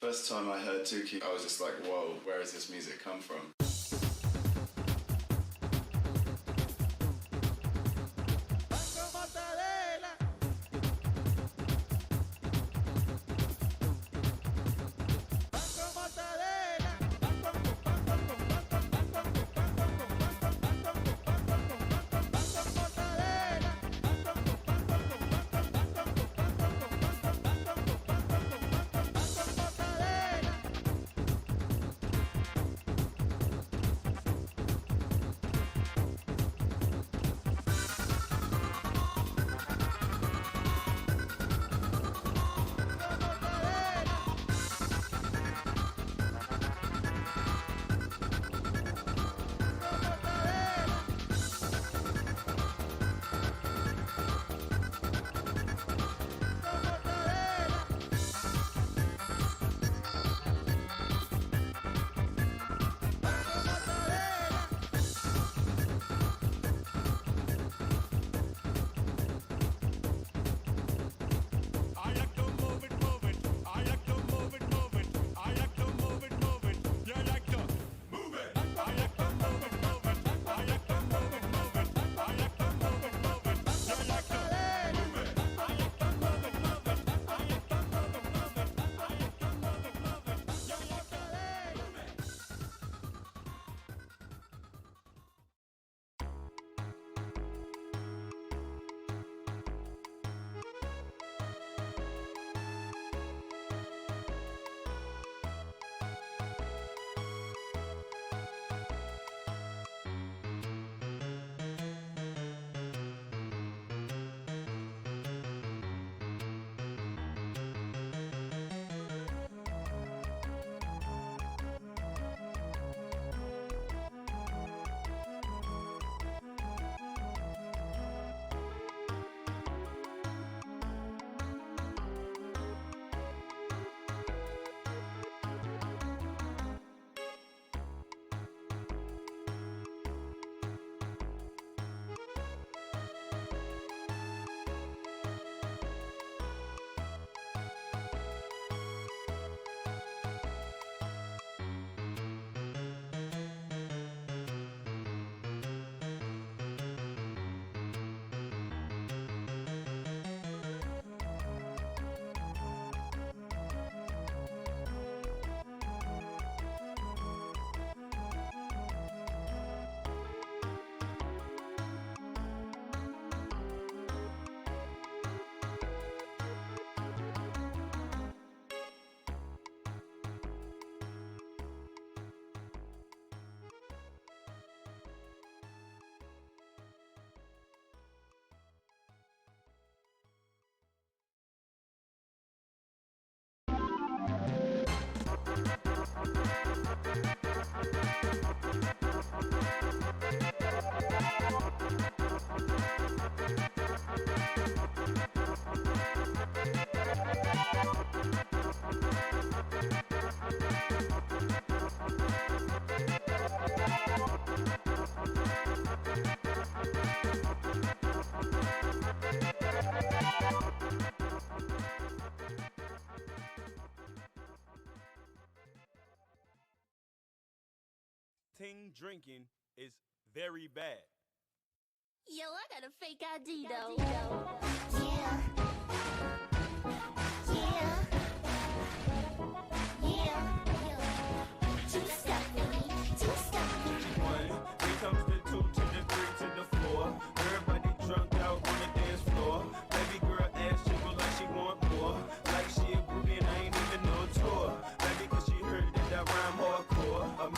First time I heard Tuki, I was just like, whoa, where has this music come from? Ting drinking is very bad. Yo, I got a fake ID though. Yeah. Yeah. Yeah. Two-step me. Two-step me. 1, here comes the 2 to the 3 to the 4. Everybody drunk out on the dance floor. Baby girl ass jiggle like she want more. Like she a groupie and I ain't even no tour. Maybe cause she heard that I rhyme hardcore. A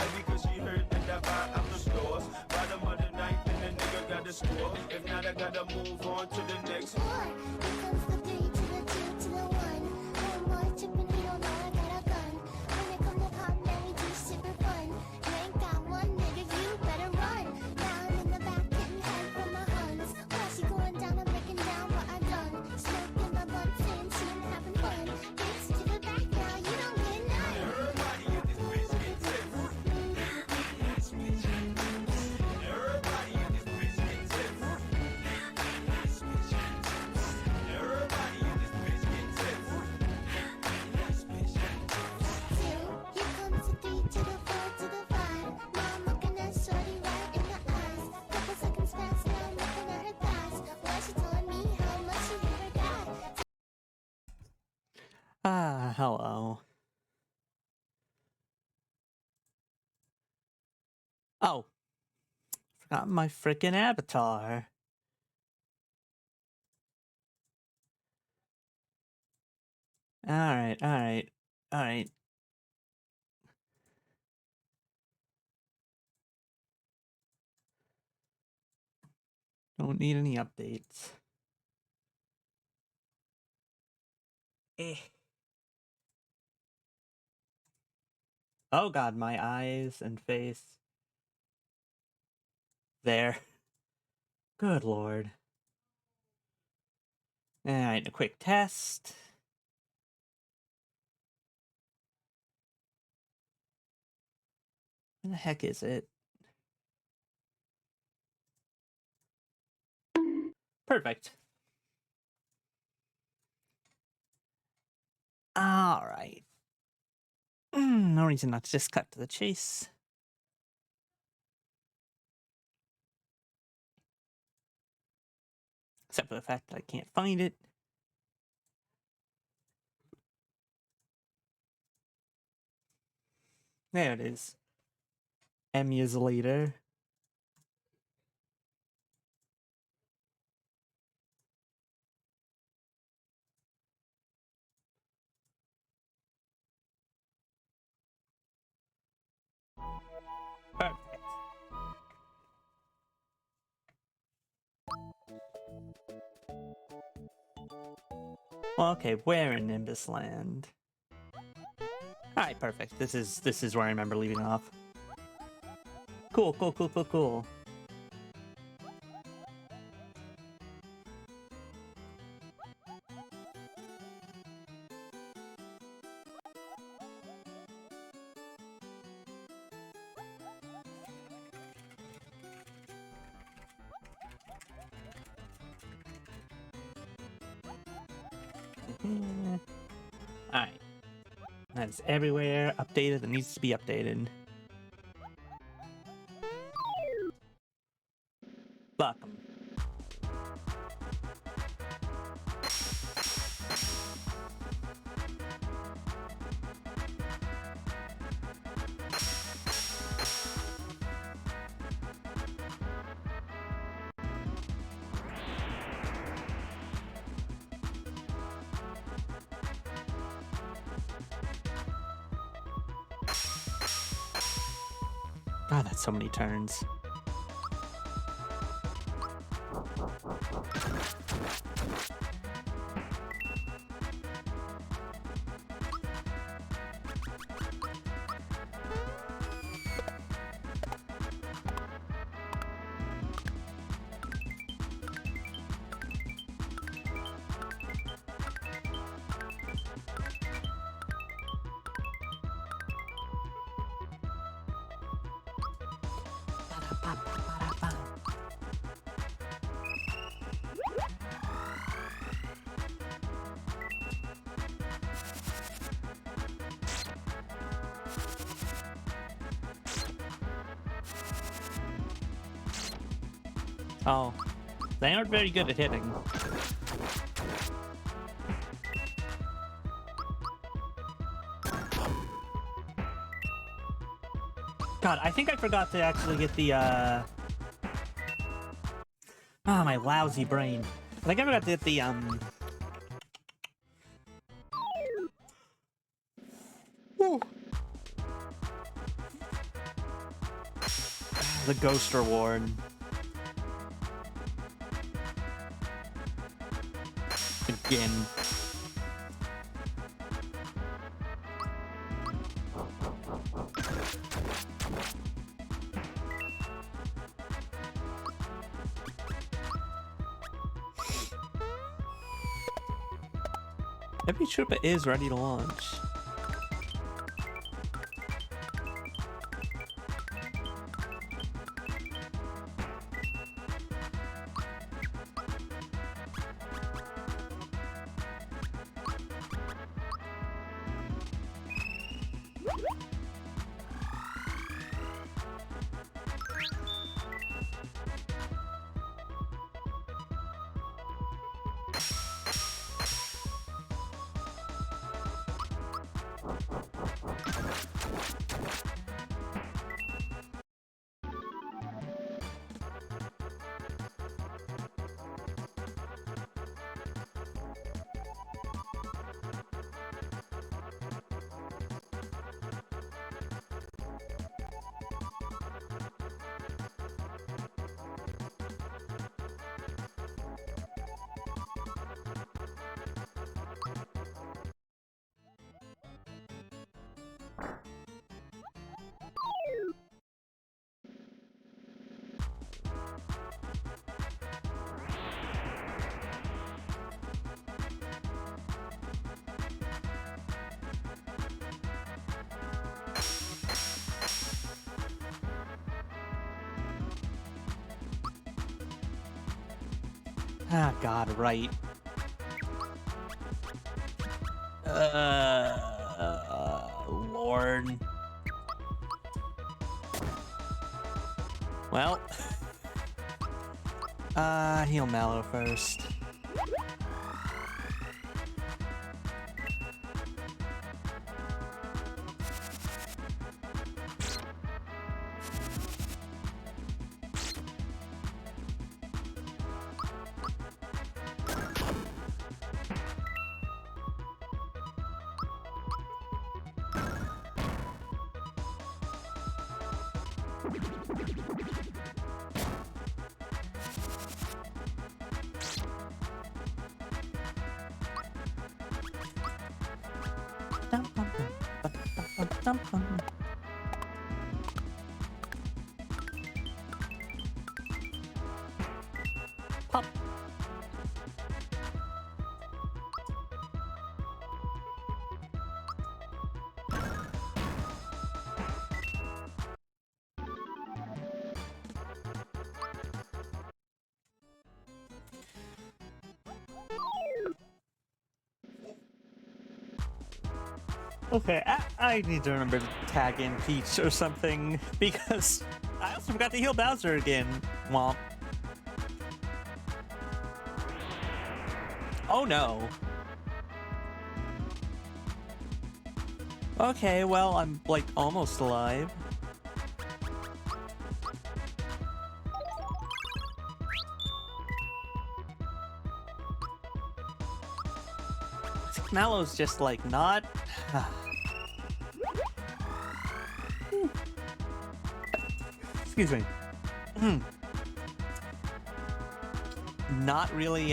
Ah, hello. Oh, forgot my frickin' avatar. Alright, alright, alright. Don't need any updates. Eh. Oh god, my eyes and face. There. Good lord. Alright, a quick test. Where the heck is it? Perfect. Alright. No reason not to just cut to the chase. Except for the fact that I can't find it. There it is. Emulator. Perfect. Well, okay, where in Nimbus Land? Alright, perfect. This is where I remember leaving off. Cool, cool, cool, cool, cool. Alright. That's everywhere updated that needs to be updated. Welcome. God, that's so many turns. Oh, they aren't very good at hitting. God, I think I forgot to actually get the, Ah, my lousy brain. I think I forgot to get the ghost reward. Again. Every trooper is ready to launch. Ah, God, right. Lord. Well, heal Mallow first. Pop. Okay, I need to remember to tag in Peach or something, because I also forgot to heal Bowser again. Womp. Oh no. Okay, well, I'm, like, almost alive. Mallow's just, like, not... Excuse me. Not really,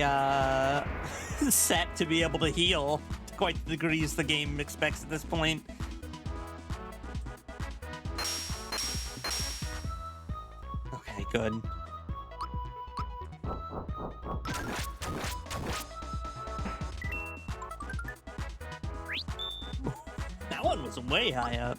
set to be able to heal to quite the degrees the game expects at this point. Okay, good. That one was way high up.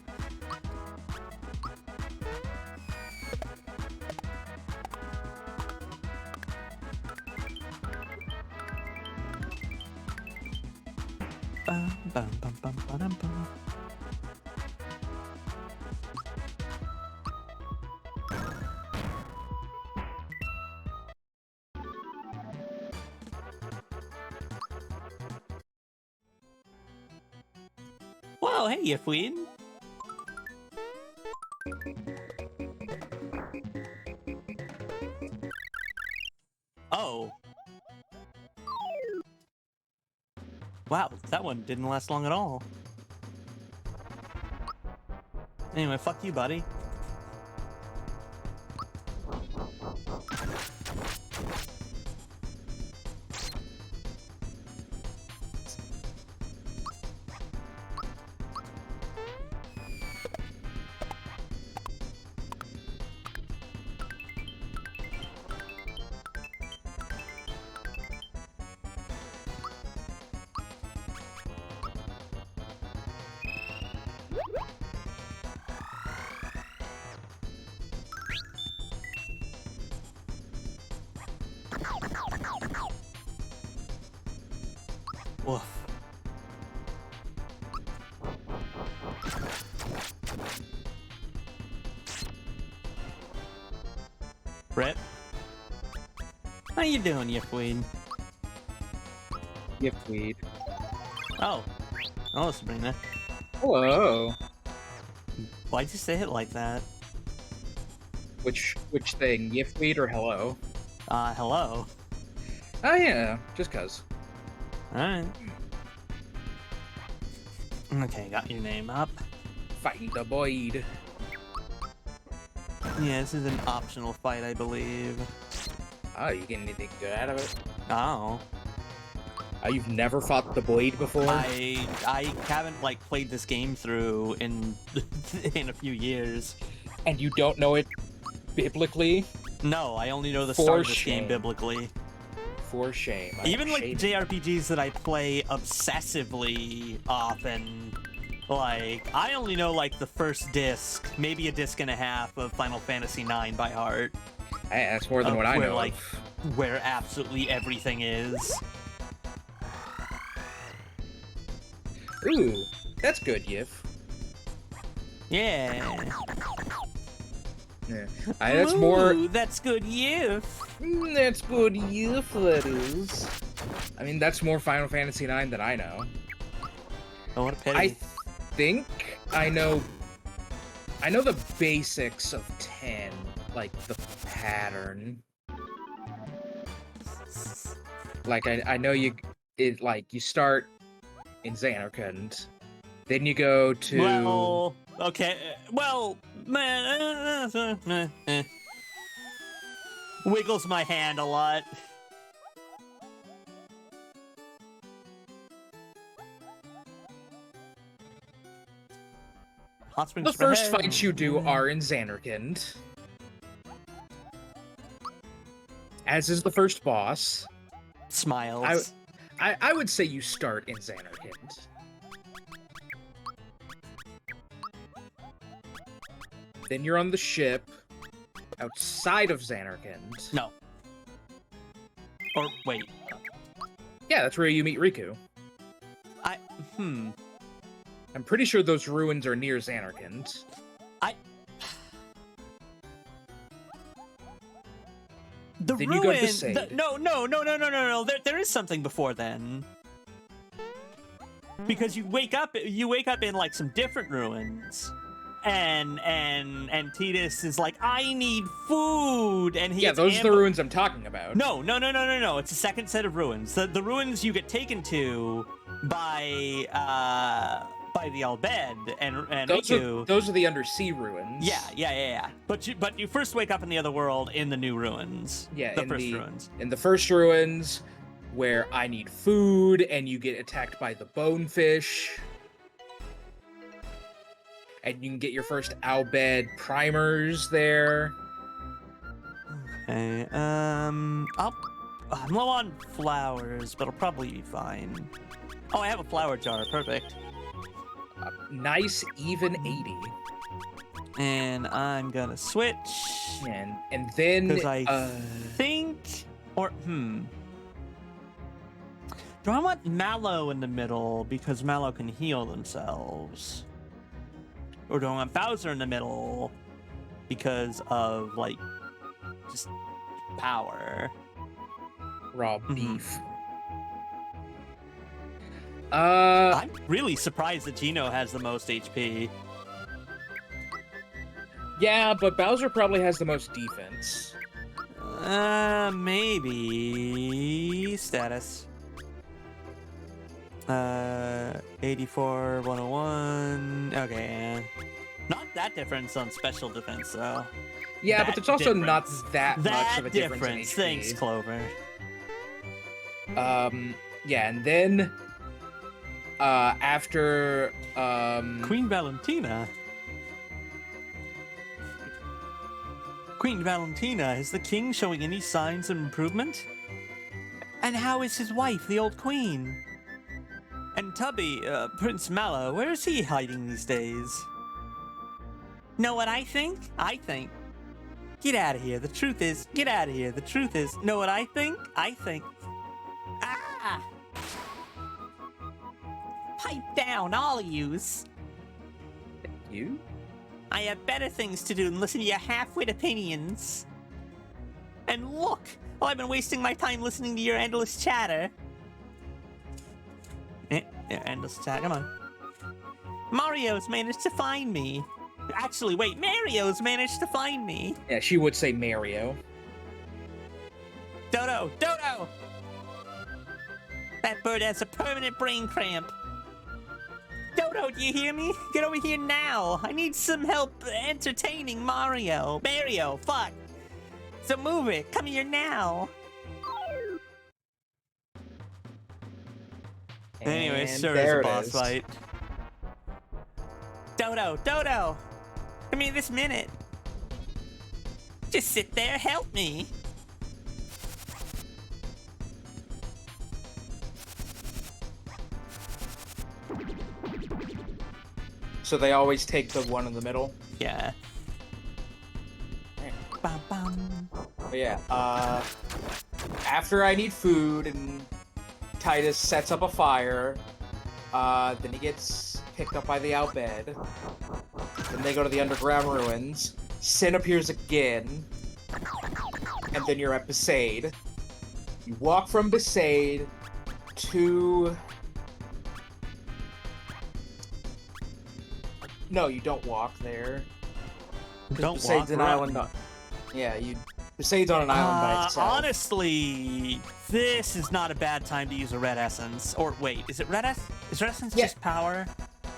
Wow, hey, Yifweed. Oh. Wow, that one didn't last long at all. Anyway, fuck you, buddy. Woof. Brett? How you doing, Yifweed? Yifweed. Oh. Oh, Sabrina. Hello. Why'd you say it like that? Which thing? Yifweed or hello? Hello. Oh yeah, just cuz. Alright. Okay, got your name up. Fight the Boyd. Yeah, this is an optional fight, I believe. Oh, you get anything good out of it? Oh. You've never fought the Boyd before? I haven't, like, played this game through in in a few years. And you don't know it biblically? No, I only know the For start of this shame. game biblically. For shame. Even like Shame. JRPGs that I play obsessively often, like, I only know like the first disc, maybe a disc and a half of Final Fantasy IX by heart. Hey, that's more than what I where, know like, of. where absolutely everything is. Ooh, that's good, Yif. Yeah. Yeah. That's more. Ooh, that's good, Yif. That's good, Yif, that is. I mean, that's more Final Fantasy IX than I know. Oh, what a pity. I think I know the basics of 10, like the pattern. Like I know you start in Xanarkand, then you go to Well, okay. Well, wiggles my hand a lot. Hot Springs the first Spread. fights you do are in Xanarkand, as is the first boss. Smiles. I would say you start in Xanarkand. Then you're on the ship outside of Xanarkand. No. Or wait. Yeah, that's where you meet Riku. I'm pretty sure those ruins are near Xanarkand. The Then ruin. you go to the Sade. No. There is something before then. Because you wake up in like some different ruins. And Tidus is like, I need food, and he Yeah, gets those are the ruins I'm talking about. No. It's a second set of ruins. The ruins you get taken to by the Albed and Riku. Those are the undersea ruins. Yeah. But you first wake up in the other world in the new ruins. Yeah, the first ruins. In the first ruins, where I need food, and you get attacked by the bonefish. And you can get your first Albed primers there. Okay, I'm low on flowers, but I'll probably be fine. Oh, I have a flower jar. Perfect. Nice, even 80. And I'm gonna switch. And then... Because I think... Or, Do I want Mallow in the middle, because Mallow can heal themselves? Or do I want Bowser in the middle, because of, like, just power? Raw beef. I'm really surprised that Geno has the most HP. Yeah, but Bowser probably has the most defense. Maybe. Status. 84, 101. Okay. Not that difference on special defense, though. Yeah, That but it's also not difference. that much of a difference in difference. HP. Thanks, Clover. Yeah, and then... after... Queen Valentina. Queen Valentina, is the king showing any signs of improvement? And how is his wife, the old queen? And Tubby, Prince Mallow, where is he hiding these days? Know what I think? I think. Get out of here. The truth is, get out of here. The truth is, know what I think? I think. Ah! Pipe down, all of yous. You? I have better things to do than listen to your half-wit opinions. And look, I've been wasting my time listening to your endless chatter. Endless chat, come on. Mario's managed to find me. Actually, wait, Mario's managed to find me. Yeah, she would say Mario. Dodo! That bird has a permanent brain cramp. Dodo, do you hear me? Get over here now. I need some help entertaining Mario. Mario, fuck. So move it. Come here now. Anyway, sure, it's a boss fight. Dodo! Come here this minute. Just sit there, help me. So they always take the one in the middle? Yeah. Bum, bum. But yeah, after I need food and Titus sets up a fire, then he gets picked up by the Outbed. Then they go to the underground ruins. Sin appears again, and then you're at Besaid. You walk from Besaid to... No, you don't walk there. 'Cause Don't Besaid's walk, an run. island. Yeah, Besaid's on an island by itself. Honestly, this is not a bad time to use a red essence. Or wait, is it red essence? Is red essence Yeah. just power?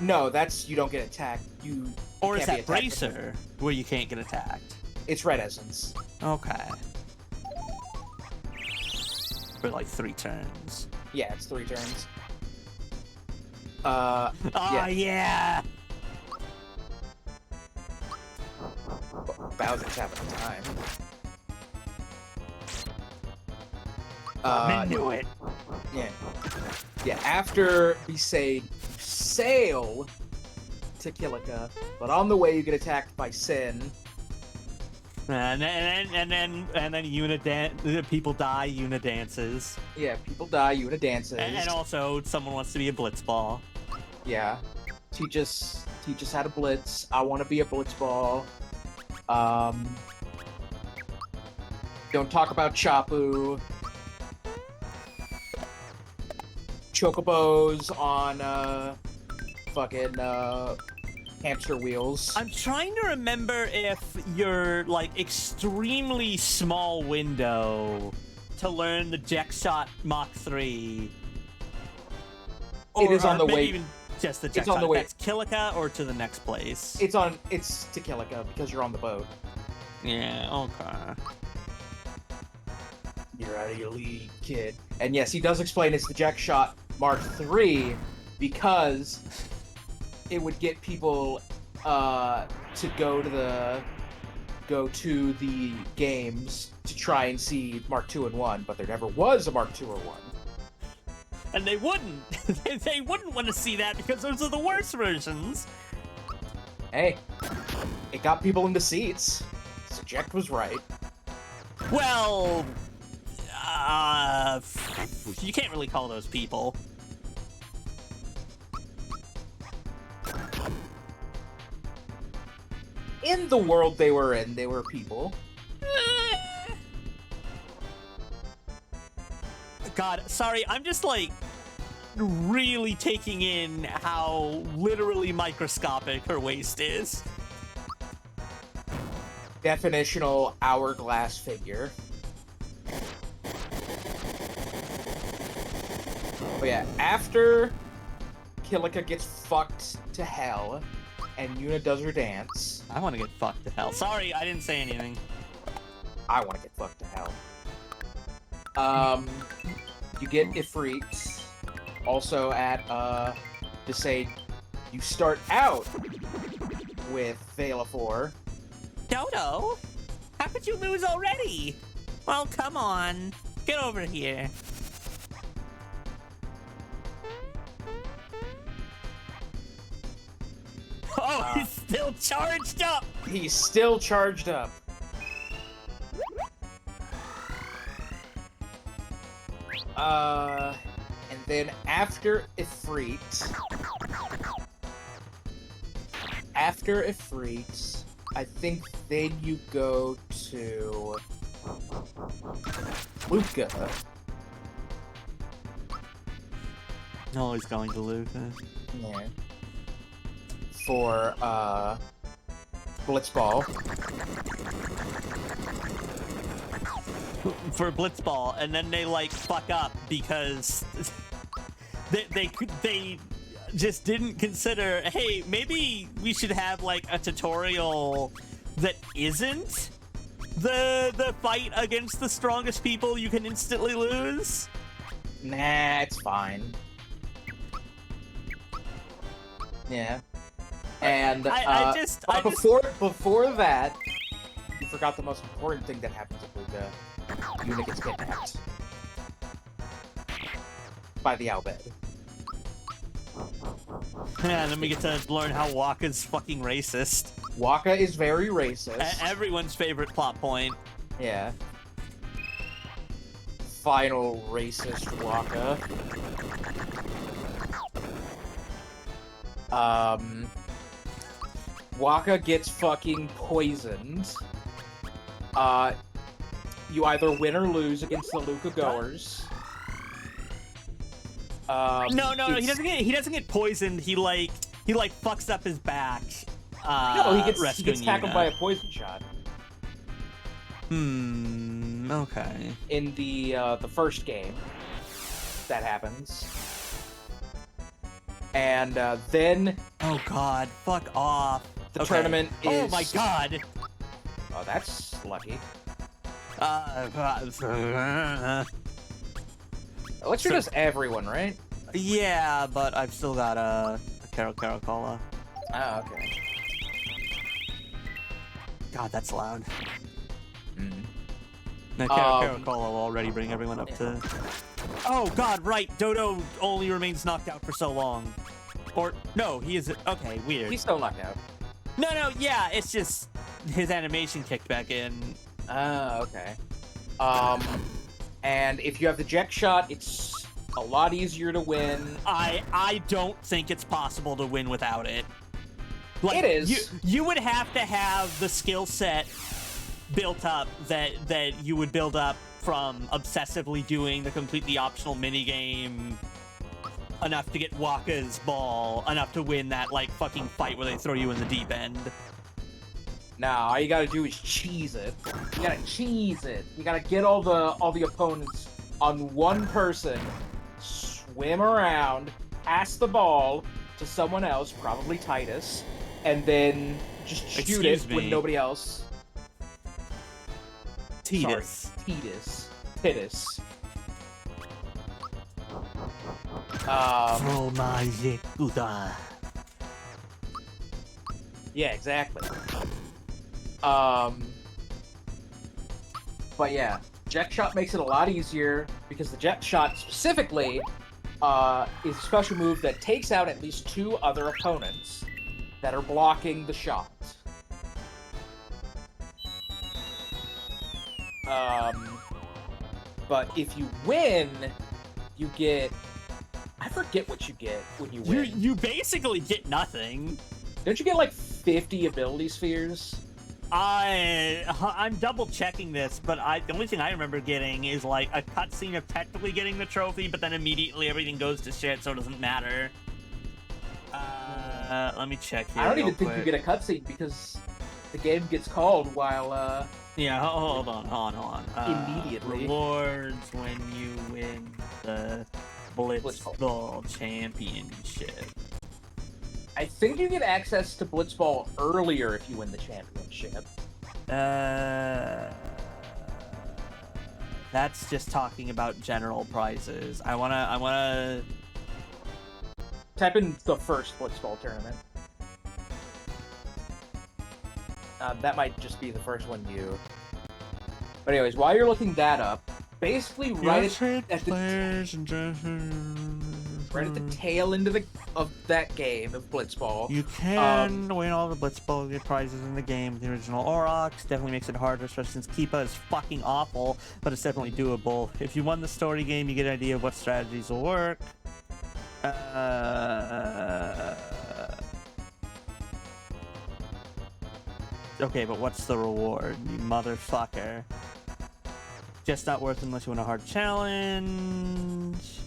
No, that's you don't get attacked. You Or is can't be that attacked with it. bracer where you can't get attacked? It's red essence. Okay. For like 3 turns. Yeah, it's 3 turns. Oh yeah. Bowser's having a time. I knew it. Yeah. Yeah, after Besaid, you sail to Kilika, but on the way you get attacked by Sin. And then Yuna people die. Yuna dances, Yeah, people die, Yuna dances. and also someone wants to be a blitzball. Yeah. Teach us how to blitz. I want to be a blitzball. Don't talk about Chapu. Chocobos on fucking hamster wheels. I'm trying to remember if your like extremely small window to learn the Jack Shot Mach 3. It is on the maybe way- Even just the Jack it's on Shot. the way- That's Kilika or to the next place. It's to Kilika because you're on the boat. Yeah. Okay. You're out of your league, kid. And yes, he does explain it's the Jack Shot Mark III because it would get people to go to the games to try and see Mark II and 1, but there never was a Mark II or 1. And they wouldn't. They wouldn't want to see that because those are the worst versions. Hey, it got people into seats. Subject was right. Well, you can't really call those people. In the world they were in, they were people. God, sorry, I'm just like really taking in how literally microscopic her waist is. Definitional hourglass figure. But yeah, after Kilika gets fucked to hell and Yuna does her dance, I want to get fucked to hell. Sorry, I didn't say anything. I want to get fucked to hell. You get Ifrit. Also at, to say, you start out with Velafor. Dodo, how could you lose already? Well, come on, get over here. Oh, he's still charged up. He's still charged up. And then after Ifrit, I think then you go to Luca. No, he's going to Luca. Yeah. For Blitzball. For Blitzball, and then they like fuck up because they just didn't consider, hey, maybe we should have like a tutorial that isn't the fight against the strongest people you can instantly lose. Nah, it's fine. Yeah. And before that, you forgot the most important thing that happens at Luca. Yuna gets kidnapped by the Outbed. Yeah, and then we get to learn how Waka's fucking racist. Waka is very racist. Everyone's favorite plot point. Yeah. final racist Waka. Waka gets fucking poisoned. You either win or lose against the Luca goers. No, he doesn't get poisoned. He fucks up his back. No, he gets rescuing tackled Yuna. by a poison shot Okay. in the first game. That happens, and then Oh god, fuck off. the tournament is. Oh my god. Oh, that's lucky. Elixir does everyone, right? Yeah, but I've still got a Caracola. Oh, okay. God, that's loud. Mm. No, Caracola will already bring everyone up to... Oh god, right! Dodo only remains knocked out for so long. Or, no, he is... Okay, weird. He's still knocked out. No, yeah, it's just his animation kicked back in. Oh, okay. And if you have the Jet Shot, it's a lot easier to win. I don't think it's possible to win without it. Like, It is. You would have to have the skill set built up that you would build up from obsessively doing the completely optional minigame enough to get Waka's ball, enough to win that, like, fucking fight where they throw you in the deep end. Nah, all you gotta do is cheese it. You gotta cheese it. You gotta get all the opponents on one person, swim around, pass the ball to someone else, probably Titus, and then just shoot Excuse it me. with nobody else. Titus. Sorry, Titus. Fromage Gouda. Yeah, exactly. But yeah, Jet Shot makes it a lot easier because the Jet Shot specifically is a special move that takes out at least 2 other opponents that are blocking the shot. But if you win, you get... I forget what you get when you win. You basically get nothing. Don't you get like 50 ability spheres? I'm double checking this, but the only thing I remember getting is like a cutscene of technically getting the trophy, but then immediately everything goes to shit, so it doesn't matter. Let me check here. I don't even real think quick. you get a cutscene because the game gets called while Yeah, hold on. Immediately. Rewards when you win the Blitzball Championship. I think you get access to Blitzball earlier if you win the championship. That's just talking about general prizes. I wanna. Type in the first Blitzball tournament. That might just be the first one you... But anyways, while you're looking that up, basically right at the tail end of that game of Blitzball. You can win all the Blitzball prizes in the game with the original Aurochs. Definitely makes it harder, especially since Keepa is fucking awful, but it's definitely doable. If you won the story game, you get an idea of what strategies will work. Okay, but what's the reward, you motherfucker? Just not worth it unless you win a hard challenge.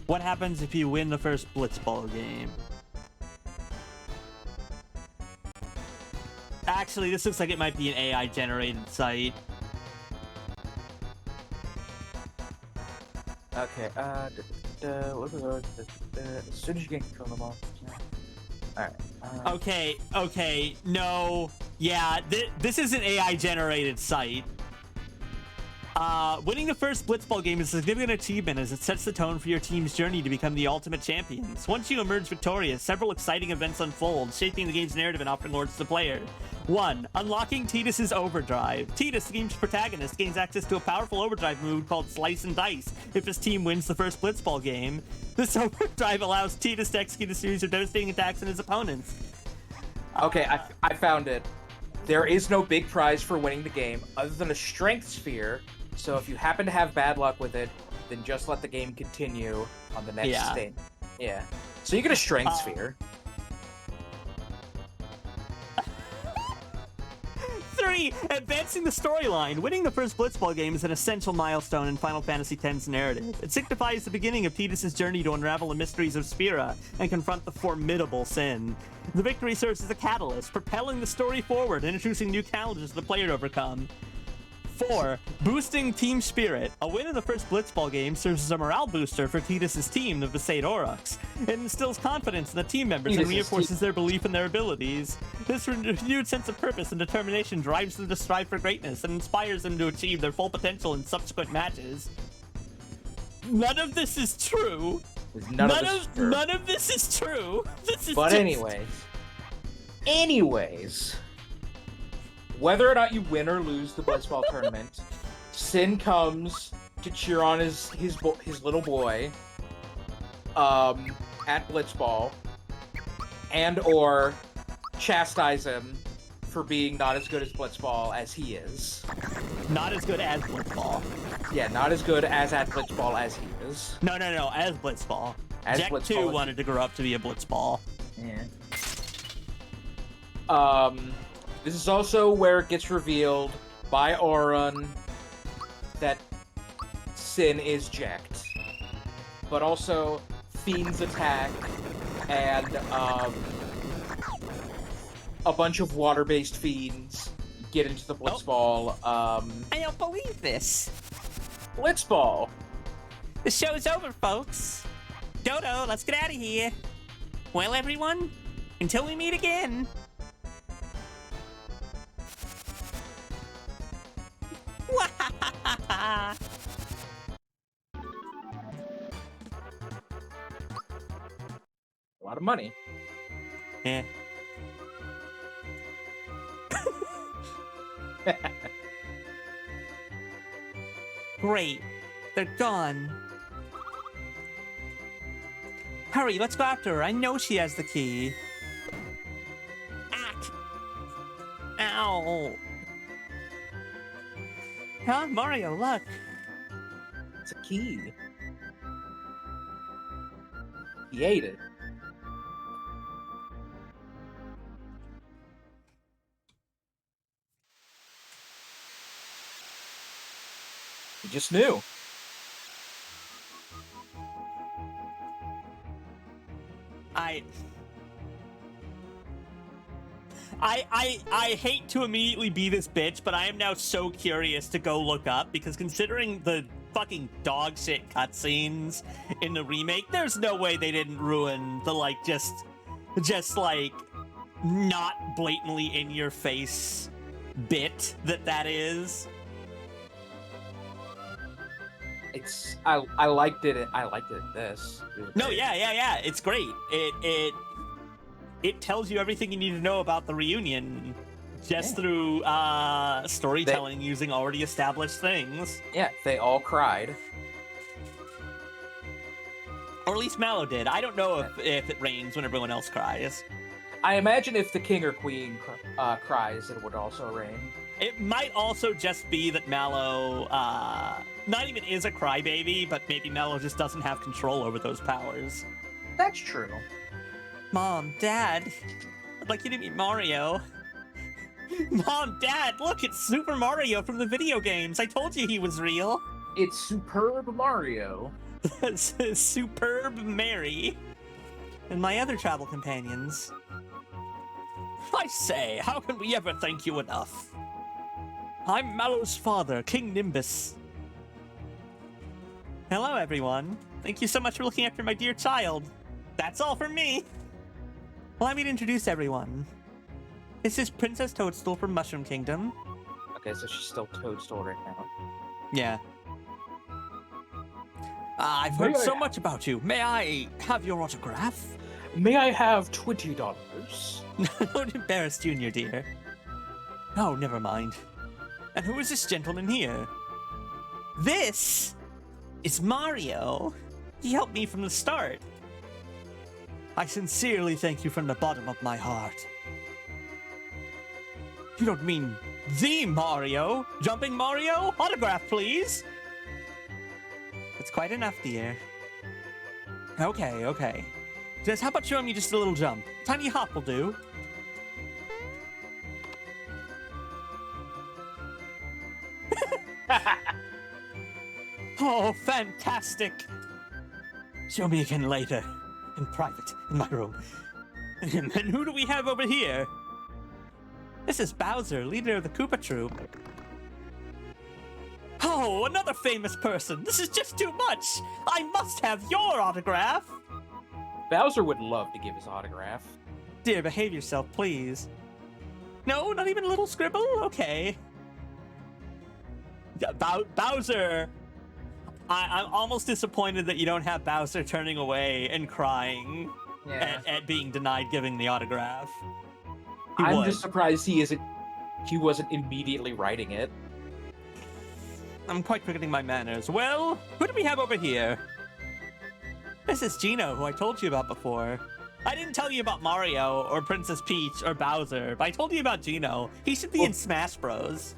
What happens if you win the first Blitzball game? Actually, this looks like it might be an AI-generated site. Okay, as soon as you get control of them all. Alright. Okay, no. Yeah, this is an AI-generated site. Winning the first Blitzball game is a significant achievement as it sets the tone for your team's journey to become the ultimate champions. Once you emerge victorious, several exciting events unfold, shaping the game's narrative and offering lords to the player. 1. Unlocking Tidus's Overdrive. Tidus, the game's protagonist, gains access to a powerful overdrive move called Slice and Dice if his team wins the first Blitzball game. This overdrive allows Tidus to execute a series of devastating attacks on his opponents. Okay, I found it. There is no big prize for winning the game other than a strength sphere. So if you happen to have bad luck with it, then just let the game continue on the next stage. Yeah. So you get a strength sphere. 3. Advancing the storyline. Winning the first Blitzball game is an essential milestone in Final Fantasy X's narrative. It signifies the beginning of Tidus' journey to unravel the mysteries of Spira and confront the formidable Sin. The victory serves as a catalyst, propelling the story forward and introducing new challenges for the player to overcome. 4. Boosting team spirit. A win in the first Blitzball game serves as a morale booster for Tidus' team, the Visayed Aurochs. It instills confidence in the team members and reinforces their belief in their abilities. This renewed sense of purpose and determination drives them to strive for greatness and inspires them to achieve their full potential in subsequent matches. None of this is true. None of this is true. This is But just... anyways, whether or not you win or lose the Blitzball tournament, Sin comes to cheer on his little boy at Blitzball, and or chastise him for being not as good as Blitzball as he is. Not as good as Blitzball. Yeah, not as good as at Blitzball as he is. No, as Blitzball. As Jack Blitzball 2 is- wanted to grow up to be a Blitzball. Yeah. This is also where it gets revealed by Auron that Sin is jacked. But also, Fiend's attack and a bunch of water-based fiends get into the Blitzball. I don't believe this. Blitzball! The show's over, folks. Dodo, let's get out of here. Well, everyone, until we meet again. A lot of money. Yeah. Great. They're gone. Hurry, let's go after her. I know she has the key. Ack! Ow! Huh? Mario, look. It's a key. He ate it. He just knew. I hate to immediately be this bitch, but I am now so curious to go look up, because considering the fucking dog shit cutscenes in the remake, there's no way they didn't ruin the, like, just like, not blatantly in your face bit that is. It's I liked it. I liked it. This. It was No, great. yeah. It's great. It tells you everything you need to know about the reunion just through storytelling using already established things. Yeah, they all cried. Or at least Mallow did. I don't know if it rains when everyone else cries. I imagine if the king or queen cries, it would also rain. It might also just be that Mallow not even is a crybaby, but maybe Mallow just doesn't have control over those powers. That's true. Mom, Dad, I'd like you to meet Mario. Mom, Dad, look, it's Super Mario from the video games. I told you he was real. It's Superb Mario. Superb Mary. And my other travel companions. I say, how can we ever thank you enough? I'm Mallow's father, King Nimbus. Hello, everyone. Thank you so much for looking after my dear child. That's all from me. Allow me to introduce everyone. This is Princess Toadstool from Mushroom Kingdom. Okay, so she's still Toadstool right now. Yeah. I've heard May I- so much about you. May I have your autograph? May I have $20? Don't embarrass Junior, dear. Oh, never mind. And who is this gentleman here? This is Mario. He helped me from the start. I sincerely thank you from the bottom of my heart. You don't mean the Mario? Jumping Mario? Autograph, please. That's quite enough, dear. Okay. Just how about showing me just a little jump? Tiny hop will do. Oh, fantastic! Show me again later, in private, in my room. And who do we have over here? This is Bowser, leader of the Koopa Troop. Oh, another famous person! This is just too much! I must have your autograph! Bowser would love to give his autograph. Dear, behave yourself, please. No, not even a little scribble? Okay. Bowser! I'm almost disappointed that you don't have Bowser turning away and crying at being denied giving the autograph. I'm just surprised he wasn't immediately writing it. I'm quite forgetting my manners. Well, who do we have over here? This is Gino, who I told you about before. I didn't tell you about Mario, or Princess Peach, or Bowser, but I told you about Gino. He should be in Smash Bros.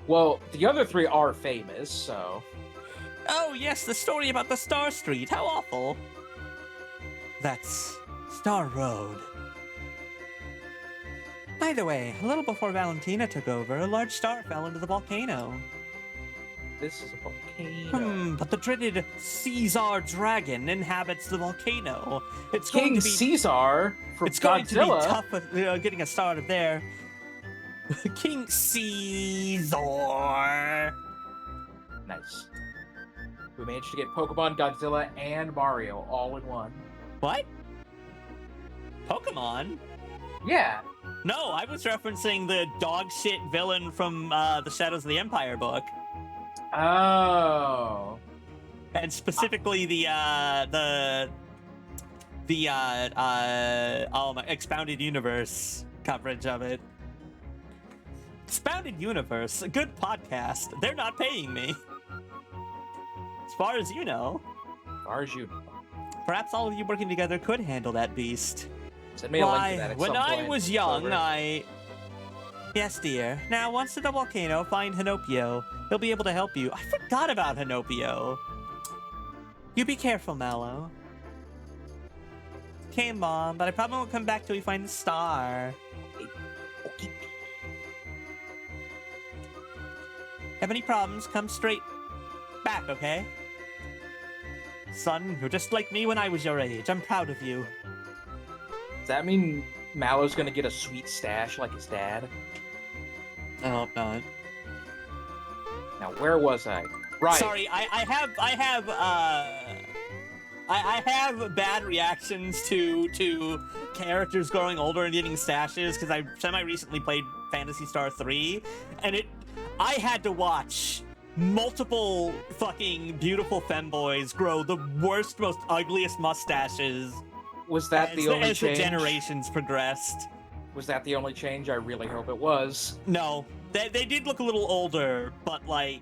Well, the other three are famous, so... Oh, yes, the story about the Star Street. How awful. That's Star Road. By the way, a little before Valentina took over, a large star fell into the volcano. This is a volcano. But the dreaded Caesar dragon inhabits the volcano. It's King going to be Caesar from It's going Godzilla. to be tough with, getting a start of there. King Caesar. Nice. We managed to get Pokemon, Godzilla, and Mario all in one. What? Pokemon? Yeah. No, I was referencing the dog shit villain from the Shadows of the Empire book, Oh. and specifically the Expounded Universe coverage of it. Expounded Universe, a good podcast. They're not paying me. As far as you know. As far as you know. Perhaps all of you working together could handle that beast. Send me a link to that at when some I point. was young, Over. Yes, dear. Now, once at the volcano, find Hinopio. He'll be able to help you. I forgot about Hinopio. You be careful, Mallow. Okay, Mom, but I probably won't come back till we find the star. Okay. Have any problems, come straight back, okay? Son, you're just like me when I was your age. I'm proud of you. Does that mean Mallow's gonna get a sweet stash like his dad? I hope not. Now, where was I? Right. Sorry, I have bad reactions to characters growing older and getting stashes because I semi-recently played Phantasy Star 3, and I had to watch multiple fucking beautiful femboys grow the worst, most ugliest mustaches. Was that the only as the change? generations progressed? Was that the only change? I really hope it was. No, they did look a little older, but like,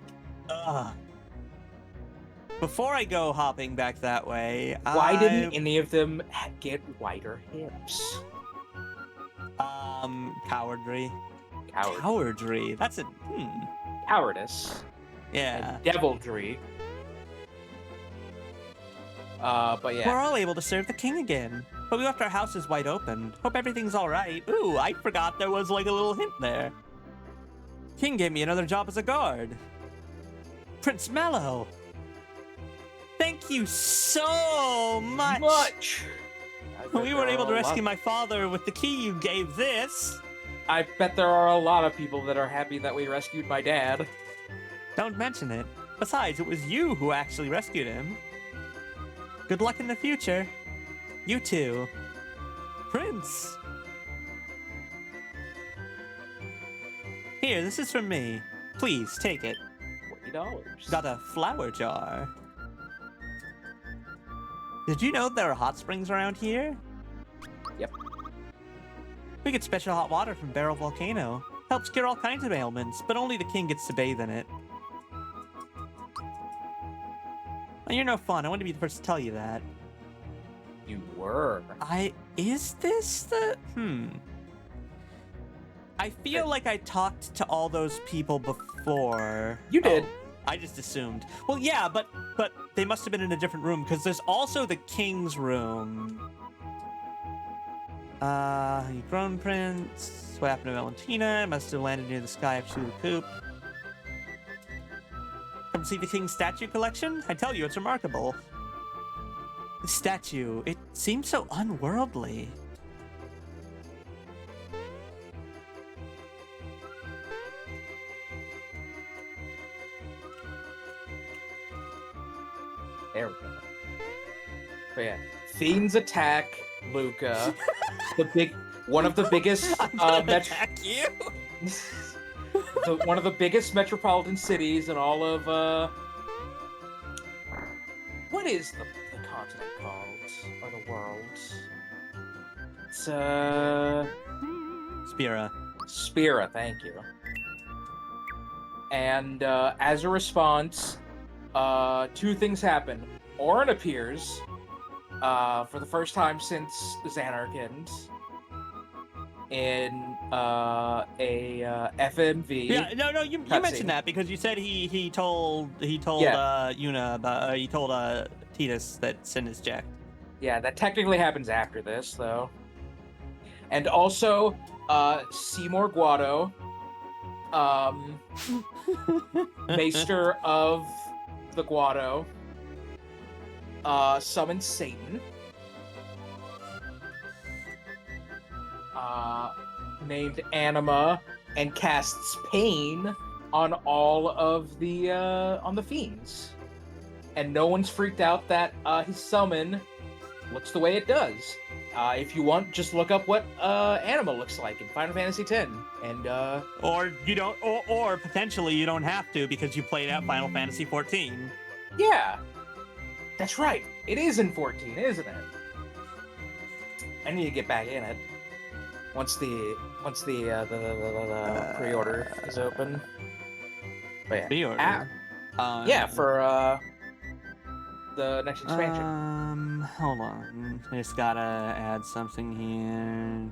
Before I go hopping back that way, Why didn't any of them get wider hips? Cowardry. Coward. Cowardry. That's a Cowardice. Yeah. And deviltry. But yeah. We're all able to serve the king again. But we left our houses wide open. Hope everything's alright. Ooh, I forgot there was like a little hint there. King gave me another job as a guard. Prince Mallow. Thank you so much. We were able to rescue my father with the key you gave this. I bet there are a lot of people that are happy that we rescued my dad. Don't mention it. Besides, it was you who actually rescued him. Good luck in the future. You too. Prince. Here, this is from me. Please, take it. $20. Got a flower jar. Did you know there are hot springs around here? Yep. We get special hot water from Barrel Volcano. Helps cure all kinds of ailments, but only the king gets to bathe in it. Well, you're no fun. I want to be the first to tell you that. You were. Is this the... I feel like I talked to all those people before. You did. Oh, I just assumed. Well, yeah, but they must have been in a different room, because there's also the king's room. Crown Prince. What happened to Valentina? Must have landed near the sky after the poop. Come see the king's statue collection? I tell you, it's remarkable. The statue, it seems so unworldly. There we go. But yeah, fiends attack Luca. One of the biggest Attack you? one of the biggest metropolitan cities in all of what is the continent called, or the world? It's Spira. Spira, thank you. And as a response, two things happen. Auron appears for the first time since Xanarkand in a FMV. Yeah, no, you mentioned that because you said he told Yuna about he told Tidus that Sin is jacked. Yeah, that technically happens after this though. And also, Seymour Guado, Maester of the Guado, summons Satan. Named Anima, and casts pain on all of the fiends. And no one's freaked out that his summon looks the way it does. If you want, just look up what Anima looks like in Final Fantasy X, and Or you don't, or potentially you don't have to because you played out Final Fantasy 14. yeah, that's right. It is in 14, isn't it? I need to get back in it once the pre-order is open. But yeah, Pre-order. yeah, for the next expansion. Hold on. I just gotta add something here.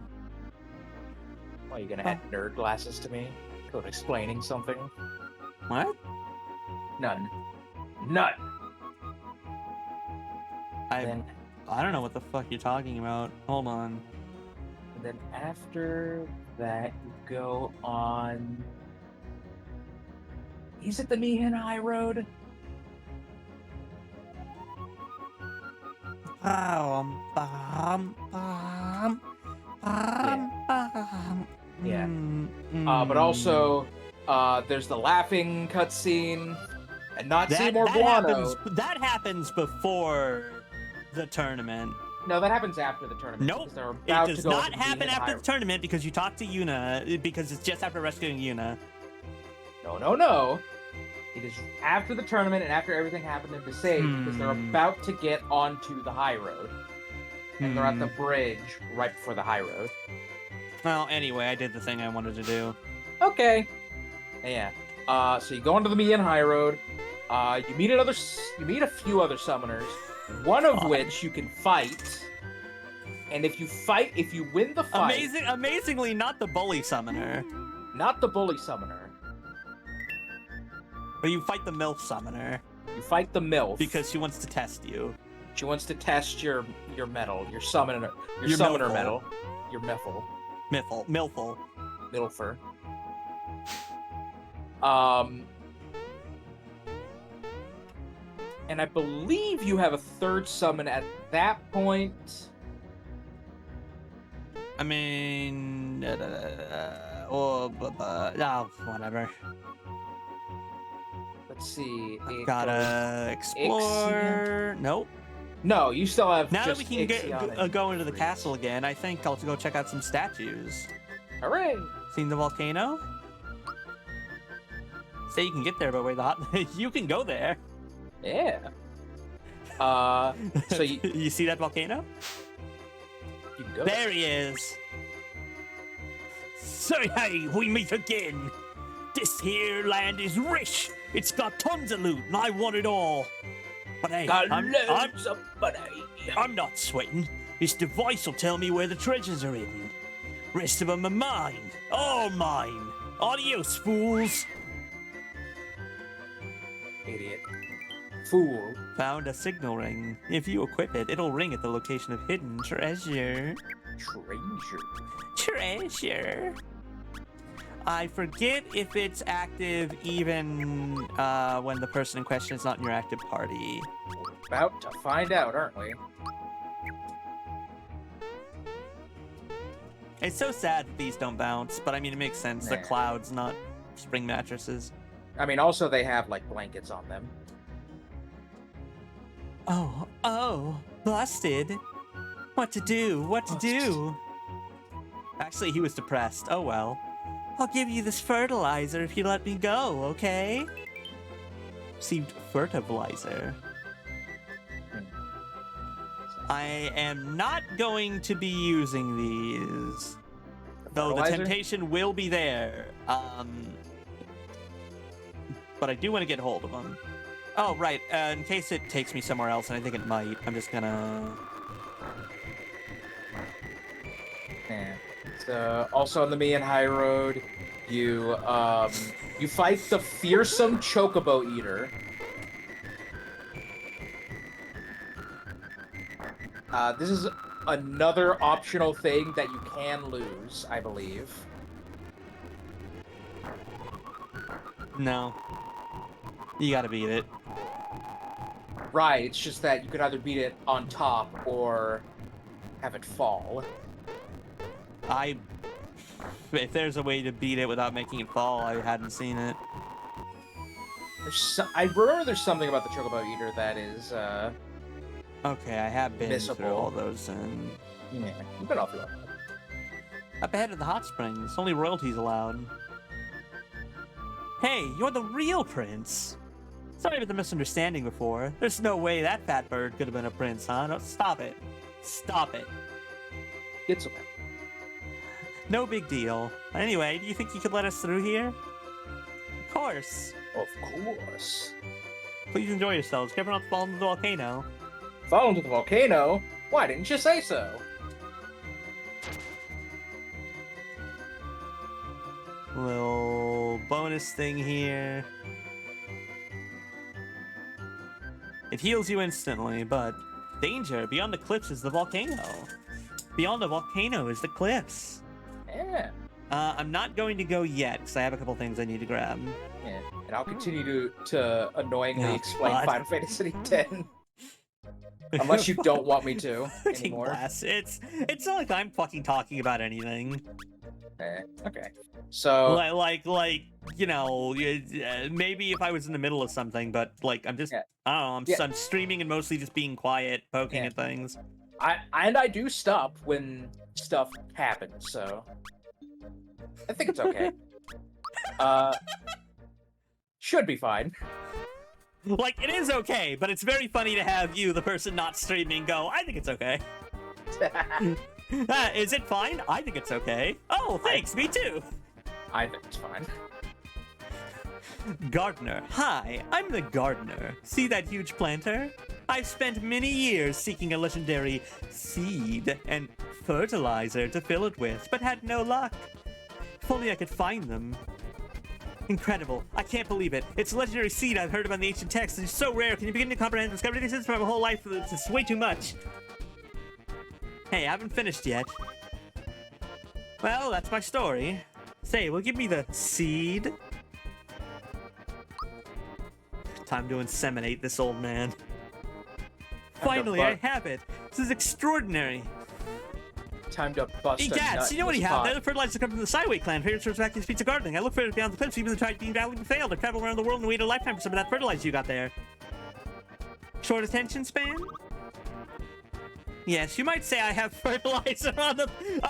Why are you gonna add nerd glasses to me? Code explaining something? What? None. Then, I don't know what the fuck you're talking about. Hold on. and then after that, you go on. Is it the Mihin High Road? Yeah. But also, there's the laughing cutscene, and not Seymour Guano. That happens before the tournament. No, that happens after the tournament. Nope. because they're It about does to go not into happen Mihin after High- the tournament because you talk to Yuna, because it's just after rescuing Yuna. No. It is after the tournament and after everything happened in Visage, because they're about to get onto the high road. And they're at the bridge right before the high road. Well, anyway, I did the thing I wanted to do. Okay. Yeah. So you go onto the Mihin High Road. You meet a few other summoners, one of which you can fight. And if you win the fight, Amazingly, not the bully summoner. not the bully summoner, But you fight the MILF summoner you fight the MILF because she wants to test you. she wants to test your metal, your summoner Your summoner Milfle. metal, your Milfle. Milfer. And I believe you have a third summon at that point. I mean, whatever. Let's see. it Gotta explore. Nope. No, you still have. Now that just we can Ixion and go into the Freeze. castle again, I think I'll go check out some statues. Hooray! Seen the volcano? Say you can get there by way the hot. You can go there. Yeah. So you You see that volcano? can go. There he is. Say hey, we meet again. This here land is rich. It's got tons of loot, and I want it all. But hey, I'm not sweating. This device will tell me where the treasures are hidden. Rest of them are mine. All mine. Adios, fools. Idiot. Fool. Found a signal ring. If you equip it, it'll ring at the location of hidden treasure. Treasure. I forget if it's active even when the person in question is not in your active party. About to find out, aren't we? It's so sad that these don't bounce, but I mean, it makes sense. They're Nah. clouds, not spring mattresses. I mean, also they have like blankets on them. Oh, busted. What to do? What to do? Actually, he was depressed. Oh well. I'll give you this fertilizer if you let me go, okay? Received fertilizer. I am not going to be using these. Though the Fertilizer? temptation will be there. But I do want to get hold of them. Oh, right. In case it takes me somewhere else, and I think it might, I'm just gonna... Yeah. So also on the Mian High Road, you fight the fearsome Chocobo Eater. This is another optional thing that you can lose, I believe. No. You gotta beat it. Right, it's just that you could either beat it on top or have it fall. If there's a way to beat it without making it fall, I hadn't seen it. I remember there's something about the Chocobo Eater that is, Okay, I have been through Missable. all those, and... yeah, you've been all through that. Up ahead of the hot springs, only royalties allowed. Hey, you're the real prince! Sorry about the misunderstanding before. There's no way that fat bird could have been a prince, huh? No, stop it. Stop it. It's okay. No big deal. Anyway, do you think you could let us through here? Of course. Of course. Please enjoy yourselves. Careful not to fall into the volcano. Fall into the volcano? Why didn't you say so? Little bonus thing here. It heals you instantly, but danger! Beyond the cliffs is the volcano. Beyond the volcano is the cliffs. Yeah. I'm not going to go yet because I have a couple things I need to grab. Yeah. And I'll continue to annoyingly Oh, explain God. Final Fantasy X. Unless you don't want me to Fucking anymore. blast. It's not like I'm fucking talking about anything. Okay. So Like you know, maybe if I was in the middle of something, but like I'm just Yeah. I don't know. I'm streaming and mostly just being quiet, poking Yeah. at things. I do stop when stuff happens, so I think it's okay. Should be fine. Like, it is okay, but it's very funny to have you, the person not streaming, go, I think it's okay. Is it fine? I think it's okay. Oh, thanks, me too. I think it's fine. Gardener. Hi, I'm the gardener. See that huge planter? I've spent many years seeking a legendary seed and fertilizer to fill it with, but had no luck. If only I could find them. Incredible. I can't believe it. It's a legendary seed I've heard about in the ancient texts. It's so rare. Can you begin to comprehend the discovery this is for my whole life? It's way too much. Hey, I haven't finished yet. Well, that's my story. Say, will you give me the seed? Time to inseminate this old man. Finally, I have it. This is extraordinary. Time to bust a nut Egats, you know what in you this have? pot. The fertilizer comes from the Sideway clan. Favorite source of active pizza gardening. I look for it beyond the cliffs, even though tried being battling and failed. I travel around the world and wait a lifetime for some of that fertilizer you got there. Short attention span? Yes, you might say I have fertilizer on the...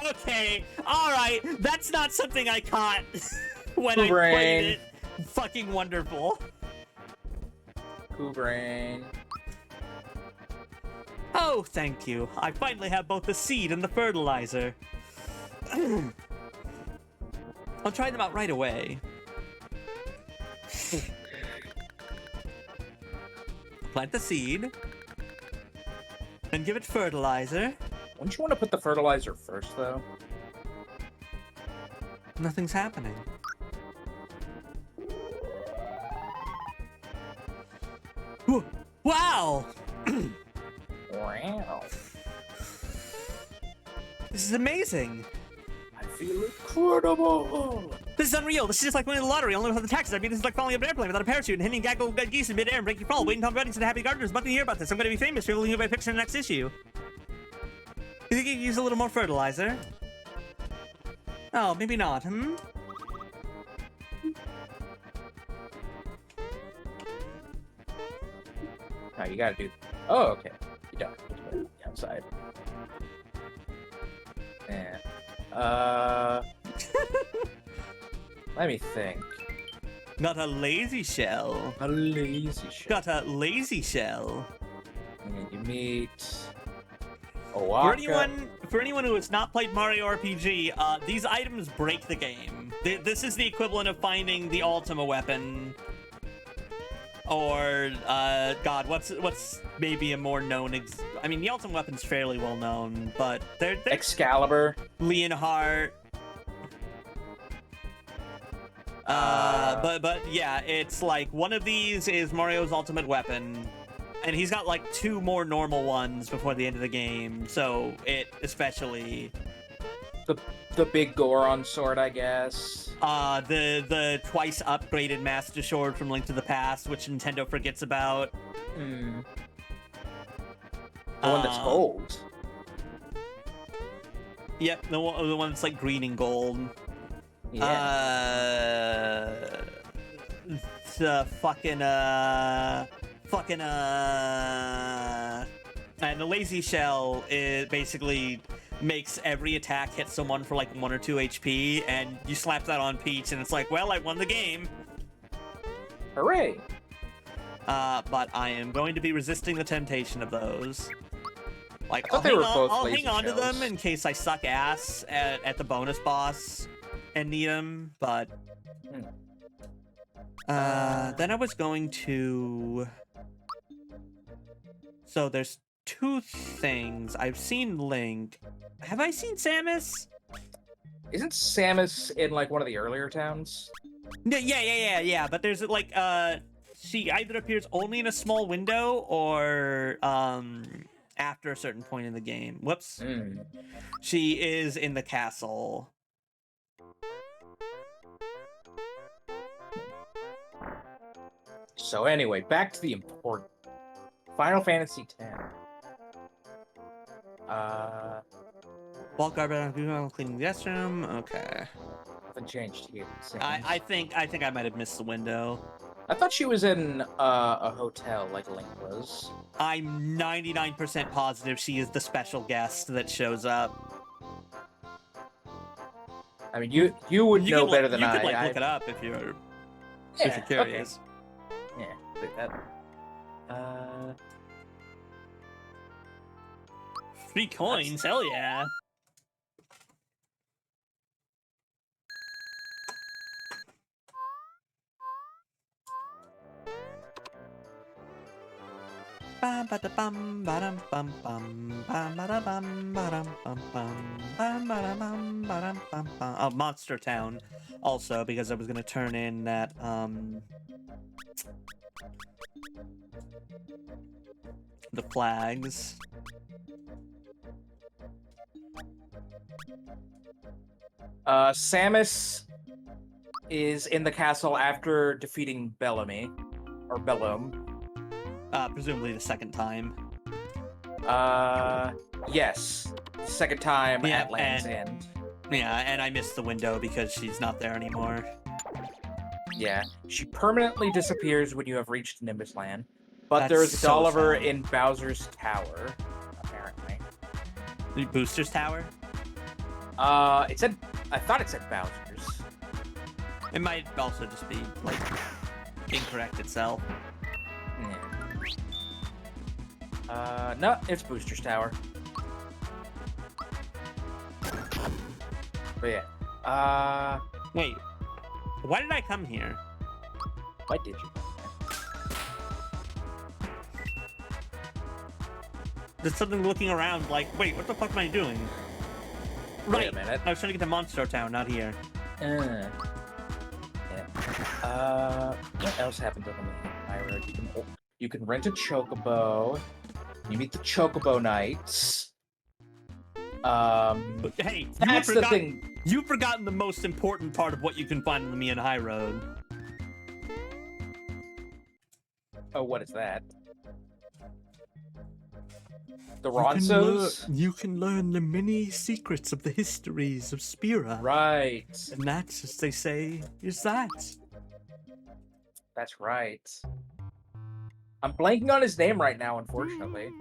Okay, alright. That's not something I caught when I played Brain. it. Fucking wonderful. Cool brain. Oh, thank you. I finally have both the seed and the fertilizer. I'll try them out right away. Plant the seed. Then give it fertilizer. Wouldn't you want to put the fertilizer first, though? Nothing's happening. Wow! Wow. This is amazing. I feel incredible. This is unreal. This is just like winning the lottery, only without the taxes. I mean, this is like falling up an airplane without a parachute and hitting gaggle geese in midair and breaking fall. Waiting Tom Reddington and Happy Gardeners. Nothing to hear about this. I'm going to be famous. People will hear my picture in the next issue. You think you could use a little more fertilizer? Oh, maybe not, hmm? No, you gotta do. Oh, okay. You don't have to put it outside. Yeah. Let me think. Got a lazy shell. A lazy shit. Got a lazy shell. And you meet. For anyone who has not played Mario RPG, these items break the game. This is the equivalent of finding the Ultima weapon, or God, what's maybe a more known? I mean, the Ultima weapon's fairly well known, but they're Excalibur. Leonhardt. But yeah, it's like one of these is Mario's ultimate weapon. And he's got like 2 more normal ones before the end of the game, so it especially The big Goron sword, I guess. the twice upgraded Master Sword from Link to the Past, which Nintendo forgets about. The one that's gold. Yep, the one that's like green and gold. Yeah. The fucking and the lazy shell basically makes every attack hit someone for like 1 or 2 HP, and you slap that on Peach and it's like, well, I won the game. Hooray! But I am going to be resisting the temptation of those. Like, I thought they were both I'll lazy hang on to them shells. in case I suck ass at the bonus boss and need them, but then I was going to. So there's 2 things. I've seen Link. Have I seen Samus? Isn't Samus in like one of the earlier towns? No, yeah. But there's like she either appears only in a small window or after a certain point in the game. Whoops. She is in the castle. So anyway, back to the important. Final Fantasy X. Bulk garbage cleaning the guest room. Okay. Nothing changed here. I think I might have missed the window. I thought she was in a hotel like Link was. I'm 99% positive she is the special guest that shows up. I mean, you would know better than you I. You could look it up if you're Yeah, curious. Okay. Yeah, do that. Free coins, hell yeah. Bam ba da bum ba dum bum bum bam ba da bum ba dum bum bum bam ba da bum ba dum bum bum. Oh, Monster Town, also because I was gonna turn in that the flags. Samus is in the castle after defeating Bellamy, or Bellum. Presumably the second time. Yes. Second time Yeah, at Land's End. Yeah, and I missed the window because she's not there anymore. Yeah. She permanently disappears when you have reached Nimbus Land. But That's there is a so doll of her sad. in Bowser's Tower, apparently. The Booster's Tower? I thought it said Bowser's. It might also just be, like, incorrect itself. Yeah. No, it's Booster's Tower. But yeah. Wait, why did I come here? Why did you? There's something looking around like, wait, what the fuck am I doing? Right, Wait a minute. I was trying to get to Monster Town, not here. Yeah. What else happens on the High Road? You can rent a Chocobo. You meet the Chocobo Knights. But hey, That's the thing. You've forgotten the most important part of what you can find on the Mian High Road. Oh, what is that? The Ronsos? You can learn the many secrets of the histories of Spira. Right. And that, as they say, is that. That's right. I'm blanking on his name right now, unfortunately.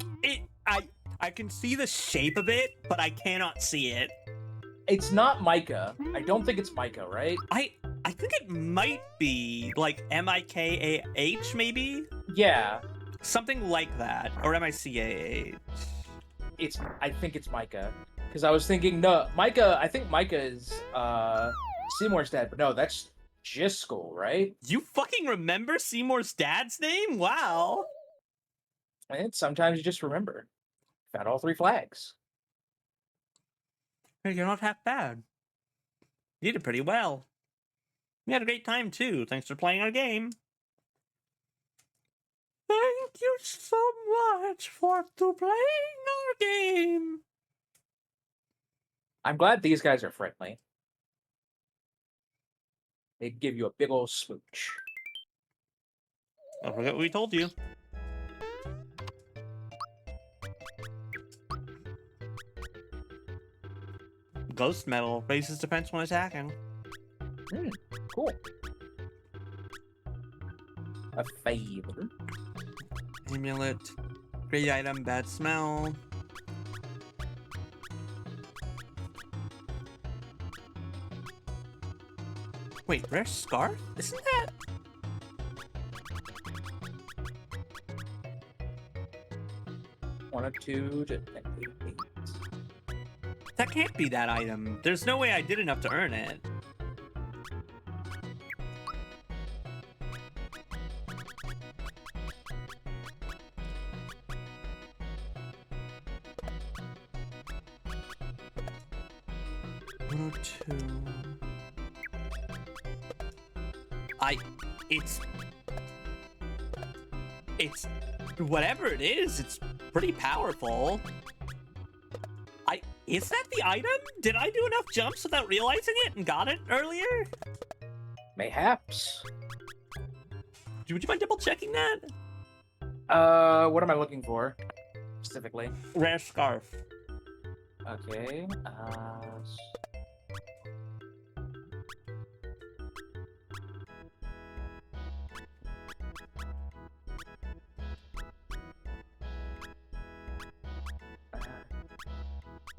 I can see the shape of it, but I cannot see it. It's not Micah. I don't think it's Micah, right? I think it might be like Mikah, maybe? Yeah. Something like that. Or Micah. I think it's Micah. Because I was thinking, no, Micah, I think Micah is Seymour's dad, but no, that's Jiskel, right? You fucking remember Seymour's dad's name? Wow. And sometimes you just remember. Found all 3 flags. Hey, you're not half bad. You did pretty well. We had a great time too, thanks for playing our game. Thank you so much for playing our game. I'm glad these guys are friendly. They give you a big old smooch. Don't forget what we told you. Ghost Metal raises defense when attacking. Cool. A favor. Amulet. Great item, bad smell. Wait, rare scarf? Isn't that? One or two to 8. That can't be that item. There's no way I did enough to earn it. One or two. It's whatever it is, it's pretty powerful. Is that the item? Did I do enough jumps without realizing it and got it earlier? Mayhaps. Would you mind double checking that? What am I looking for specifically? Rare scarf. Okay.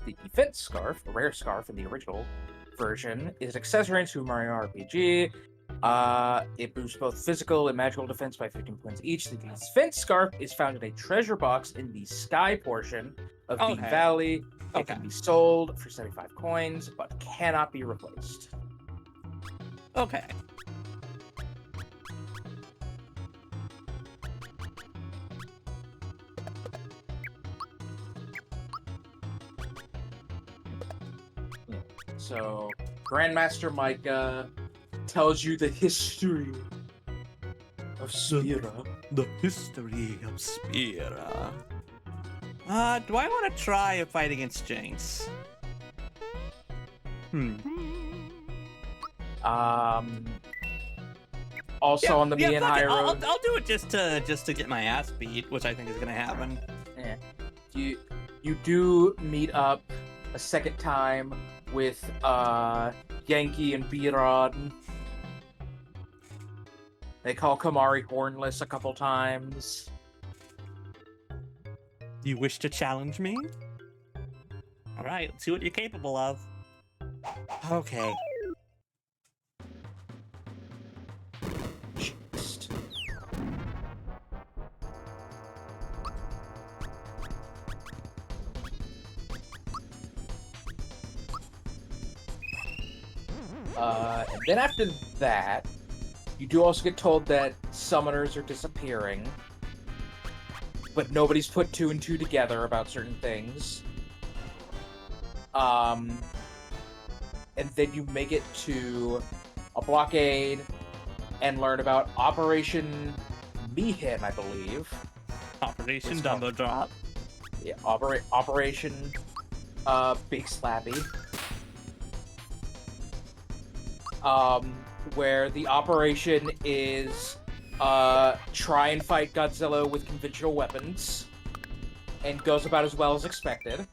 The defense scarf, the rare scarf in the original version, is an accessory in Super Mario RPG. It boosts both physical and magical defense by 15 points each. The defense scarf is found in a treasure box in the sky portion of Dean Valley. It can be sold for 75 coins, but cannot be replaced. Okay. So, Grandmaster Micah tells you the history of Spira. The history of Spira. Do I want to try a fight against Jinx? Also on the Mian fuck High it. Road. I'll do it just to get my ass beat, which I think is gonna happen. Yeah. You do meet up a second time with Yankee and Birod. They call Kamari hornless a couple times. You wish to challenge me? All right, let's see what you're capable of. Okay. And then after that, you do also get told that summoners are disappearing, but nobody's put two and two together about certain things. And then you make it to a blockade and learn about Operation Mihin, I believe. Operation What's it called? Dumbo Drop. Yeah, Operation Big Slappy. Where the operation is try and fight Godzilla with conventional weapons, and goes about as well as expected.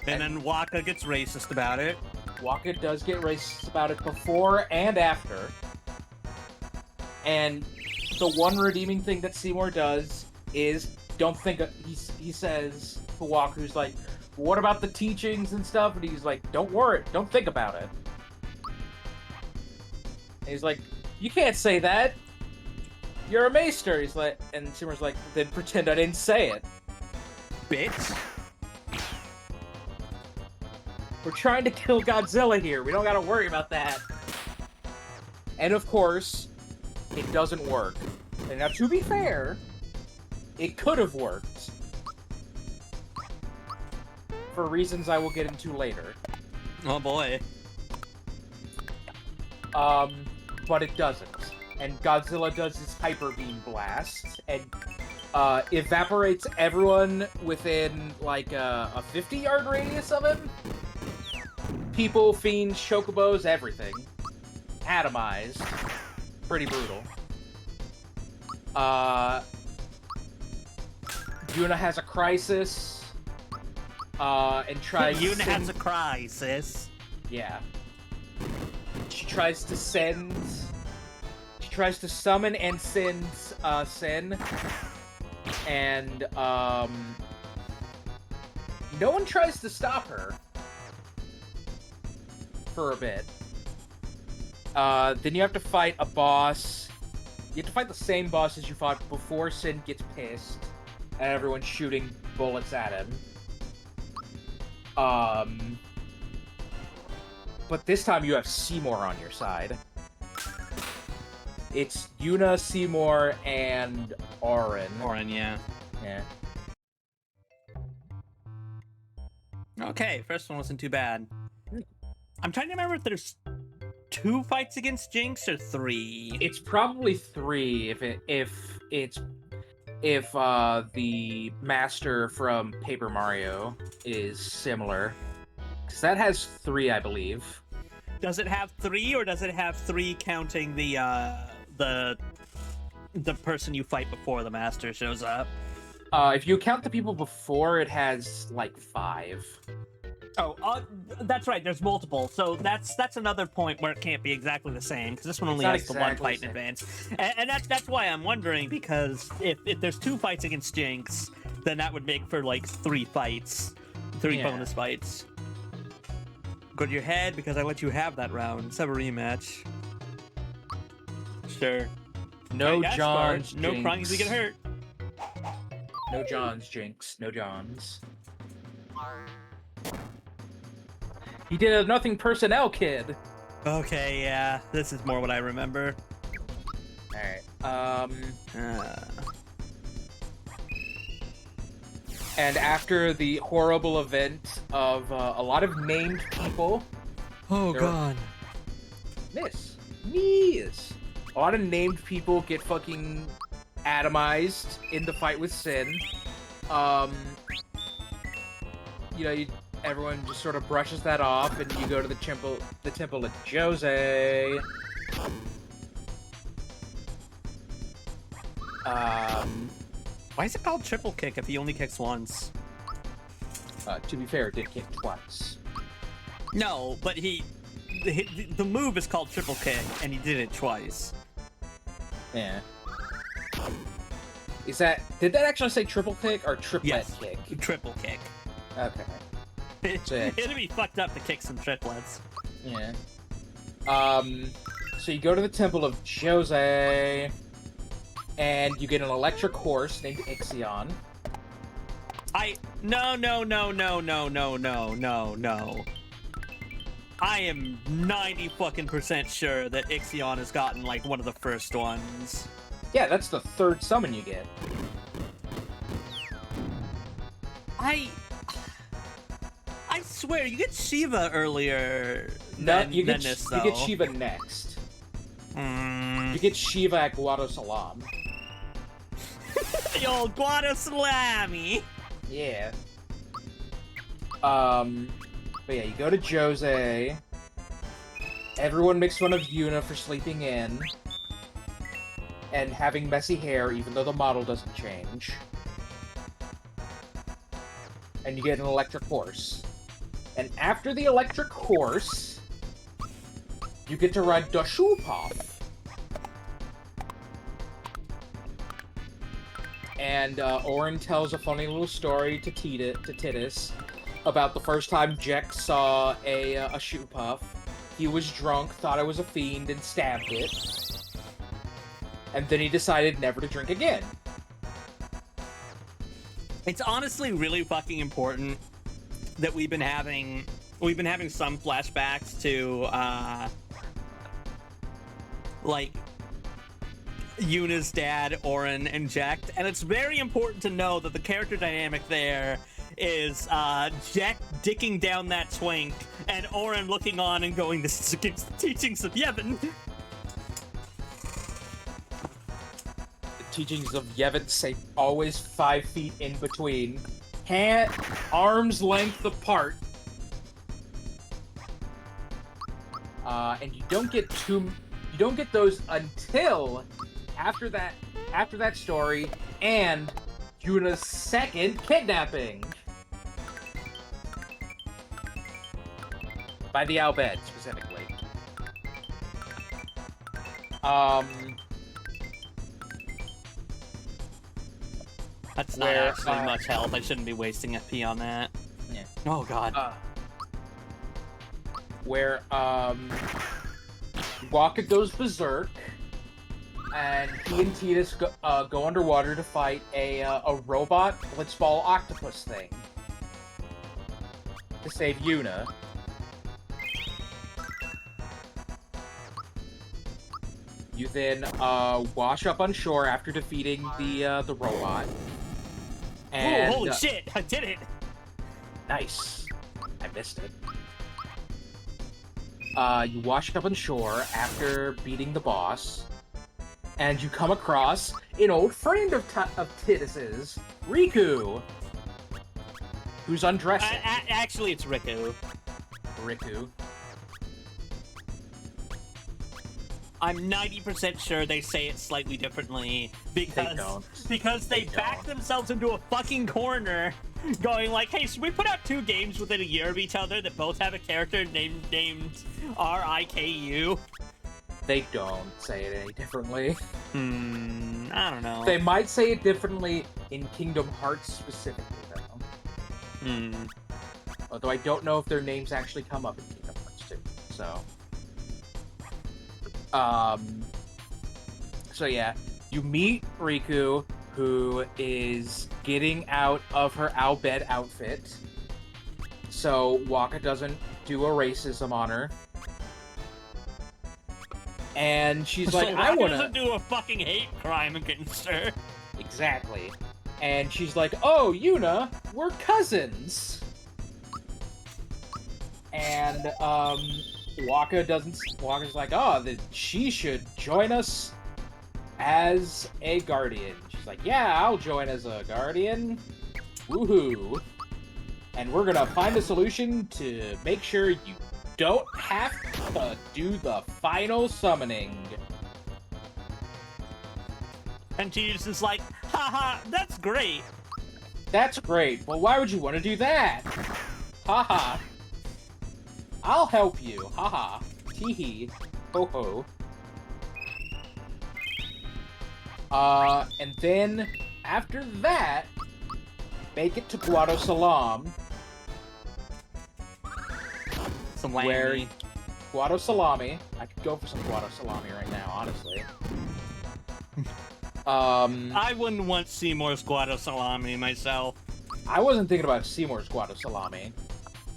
And then Waka gets racist about it. Waka does get racist about it before and after. And the one redeeming thing that Seymour does is don't think he says to Waka, who's like, what about the teachings and stuff? And he's like, don't worry, don't think about it. And he's like, you can't say that. You're a maester. He's like, and Seymour's like, then pretend I didn't say it. Bitch. We're trying to kill Godzilla here. We don't gotta worry about that. And of course, it doesn't work. And now, to be fair, it could have worked. For reasons I will get into later. Oh boy. But it doesn't. And Godzilla does his Hyper Beam Blast, and evaporates everyone within, like, a 50-yard radius of him. People, fiends, chocobos, everything. Atomized. Pretty brutal. Yuna has a crisis. And tries Yuna to has a crisis. Yeah. She tries to send... She tries to summon and send, Sin. And, no one tries to stop her. For a bit. Then you have to fight a boss. You have to fight the same boss as you fought before Sin gets pissed. And everyone's shooting bullets at him. But this time you have Seymour on your side. It's Yuna, Seymour, and Auron. Auron, yeah. Yeah. Okay, first one wasn't too bad. I'm trying to remember if there's 2 fights against Jinx or 3. It's probably 3 if the master from Paper Mario is similar. Because that has 3, I believe. Does it have 3, or does it have 3 counting the person you fight before the master shows up? If you count the people before, it has like 5. Oh, that's right. There's multiple, so that's another point where it can't be exactly the same, because this one only has the one fight in advance, and that's why I'm wondering, because if there's 2 fights against Jinx, then that would make for like 3 fights, 3 bonus fights. Go to your head because I let you have that round. Let's have a rematch. Sure. No Right, Johns. smart. No crying if you get hurt. No Johns, Jinx. No Johns. He did a nothing personnel, kid. Okay, yeah, this is more what I remember. Alright, and after the horrible event of a lot of named people... Oh, There- God. Yes. A lot of named people get fucking atomized in the fight with Sin. Everyone just sort of brushes that off, and you go to the temple of Jose. Why is it called triple kick if he only kicks once? To be fair, it did kick twice. No, but the move is called triple kick, and he did it twice. Yeah. Did that actually say triple kick or triplet Yes. kick? Triple kick. Okay. It'd be fucked up to kick some triplets. Yeah. So you go to the temple of Jose, and you get an electric horse named Ixion. No. I am 90% sure that Ixion has gotten like one of the first ones. Yeah, that's the third summon you get. I swear, you get Shiva earlier You than get this, you though. get Shiva next. Mm. You get Shiva at Guado Salam. The old Guado Salami. Yeah. But yeah, you go to Jose. Everyone makes fun of Yuna for sleeping in. And having messy hair, even though the model doesn't change. And you get an electric horse. And after the electric horse, you get to ride Dashupov. And Orin tells a funny little story to Titus about the first time Jek saw a Shoepuff. He was drunk, thought it was a fiend, and stabbed it. And then he decided never to drink again. It's honestly really fucking important that we've been having some flashbacks to like Yuna's dad, Orin, and Jek, and it's very important to know that the character dynamic there is Jek dicking down that twink and Orin looking on and going, "This is against the teachings of Yevon." The teachings of Yevon say always 5 feet in between, arms length apart. And you don't get those until after that story and Yuna's second kidnapping by the Al Bhed specifically. That's not Where, actually much help. I shouldn't be wasting FP on that. Yeah. Oh god. Where Waka goes berserk, and he and Titus go underwater to fight a robot blitzball octopus thing to save Yuna. You then wash up on shore after defeating the robot. And, oh, holy shit! I did it! Nice. I missed it. You wash up on shore after beating the boss, and you come across an old friend of Titus's, Riku, who's undressing. Actually, it's Riku. Riku. I'm 90% sure they say it slightly differently because they back themselves into a fucking corner, going like, "Hey, should we put out 2 games within a year of each other that both have a character named Riku?" They don't say it any differently. I don't know. They might say it differently in Kingdom Hearts specifically, though. Although I don't know if their names actually come up in Kingdom Hearts 2, so... So yeah, you meet Riku, who is getting out of her Al Bhed outfit, so Waka doesn't do a racism on her. And she's like, so I wanna... doesn't do a fucking hate crime against her. Exactly. And she's like, "Oh, Yuna, we're cousins." And, Waka's like, "Oh, she should join us as a guardian." She's like, "Yeah, I'll join as a guardian. Woohoo. And we're gonna find a solution to make sure you don't have to do the final summoning." And Jesus is like, "Haha, that's great." That's great, but why would you want to do that? Haha. I'll help you. Haha. Teehee. Ho ho. And then, after that, make it to Guado Salam, Some where Lammy. Guado Salami. I could go for some Guado Salami right now, honestly. I wouldn't want Seymour's Guado Salami myself. I wasn't thinking about Seymour's Guado Salami.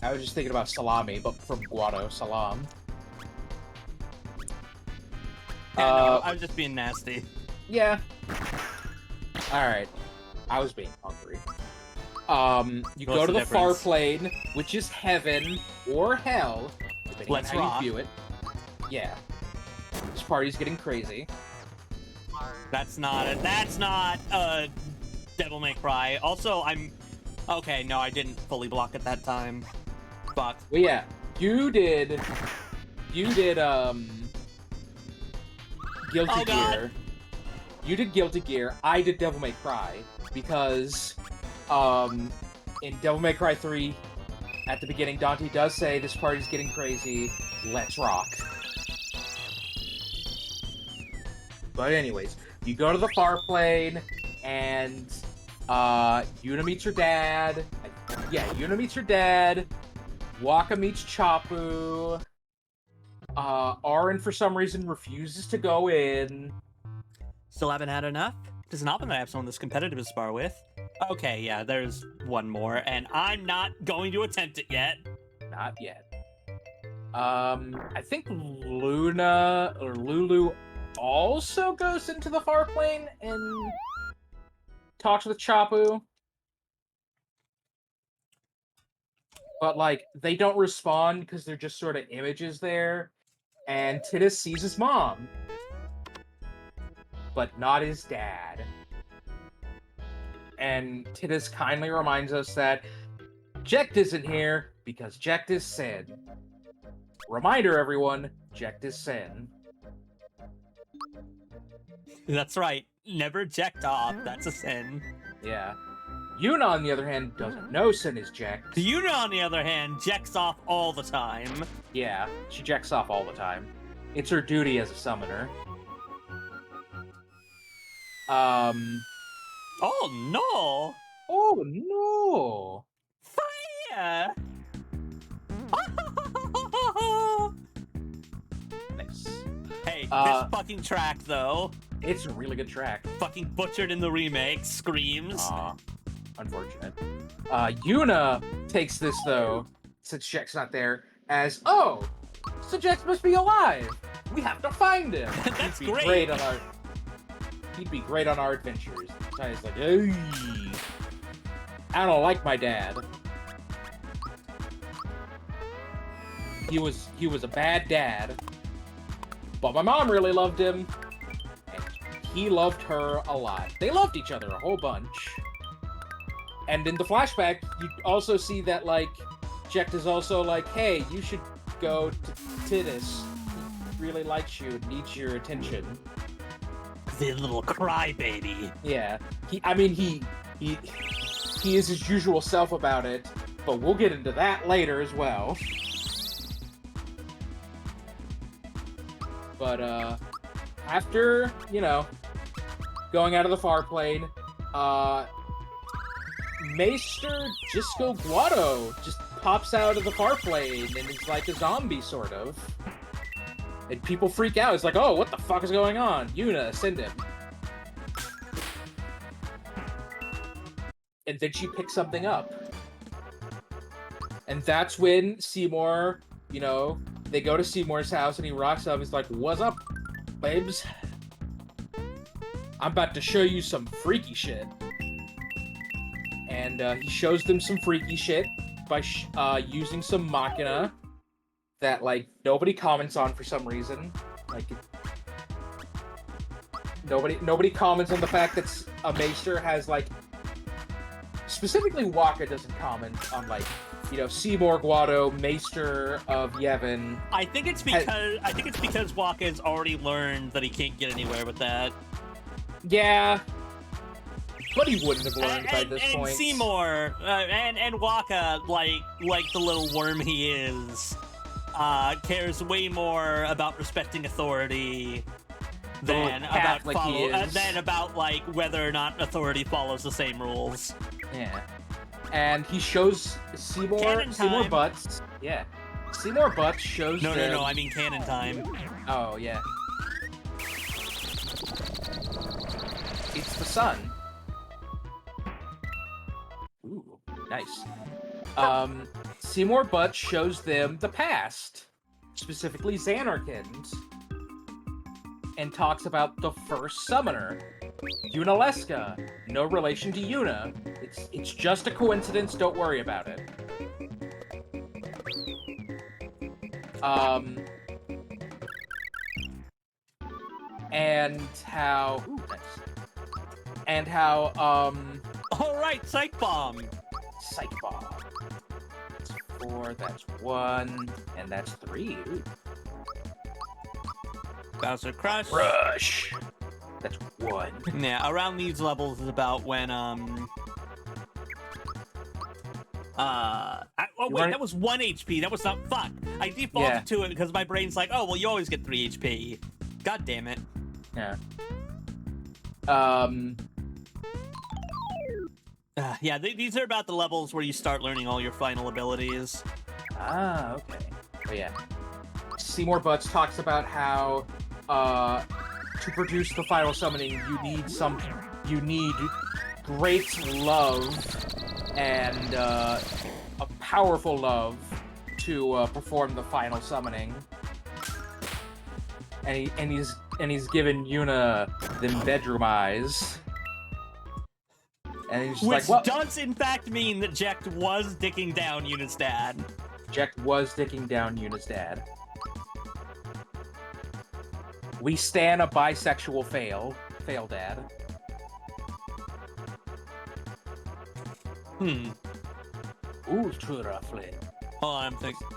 I was just thinking about salami, but from Guado, salam. Yeah, no, I was just being nasty. Yeah. Alright. I was being hungry. You What's go to the the far difference? plane, which is heaven or hell, depending Let's on how rock. you view it. Yeah. This party's getting crazy. That's not a Devil May Cry. Also, okay, no, I didn't fully block at that time. Fuck. Well, yeah. You did, Guilty Oh, God. Gear. You did Guilty Gear. I did Devil May Cry because, in Devil May Cry 3, at the beginning, Dante does say, "This party's getting crazy. Let's rock." But anyways, you go to the far plane, and Yuna meets her dad. Yeah, Yuna meets her dad. Waka meets Chapu. Arin, for some reason, refuses to go in. Still haven't had enough? Does not mean that I have someone that's competitive to spar with. Okay, yeah, there's one more, and I'm not going to attempt it yet. Not yet. I think Luna or Lulu also goes into the far plane and talks with Chapu. But, like, they don't respond because they're just sort of images there. And Tidus sees his mom. But not his dad. And Tidus kindly reminds us that Jecht isn't here because Jecht is Sin. Reminder, everyone, Jecht is Sin. That's right. Never eject off. That's a sin. Yeah. Yuna, on the other hand, doesn't know Sin is Jecht. Yuna, on the other hand, jacks off all the time. Yeah, she jacks off all the time. It's her duty as a summoner. Oh no! Oh no! Fire! Nice. Hey, Uh, this fucking track though, It's a really good track. fucking butchered in the remake, screams. Aw, unfortunate. Yuna takes this, though, since Jecht's not there, as, oh, so Jecht must be alive! We have to find him! That's He'd be great. He'd be great on our adventures. He's like, hey, I don't like my dad. He was a bad dad. But my mom really loved him. And he loved her a lot. They loved each other a whole bunch. And in the flashback, you also see that, like, Jecht is also like, hey, you should go to Tidus. He really likes you and needs your attention. The little crybaby. Yeah. He is his usual self about it, but we'll get into that later as well. But, after, going out of the far plane, Maester Gisco Guado just pops out of the far plane and is like a zombie, sort of. And people freak out. It's like, oh, what the fuck is going on? Yuna, send him. And then she picks something up. And that's when Seymour, they go to Seymour's house and he rocks up. He's like, what's up, babes? I'm about to show you some freaky shit. And he shows them some freaky shit by using some machina that, like, nobody comments on for some reason. Like, nobody comments on the fact that a Maester has, like, specifically Waka doesn't comment on, like, Seymour Guado, Maester of Yevon. I think it's because Waka has already learned that he can't get anywhere with that. Yeah, but he wouldn't have learned by this and point. Seymour and Waka, like the little worm he is, cares way more about respecting authority than Catholic he is. like whether or not authority follows the same rules. Yeah. And he shows Seymour Cannon time. Butts. Yeah. Seymour Butts shows No, them... I mean canon time. Oh, yeah. It's the sun. Ooh, nice. Seymour Butts shows them the past, specifically Xanarkand, and talks about the first summoner, Yunalesca. No relation to Yuna. It's just a coincidence. Don't worry about it. And how... Ooh, nice. And how, All right, Psych Bomb. Psych Bomb. That's 4, that's 1, and that's 3. Ooh. Bowser Crush. Rush. That's 1. Yeah, around these levels is about when that was 1 HP. That was not fuck. I defaulted to it because my brain's like, oh well, you always get 3 HP. God damn it. Yeah. Yeah, these are about the levels where you start learning all your final abilities. Ah, okay. Oh yeah. Seymour Butts talks about how to produce the final summoning, you need great love and a powerful love to perform the final summoning. And he's given Yuna them bedroom eyes. And he's just Which like, does in fact mean that Jecht was dicking down Yuna's dad. Jecht was dicking down Yuna's dad. We stan a bisexual fail dad. Ultra Flynn. Hold on, I'm thinking.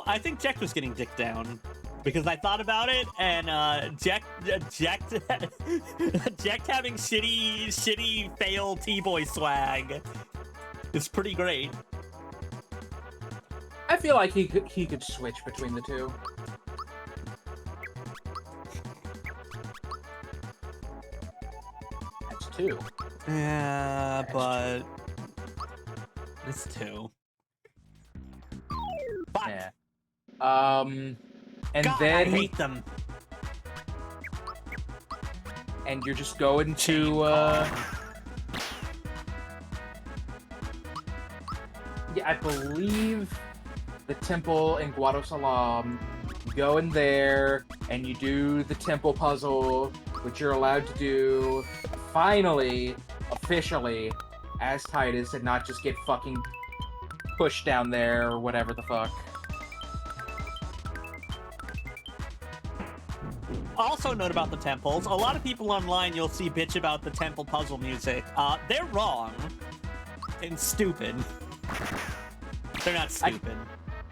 I think Jecht was getting dicked down. Because I thought about it, and Jecht having shitty fail T-boy swag is pretty great. I feel like he could switch between the two. That's 2. Yeah, That's but it's 2. Fuck. Yeah. And God, then I hate them. and you're just going to yeah, I believe the temple in Guadosalam. You go in there and you do the temple puzzle, which you're allowed to do finally, officially, as Tidus, and not just get fucking pushed down there or whatever the fuck. Also note about the temples, a lot of people online you'll see bitch about the temple puzzle music. They're wrong. And stupid. They're not stupid.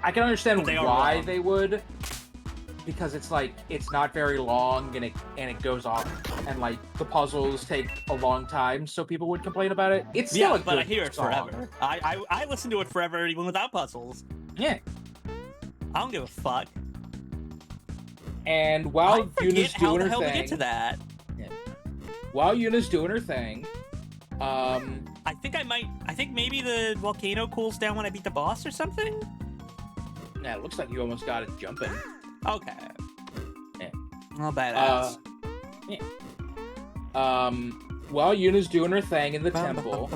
I can understand They are why wrong. they would, because it's like it's not very long and it goes off, and like the puzzles take a long time, so people would complain about it. It's still Yeah, a but I good hear it song. forever. I listen to it forever even without puzzles. Yeah. I don't give a fuck. And I while forget Yuna's how doing the her hell we thing, get to that. while Yuna's doing her thing, I think maybe the volcano cools down when I beat the boss or something? yeah, it looks like you almost got it jumping. Okay. Yeah. Well, badass. While Yuna's doing her thing in the temple,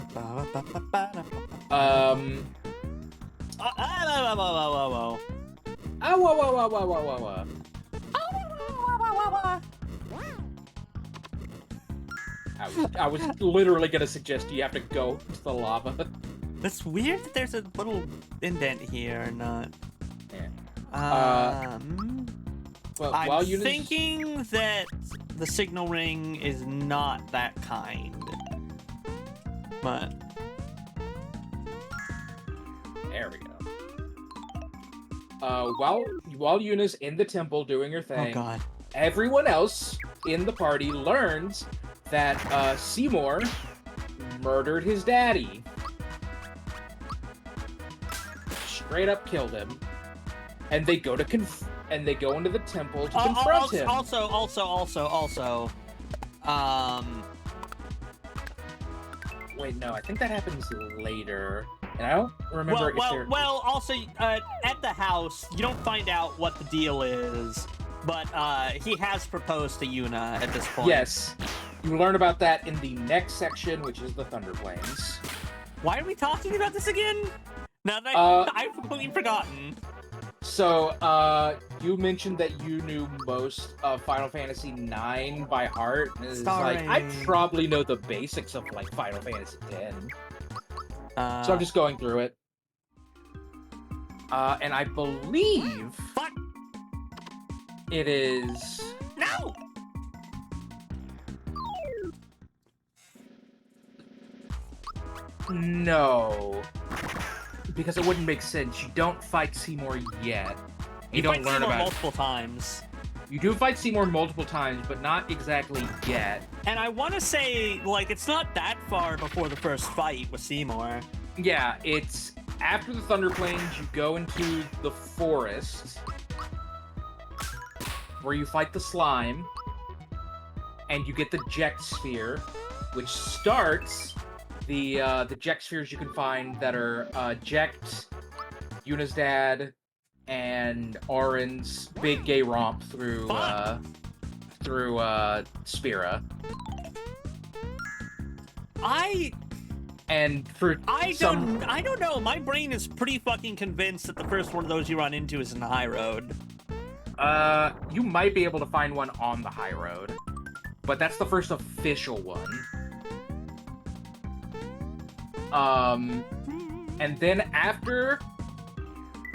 I was literally gonna suggest you have to go to the lava. It's weird that there's a little indent here or not. Yeah. Well, I'm while Yuna's thinking that the signal ring is not that kind. But there we go. While Yuna's in the temple doing her thing, oh god. everyone else in the party learns that Seymour murdered his daddy. Straight up killed him. And they go to and they go into the temple to confront him. Also. Wait, no, I think that happens later. And I don't remember if they're... Also, at the house, you don't find out what the deal is, but he has proposed to Yuna at this point. Yes. You learn about that in the next section, which is the Thunder Plains. Why are we talking about this again? Now that I've completely forgotten. So, you mentioned that you knew most of Final Fantasy IX by heart. And it's like, I Sorry. probably know the basics of, like, Final Fantasy X. So I'm just going through it. And I believe Fuck! it is... No! No. Because it wouldn't make sense. You don't fight Seymour yet. You don't fight learn Seymour about... multiple times. You do fight Seymour multiple times, but not exactly yet. And I want to say, like, it's not that far before the first fight with Seymour. Yeah, it's after the Thunder Plains, you go into the forest where you fight the slime, and you get the Ject Sphere, which starts the Ject Spheres you can find that are Ject, Yuna's dad, and Auron's big gay romp through Spira. And for I don't know. My brain is pretty fucking convinced that the first one of those you run into is in the high road. You might be able to find one on the high road, but that's the first official one. And then after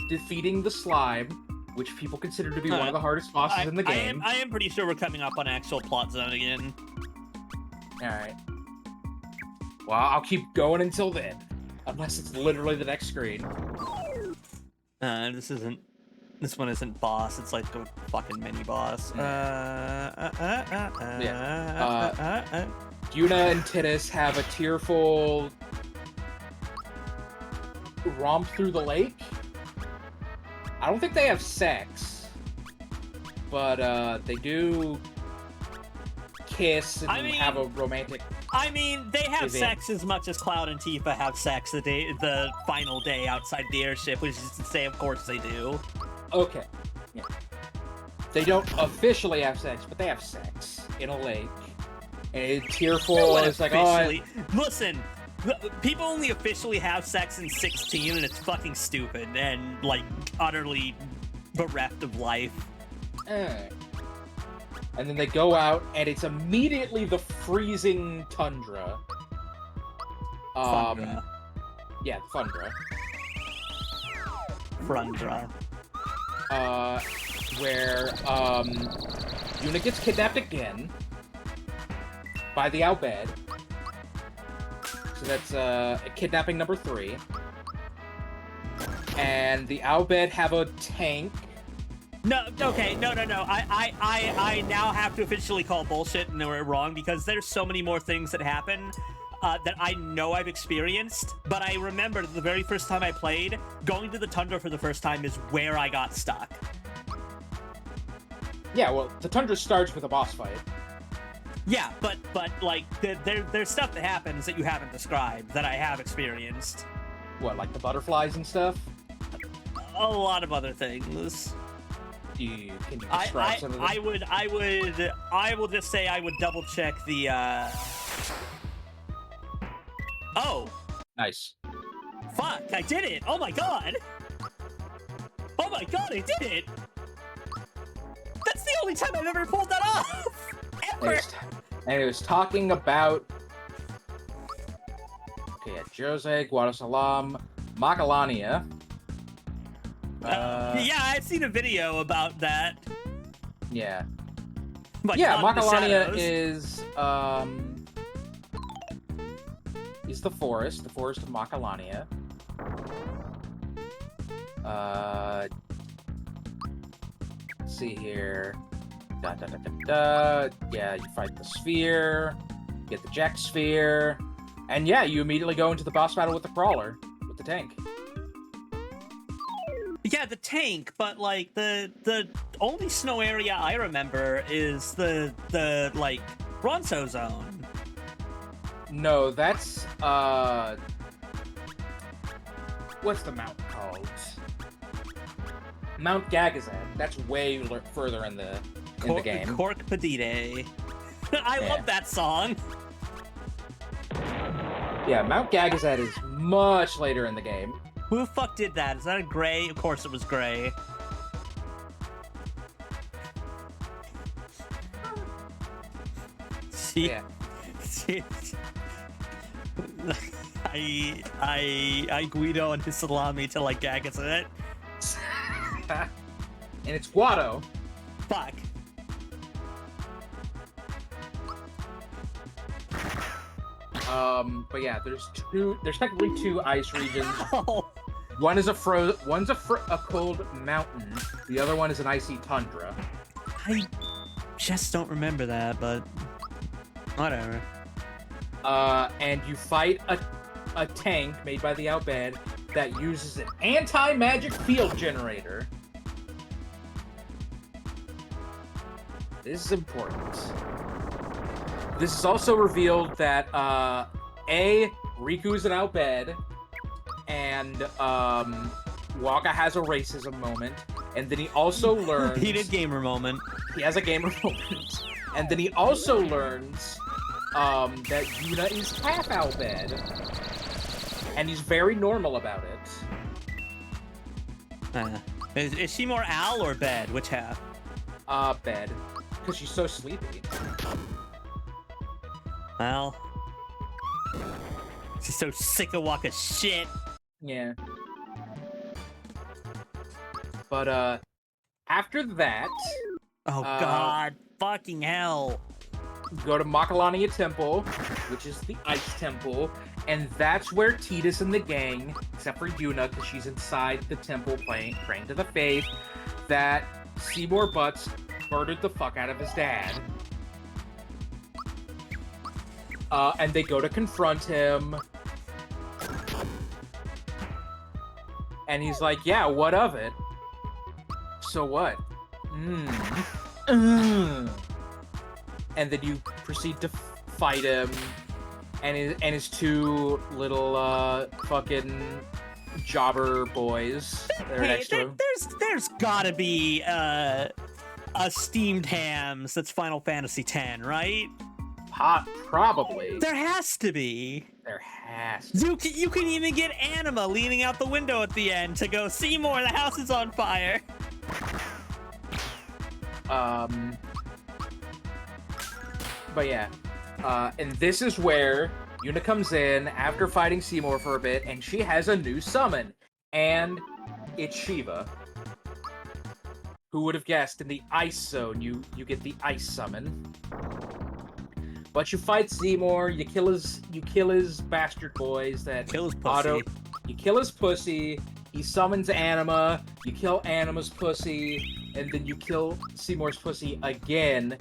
defeating the slime, which people consider to be one of the hardest bosses in the game. I am pretty sure we're coming up on actual plot zone again. Alright. Well, I'll keep going until then. Unless it's literally the next screen. This one isn't boss, it's like a fucking mini boss. Yuna and Tidus have a tearful romp through the lake. I don't think they have sex, but they do kiss and have a romantic. I mean, they have event. sex as much as Cloud and Tifa have sex the final day outside the airship, which is to say, of course they do. Okay. Yeah. They don't officially have sex, but they have sex in a lake. And it's tearful, and it's like, Listen, people only officially have sex in 16, and it's fucking stupid and, like, utterly bereft of life. And then they go out, and it's immediately the freezing tundra. Fundra. Yeah, Fundra. Frundra. Where, Yuna gets kidnapped again by the Albed. So that's, kidnapping number 3. And the Albed have a tank. No, okay, no. I now have to officially call bullshit and we're wrong because there's so many more things that happen that I know I've experienced, but I remember the very first time I played, going to the Tundra for the first time is where I got stuck. Yeah, well, the Tundra starts with a boss fight. Yeah, but like, there's stuff that happens that you haven't described that I have experienced. What, like the butterflies and stuff? A lot of other things. Can you describe some of them? I will just say I would double check the, Oh! Nice. Fuck, I did it! Oh my god! Oh my god, I did it! That's the only time I've ever pulled that off! Ever! And it was talking about... Okay, Jose, Guadasalam, Macalania. Yeah, I've seen a video about that. Yeah. But yeah, not in the Macalania shadows. is the forest of Macalania. Let's see here. Yeah, you fight the sphere, get the Ject Sphere, and yeah, you immediately go into the boss battle with the crawler, with the tank. Yeah, the tank, but like the only snow area I remember is the like Bronzo zone. No, that's what's the mountain called? Mount Gagazan. That's way further in the game. Cork Padide. I love that song. Yeah, Yeah, Mount Gagazet is much later in the game. Who the fuck did that? Is that a Gray? Of course it was Gray. See? Yeah. See? I Guido and his salami to like Gagazet. And it's Guado. Fuck. But yeah, there's technically two ice regions. Oh. One's a cold mountain. The other one is an icy tundra. I just don't remember that, but whatever. And you fight a tank made by the Outbed that uses an anti-magic field generator. This is important. This is also revealed that Riku's an Outbed, and Waka has a racism moment, and then he also learns Heated gamer moment. he has a gamer moment, and then he also learns that Yuna is half Outbed, and he's very normal about it. Is she more owl or bed? Which half? Bed, because she's so sleepy. Well, she's so sick of Waka's shit. Yeah. But after that, Oh god, fucking hell. you go to Makalania Temple, which is the Ice Temple, and that's where Tidus and the gang, except for Yuna, because she's inside the temple praying to the faith, that Seymour Butts murdered the fuck out of his dad. And they go to confront him. And he's like, yeah, what of it? So what? And then you proceed to fight him and his two little fucking jobber boys that are Hey, next to him. there's gotta be a steamed hams that's Final Fantasy X, right? Probably. There has to be. There has to. You can even get Anima leaning out the window at the end to go, Seymour, the house is on fire. But yeah. And this is where Yuna comes in after fighting Seymour for a bit, and she has a new summon. And it's Shiva. Who would have guessed in the Ice Zone you get the Ice Summon. But you fight Seymour, you kill his bastard boys that Kill his pussy. You kill his pussy, he summons Anima, you kill Anima's pussy, and then you kill Seymour's pussy again.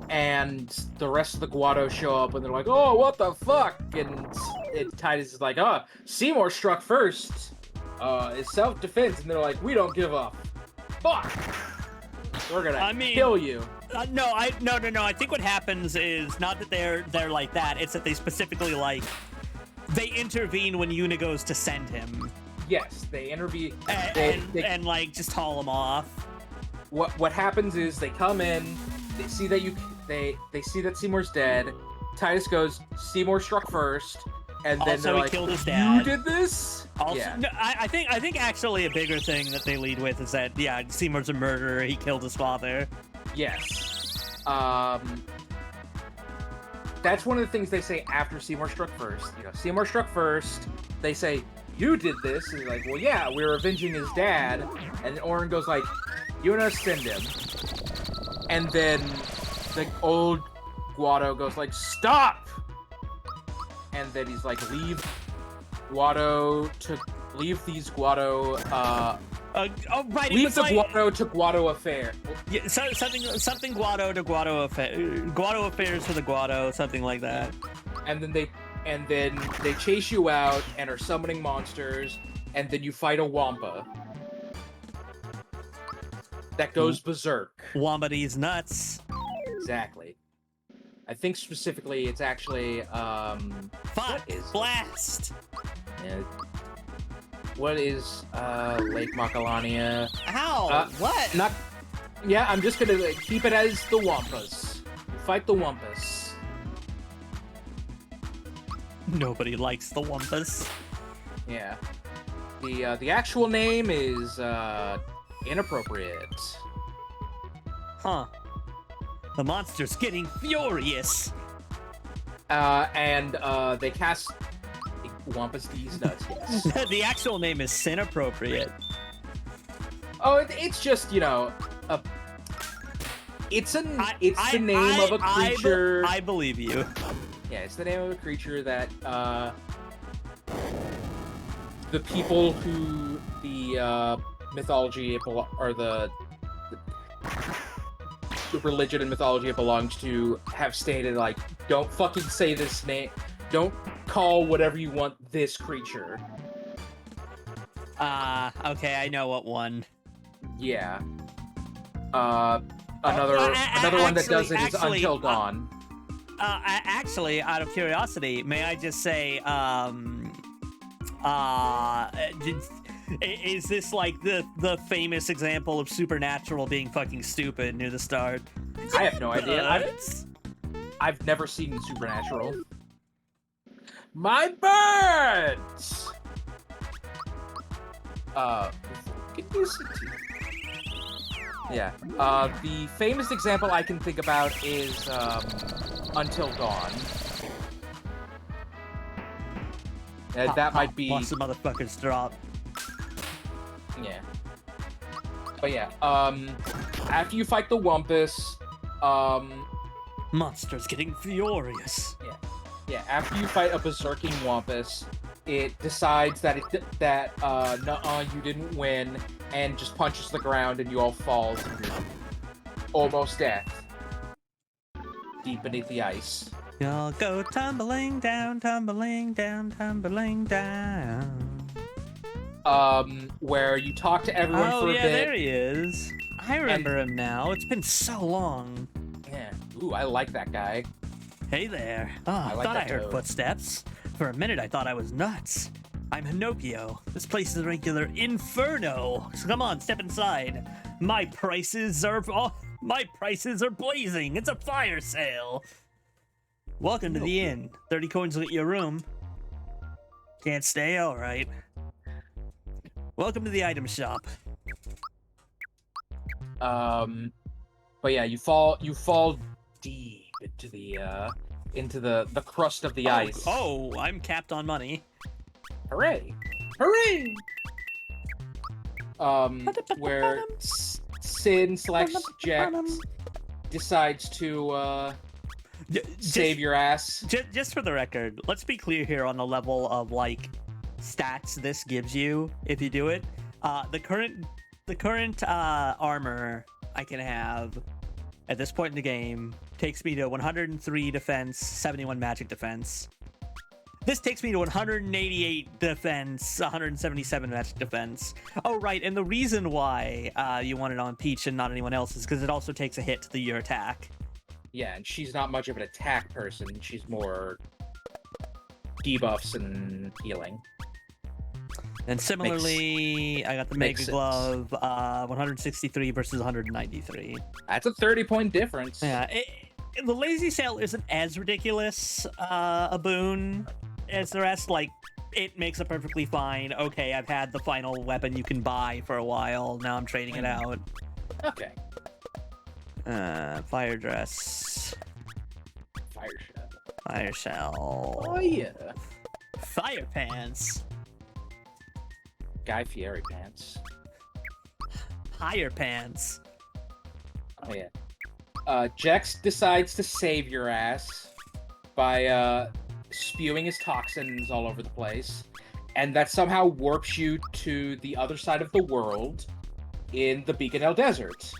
And the rest of the Guado show up and they're like, oh, what the fuck? And Tidus is like, oh, Seymour struck first. It's self-defense. And they're like, we don't give a fuck. We're gonna kill you. No. I think what happens is not that they're like that. It's that they specifically they intervene when Yuna goes to send him. Yes, they intervene. And like just haul him off. What happens is they come in, they see that they see that Seymour's dead. Tidus goes, Seymour struck first, and then Also, they're he like, killed his dad. you did this? Also, yeah. no, I think actually a bigger thing that they lead with is that Seymour's a murderer. He killed his father. Yes. That's one of the things they say after Seymour struck first. Seymour struck first. They say, you did this. And he's like, well, yeah, we were avenging his dad. And then Orin goes like, Yuna, send him. And then the old Guado goes like, stop! And then he's like, leave these Guado, right. leave the Guado to Guado affair. Yeah, something Guado to Guado affair. Guado affairs for the Guado, something like that. And then they chase you out and are summoning monsters, and then you fight a Wampa that goes berserk. Wombady's nuts. Exactly. I think specifically it's actually Fuck! Blast! What is Lake Makalania? Ow! What? Yeah, I'm just gonna keep it as the Wampas. You fight the Wampas. Nobody likes the Wumpus. Yeah. The actual name is inappropriate. Huh. The monster's getting furious. And they cast Wampus D's nuts. Yes. The actual name is Sinappropriate. Oh, it's just it's the name of a creature. I believe you. Yeah, it's the name of a creature that the people who the mythology or the religion and mythology it belongs to have stated, like, don't fucking say this name. Don't call whatever you want this creature. Okay, I know what one. Yeah. Another one that does it is Until Dawn. Actually, out of curiosity, may I just say, is this like the famous example of Supernatural being fucking stupid near the start? I have no idea. I've never seen Supernatural. My birds! Yeah. The famous example I can think about is Until Dawn. That might be. Once the motherfuckers drop. Yeah. But yeah. After you fight the Wumpus, Monster's getting furious. Yeah. After you fight a berserking Wumpus, it decides that nuh-uh, you didn't win, and just punches the ground, and you all fall to almost death, deep beneath the ice. Y'all go tumbling down, tumbling down, tumbling down. Where you talk to everyone for a bit. Oh, yeah, there he is. I remember him now. It's been so long. Yeah. Ooh, I like that guy. Hey there. Oh, I like thought I that heard toad. footsteps. For a minute, I thought I was nuts. I'm Hinokio. This place is a regular inferno. So come on, step inside. My prices are blazing. It's a fire sale. Welcome to the inn. 30 coins will get you a room. Can't stay? All right. Welcome to the item shop. But yeah, you fall deep into the crust of the ice. Oh, I'm capped on money. Hooray! Hooray! Where Sin/Jex decides to save your ass. Just for the record, let's be clear here on the level of like stats this gives you if you do it. The current armor I can have at this point in the game takes me to 103 defense, 71 magic defense. This takes me to 188 defense, 177 magic defense. Oh, right, and the reason why you want it on Peach and not anyone else is because it also takes a hit to your attack. Yeah, and she's not much of an attack person. She's more debuffs and healing. And similarly, I got the Mega Glove, 163 versus 193. That's a 30-point difference. Yeah, the Lazy Sail isn't as ridiculous a boon as the rest. Like, it makes it perfectly fine. Okay, I've had the final weapon you can buy for a while. Now I'm trading it out. Okay. Fire dress. Fire shell. Fire shell. Oh, yeah. Fire pants. Guy Fieri pants. Higher pants. Oh, yeah. Jex decides to save your ass by spewing his toxins all over the place, and that somehow warps you to the other side of the world in the Beaconell Desert.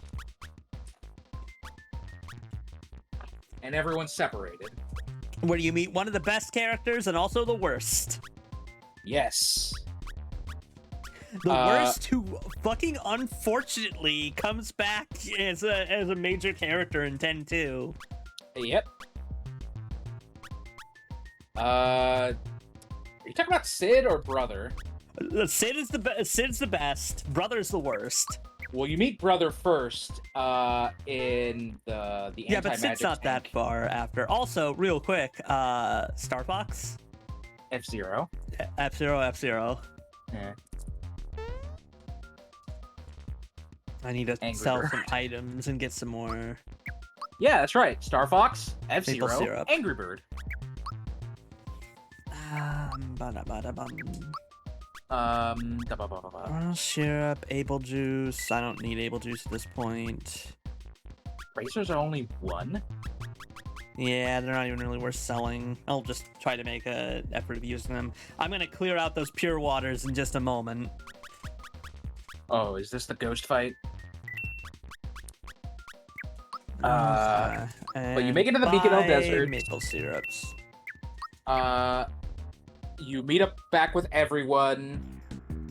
And everyone's separated. Where you meet one of the best characters and also the worst. Yes. The worst, who fucking unfortunately comes back as a major character in 10-2. Yep. Are you talking about Sid or Brother? Sid's the best. Brother's the worst. Well, you meet Brother first in the Yeah, but anti-magic Sid's not that tank. far after. Also, real quick, Star Fox. F-Zero. F-Zero, F-Zero. Yeah. I need to Angry sell Bird. some items and get some more. Yeah, that's right. Star Fox, F-Zero, syrup. Angry Bird. Ba-da-ba-da-bum. Da-ba-ba-ba-ba. Orange syrup, Able Juice. I don't need Able Juice at this point. Racers are only 1? Yeah, they're not even really worth selling. I'll just try to make an effort of using them. I'm gonna clear out those pure waters in just a moment. Oh, is this the ghost fight? But you make it to the Beacon Hill Desert. Maple syrups. You meet up back with everyone,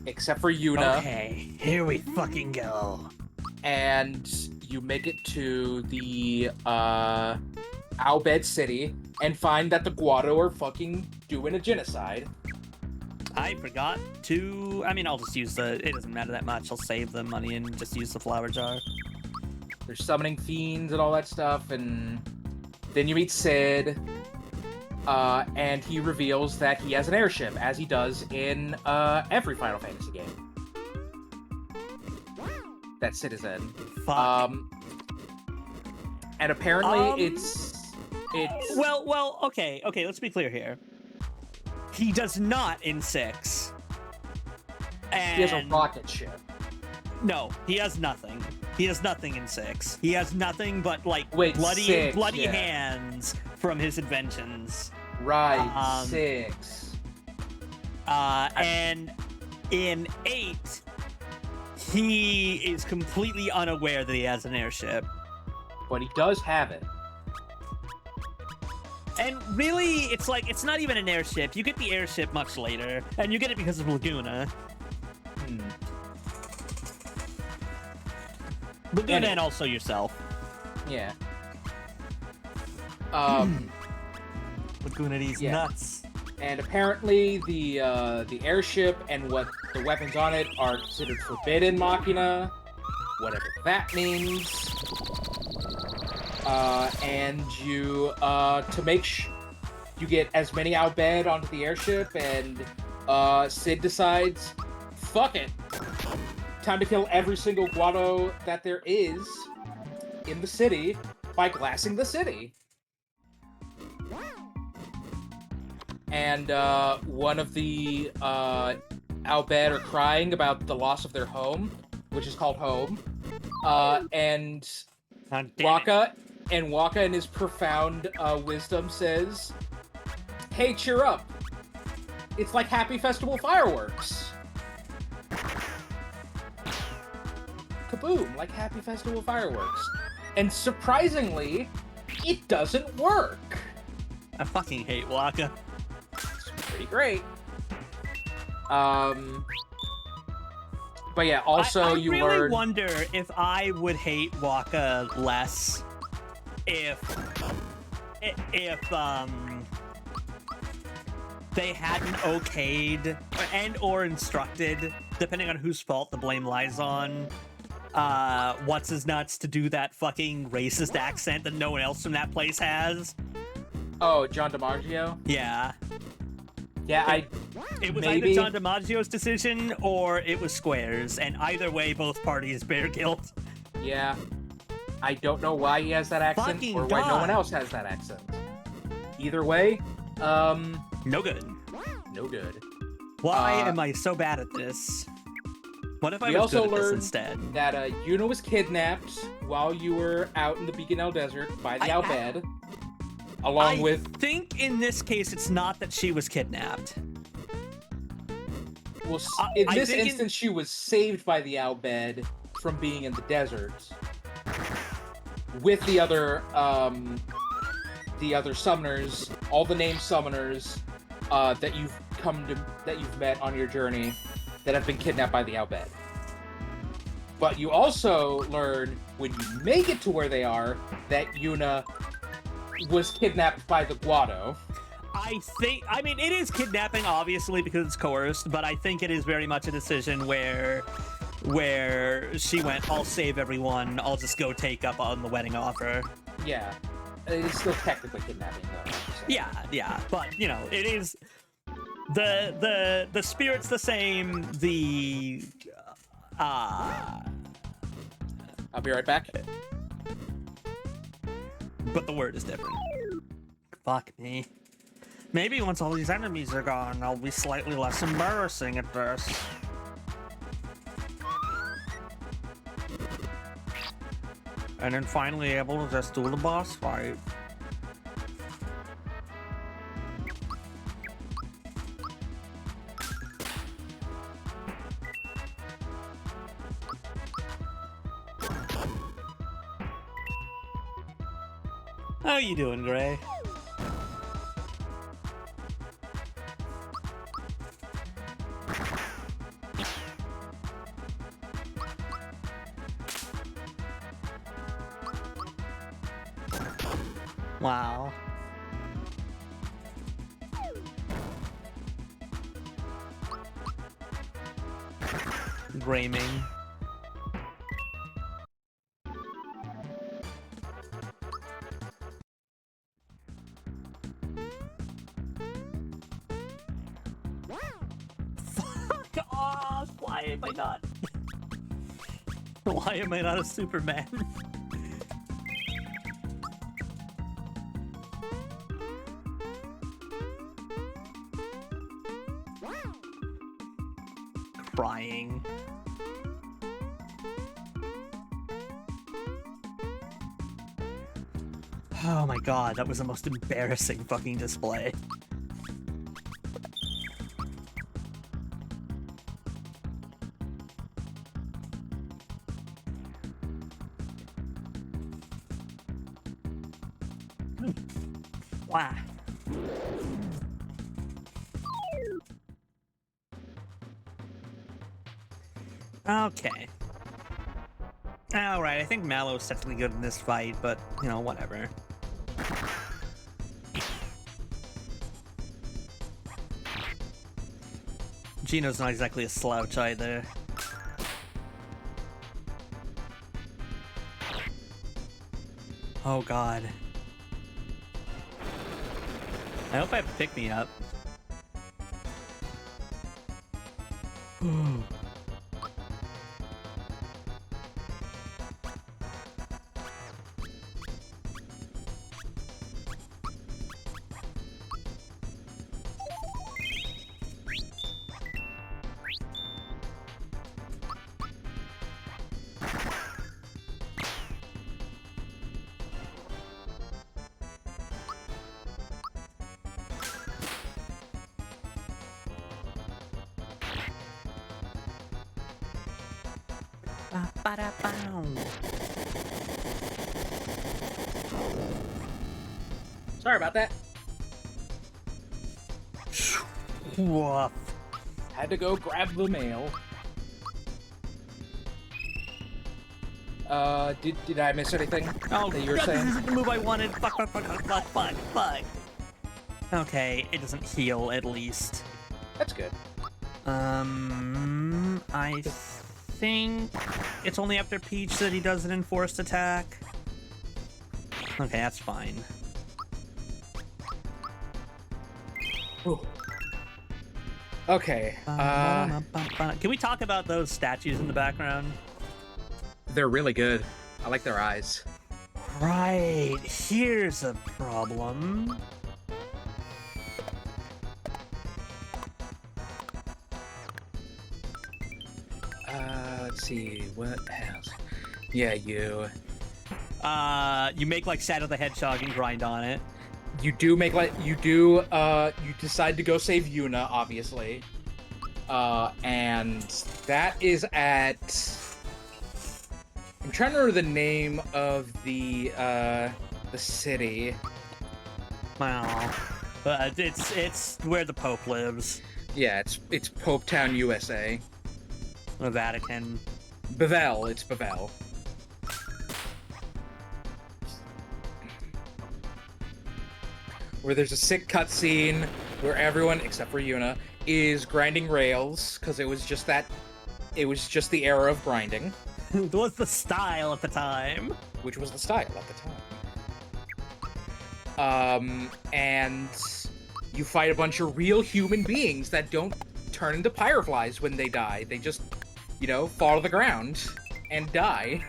except for Yuna, Okay, here we fucking go. and you make it to the, Al Bhed City, and find that the Guado are fucking doing a genocide. I forgot to. I mean, I'll just use the. It doesn't matter that much. I'll save the money and just use the flower jar. They're summoning fiends and all that stuff, and then you meet Sid, and he reveals that he has an airship, as he does in every Final Fantasy game that Sid is in. Fuck. And apparently it's Well, okay, let's be clear here. He does not in 6. And he has a rocket ship. No, he has nothing. He has nothing in 6. He has nothing but like Wait, bloody 6, yeah. hands from his inventions. Right, 6. And in 8, he is completely unaware that he has an airship. But he does have it. And really, it's like, it's not even an airship. You get the airship much later, and you get it because of Laguna. Laguna Anyway. and also yourself. Yeah. Laguna, these Yeah. nuts. And apparently the airship and what the weapons on it are considered forbidden Machina, whatever that means. And you to make you get as many Al Bhed onto the airship, and Sid decides, fuck it, time to kill every single Guado that there is in the city by glassing the city. And one of the Al Bhed are crying about the loss of their home, which is called home. And God damn it. Waka in his profound wisdom says, "Hey, cheer up! It's like Happy Festival fireworks." Kaboom! Like Happy Festival fireworks. And surprisingly, it doesn't work. I fucking hate Waka. It's pretty great. But yeah, also I you really learn. wonder if I would hate Waka less if they hadn't okayed and or instructed, depending on whose fault the blame lies on, what's his nuts to do that fucking racist accent that no one else from that place has. Oh, John DiMaggio? Yeah. Yeah, It was Maybe. either John DiMaggio's decision or it was Square's, and either way, both parties bear guilt. Yeah. I don't know why he has that accent Fucking or why no God. one else has that accent. Either way, No good. no good. Why am I so bad at this? What if I We was also good at this learned instead? that Yuna was kidnapped while you were out in the Beacon Hill Desert by the Al Bhed, along I with think in this case it's not that she was kidnapped. well, I in this think instance she was saved by the Al Bhed from being in the desert with the other summoners, all the named summoners that you've met on your journey that have been kidnapped by the Al Bhed. But you also learn when you make it to where they are that Yuna was kidnapped by the Guado. I mean, it is kidnapping, obviously, because it's coerced, but I think it is very much a decision where she went, I'll save everyone, I'll just go take up on the wedding offer. Yeah, it is still technically kidnapping though. So. Yeah, but, you know, it is... The spirit's the same. I'll be right back. But the word is different. Fuck me. Maybe once all these enemies are gone, I'll be slightly less embarrassing at first. And then finally able to just do the boss fight. How you doing, Gray? Wow. Graming. Fuck off! Why am I not? Why am I not a Superman? Crying. Oh my god, that was the most embarrassing fucking display. Wow. Okay. Alright, I think Mallow's technically good in this fight, but, you know, whatever. Gino's not exactly a slouch either. Oh god. I hope I have to pick me up. Sorry about that. Woof. Had to go grab the mail. Did I miss anything Oh, that you were God, saying? this isn't the move I wanted. Fuck, fuck, fuck, fuck, fuck, fuck, fuck. Okay, it doesn't heal, at least. That's good. I think it's only after Peach that he does an enforced attack. Okay, that's fine. Ooh. Okay. Can we talk about those statues in the background? They're really good. I like their eyes. Right, here's a problem. Let's see, what else? Yeah, you You make like Shadow the Hedgehog and grind on it. you decide to go save Yuna, obviously. And that is at, I'm trying to remember the name of the city. Wow. But it's where the Pope lives. Yeah, it's Pope Town, USA. The Vatican. Bevel, it's Bevel. Where there's a sick cutscene where everyone, except for Yuna, is grinding rails, because it was just the era of grinding. It was the style at the time. Which was the style at the time. And you fight a bunch of real human beings that don't turn into fireflies when they die. They just, fall to the ground and die.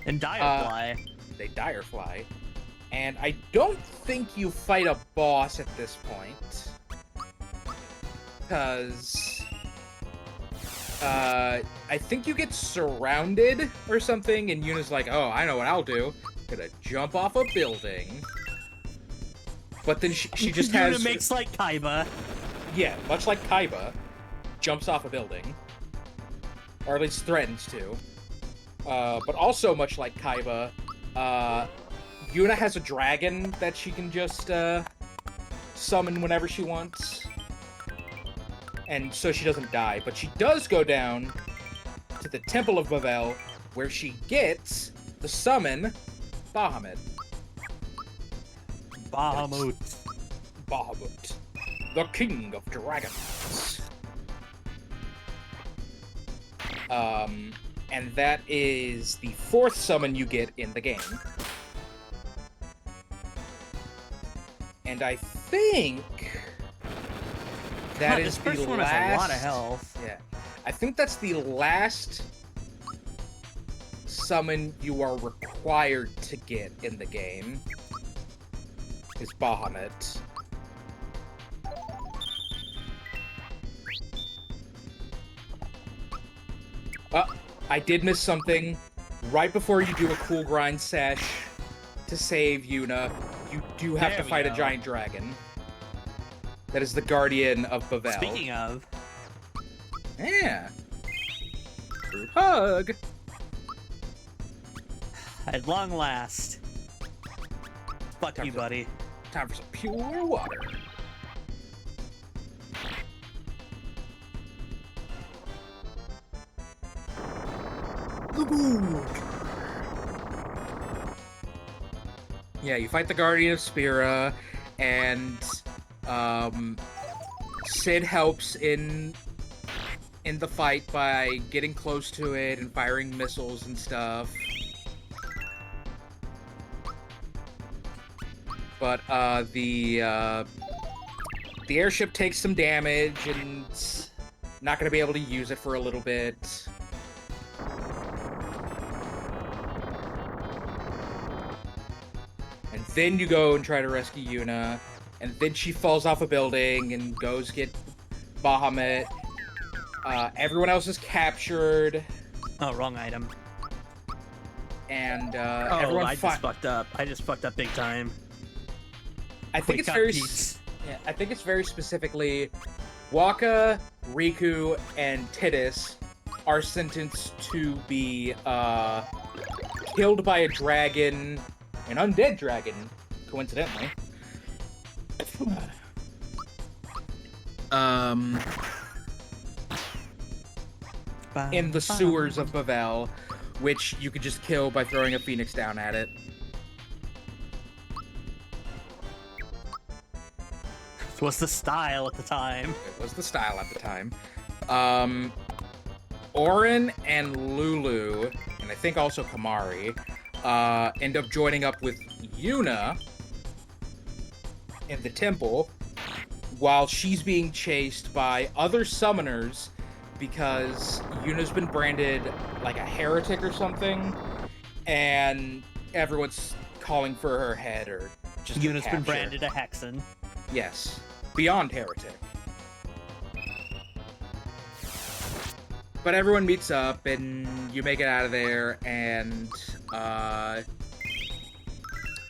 And Direfly. They Direfly. And I don't think you fight a boss at this point. Because... I think you get surrounded or something, and Yuna's like, oh, I know what I'll do. I'm gonna jump off a building. But then she just has... Yuna makes like Kaiba. Yeah, much like Kaiba, jumps off a building. Or at least threatens to. But also much like Kaiba, Yuna has a dragon that she can just, summon whenever she wants. And so she doesn't die. But she does go down to the Temple of Bavel, where she gets the summon Bahamut. Bahamut, the king of dragons. And that is the 4th summon you get in the game. And I think that is this first the one last... has a lot of health. Yeah. I think that's the last summon you are required to get in the game. Is Bahamut. I did miss something. Right before you do a cool grind sesh to save Yuna, you do have to fight a giant dragon. That is the Guardian of Bavel. Speaking of... Yeah. Group hug. At long last. Fuck you, buddy. Time for some pure water. Yeah, you fight the Guardian of Spira, and Sid helps in the fight by getting close to it and firing missiles and stuff. But the airship takes some damage and not gonna be able to use it for a little bit. And then you go and try to rescue Yuna, and then she falls off a building and goes get Bahamut. Everyone else is captured. Oh, wrong item. And Oh, everyone I just fucked up. I just fucked up big time. I think We it's got very Pete's. yeah, I think it's very specifically Waka, Riku, and Tidus are sentenced to be killed by a dragon, an undead dragon, coincidentally. In the sewers of Bavel, which you could just kill by throwing a phoenix down at it. It was the style at the time. It was the style at the time. Auron and Lulu, and I think also Kamari, end up joining up with Yuna in the temple while she's being chased by other summoners because Yuna's been branded like a heretic or something, and everyone's calling for her head or just Yuna's been capture. branded a Hexen. Yes, beyond heretic. But everyone meets up, and you make it out of there, and I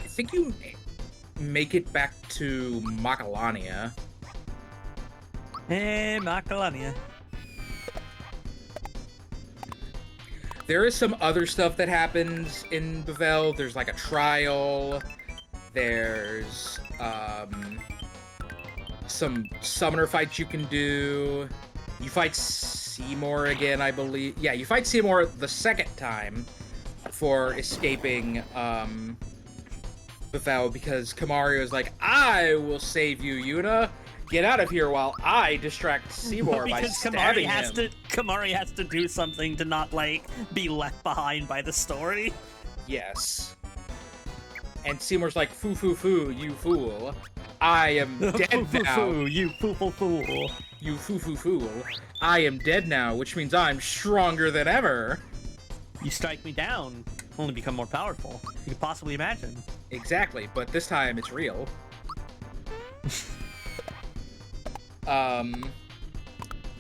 think you make it back to Macalania. Hey, Macalania. There is some other stuff that happens in Bavel. There's like a trial. There's some summoner fights you can do. You fight Seymour again, I believe. Yeah, you fight Seymour the second time for escaping Bavel because Kamari was like, I will save you, Yuna. Get out of here while I distract Seymour by Because stabbing him. Kamari has to do something to not, like, be left behind by the story. Yes. And Seymour's like, foo foo foo, you fool. I am dead now. Foo, you fool. You foo foo fool. I am dead now, which means I'm stronger than ever. You strike me down, only become more powerful. You could possibly imagine. Exactly, but this time it's real.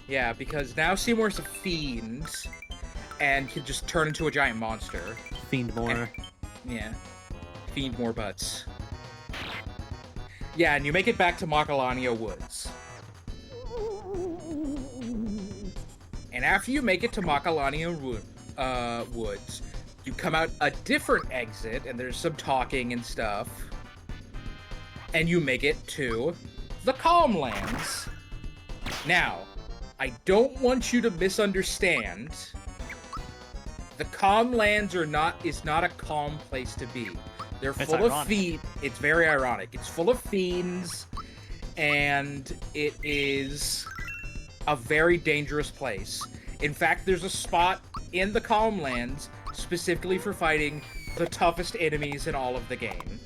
Yeah, because now Seymour's a fiend and can just turn into a giant monster. Fiend more. Yeah. Fiend more butts. Yeah, and you make it back to Macalania Woods. And after you make it to Macalania Woods, you come out a different exit, and there's some talking and stuff. And you make it to the Calmlands. Now, I don't want you to misunderstand. The Calmlands is not a calm place to be. They're It's full of ironic. fiends. It's very ironic. It's full of fiends, and it is a very dangerous place. In fact, there's a spot in the Calmlands specifically for fighting the toughest enemies in all of the game.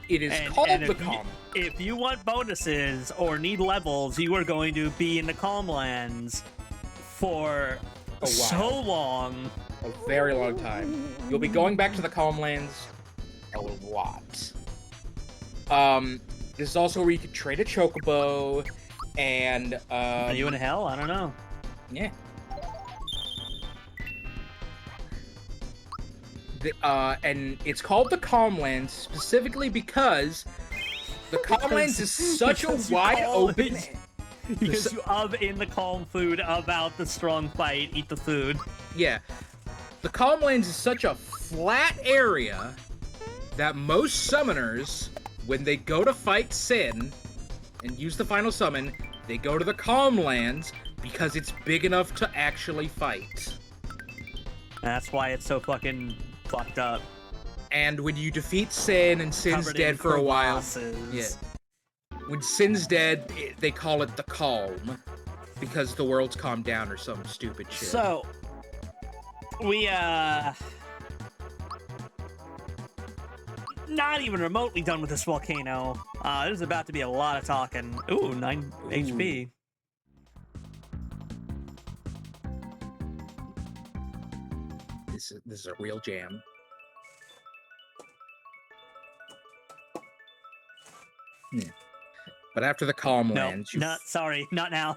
It is called the Calm. If you want bonuses or need levels, you are going to be in the Calmlands for A while. so long. A very long time. You'll be going back to the Calmlands a lot. This is also where you can trade a chocobo, and Are you in hell? I don't know. yeah. And it's called the Calmlands specifically because the Calmlands is such a Because you wide call open. it- Because you in the calm food about the strong fight, eat the food. Yeah. The Calmlands is such a flat area that most summoners, when they go to fight Sin and use the final summon, they go to the Calmlands because it's big enough to actually fight. That's why it's so fucking fucked up. And when you defeat Sin and Sin's Covered dead in for a while, crevasses. yeah. When Sin's dead, they call it the Calm because the world's calmed down or some stupid shit. So, we, not even remotely done with this volcano. There's about to be a lot of talking. Ooh, 9 HP. This is a real jam. But after the No, Calmlands, you... not, sorry, not now.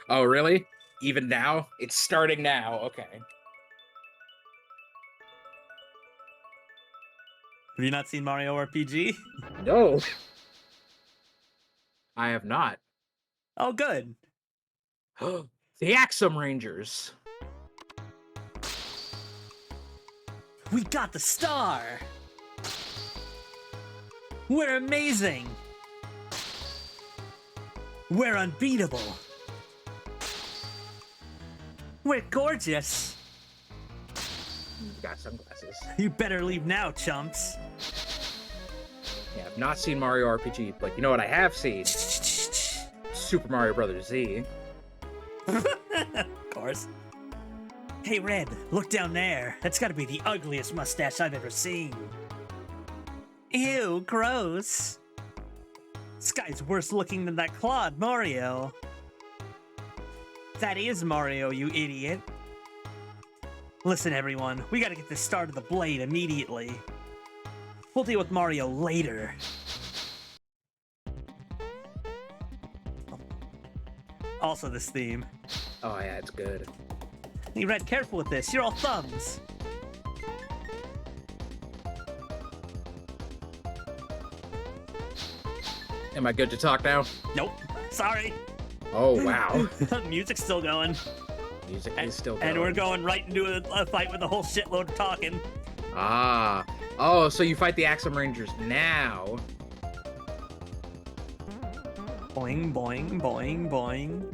Oh, really? Even now? It's starting now. Okay. Have you not seen Mario RPG? No. I have not. Oh, good. The Axum Rangers. We got the star! We're amazing! We're unbeatable! We're gorgeous! Got sunglasses. You better leave now, chumps. Yeah, I've not seen Mario RPG, but you know what I have seen? Super Mario Brothers Z. Of course. Hey, Red, look down there. That's gotta be the ugliest mustache I've ever seen. Ew, gross. This guy's worse looking than that Claude Mario. That is Mario, you idiot. Listen, everyone, we gotta get this star to the blade immediately. We'll deal with Mario later. Also, this theme. Oh yeah, it's good. Hey, Red, careful with this. You're all thumbs. Am I good to talk now? Nope. Sorry. Oh wow. Music's still going. Music is still going. And we're going right into a fight with a whole shitload of talking. Ah. Oh, so you fight the Axum Rangers now. Boing, boing, boing, boing.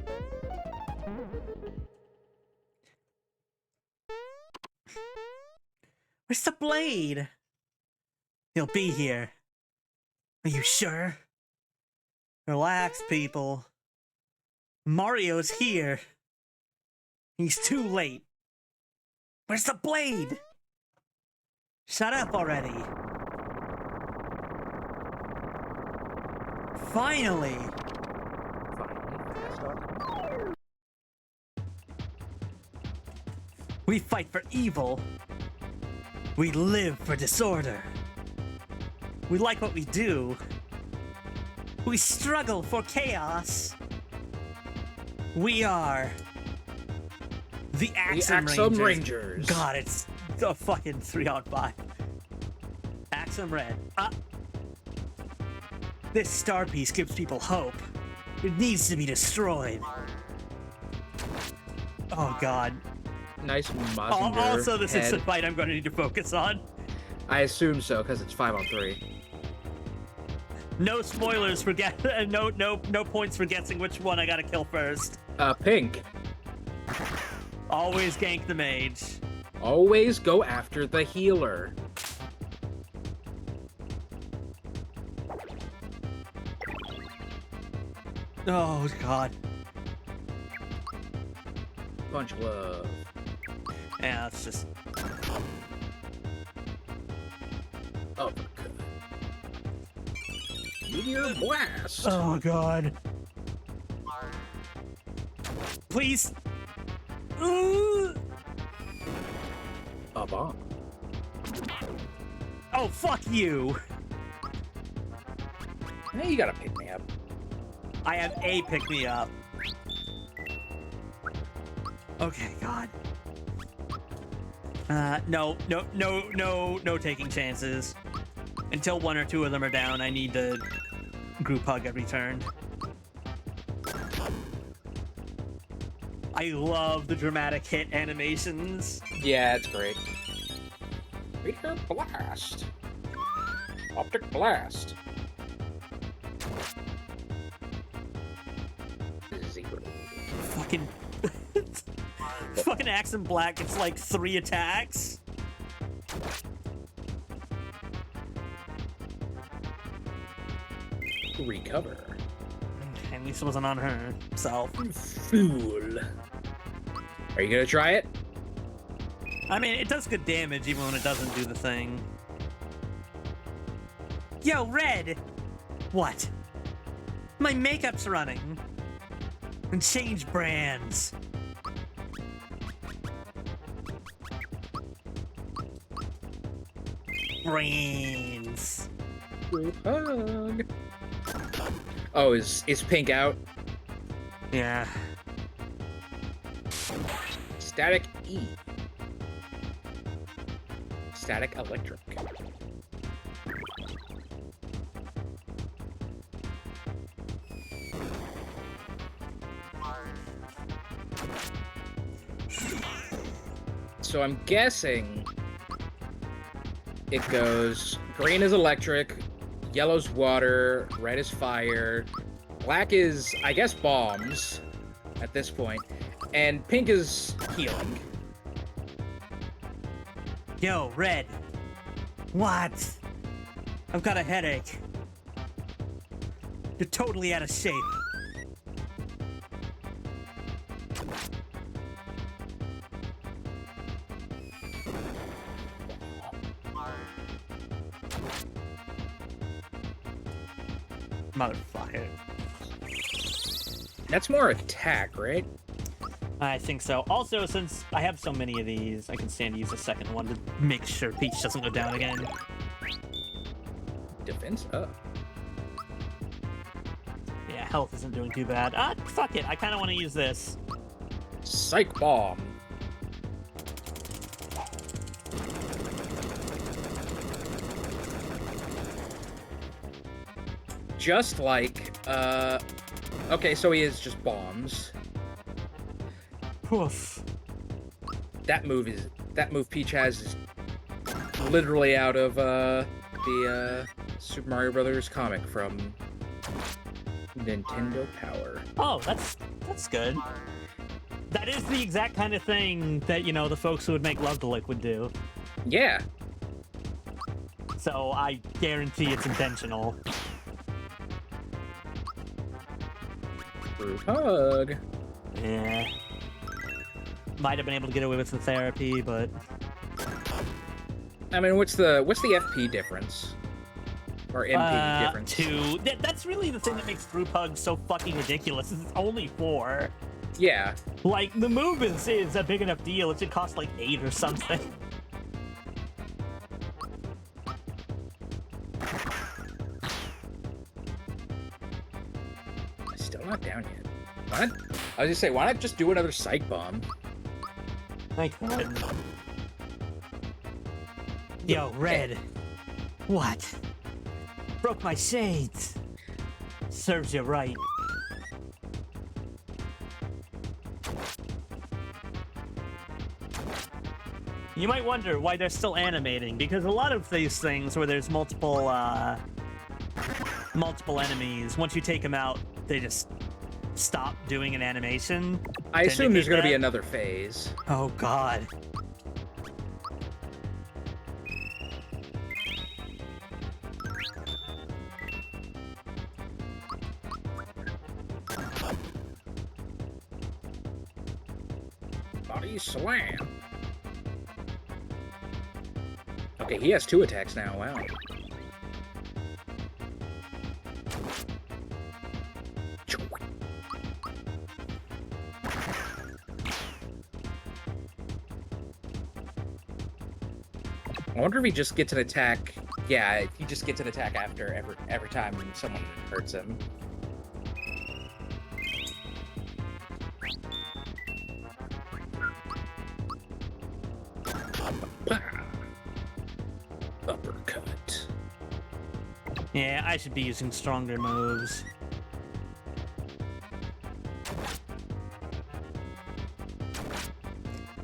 Where's the blade? He'll be here. Are you sure? Relax, people. Mario's here. He's too late. Where's the blade? Shut up already. Finally. We fight for evil. We live for disorder. We like what we do. We struggle for chaos. We are the Axum Rangers. God, it's a fucking 3-on-5. Axum Red. This star piece gives people hope. It needs to be destroyed. Oh God. Nice Mazinger Also, this is head. the fight I'm going to need to focus on. I assume so, because it's 5-on-3. No spoilers for no points for guessing which one I gotta kill first. Pink. Always gank the mage. Always go after the healer. Oh God. Punch love. Yeah, it's just. Uppercut. Meteor blast. Oh God. Please. Ooh. A bomb. Oh, fuck you. Hey, you gotta pick me up. I have a pick me up. Okay, God. No taking chances. Until 1 or 2 of them are down, I need to group hug every turn. I love the dramatic hit animations. Yeah, it's great. Meteor blast. Optic blast. 0. Fucking... Fucking Axum Black gets like 3 attacks. Recover. At least it wasn't on herself. Fool. Are you gonna try it? I mean, it does good damage even when it doesn't do the thing. Yo, Red! What? My makeup's running. And change brands. Brains. Group hug. Oh, is Pink out? Yeah. Static E. Static electric. So I'm guessing it goes green is electric, yellow's water, red is fire, black is, I guess, bombs at this point, and pink is healing. Yo, Red. What? I've got a headache. You're totally out of shape. Motherfucker. That's more attack, right? I think so. Also, since I have so many of these, I can stand to use a second one to make sure Peach doesn't go down again. Defense up. Yeah, health isn't doing too bad. Fuck it. I kind of want to use this. Psych bomb. Just like, okay, so he is just bombs. Poof. That move Peach has is literally out of, the, Super Mario Brothers comic from Nintendo Power. Oh, that's good. That is the exact kind of thing that, you know, the folks who would make Love the Lick would do. Yeah. So I guarantee it's intentional. Group hug. Yeah. Might have been able to get away with the therapy, but... I mean, what's the FP difference? Or MP difference? 2. That's really the thing that makes group hugs so fucking ridiculous. Is it's only 4. Yeah. Like, the move is a big enough deal. It should cost like 8 or something. Still not down yet. Why not? I was gonna say, why not just do another psych bomb? I could. Yo, Red. What? Broke my shades. Serves you right. You might wonder why they're still animating, because a lot of these things where there's multiple enemies, once you take them out, they just stop doing an animation. I assume there's gonna be that. another phase. Oh god. Body slam. Okay, he has 2 attacks now. Wow. I wonder if he just gets an attack. Yeah, he just gets an attack after every time someone hurts him. Uppercut. Yeah, I should be using stronger moves.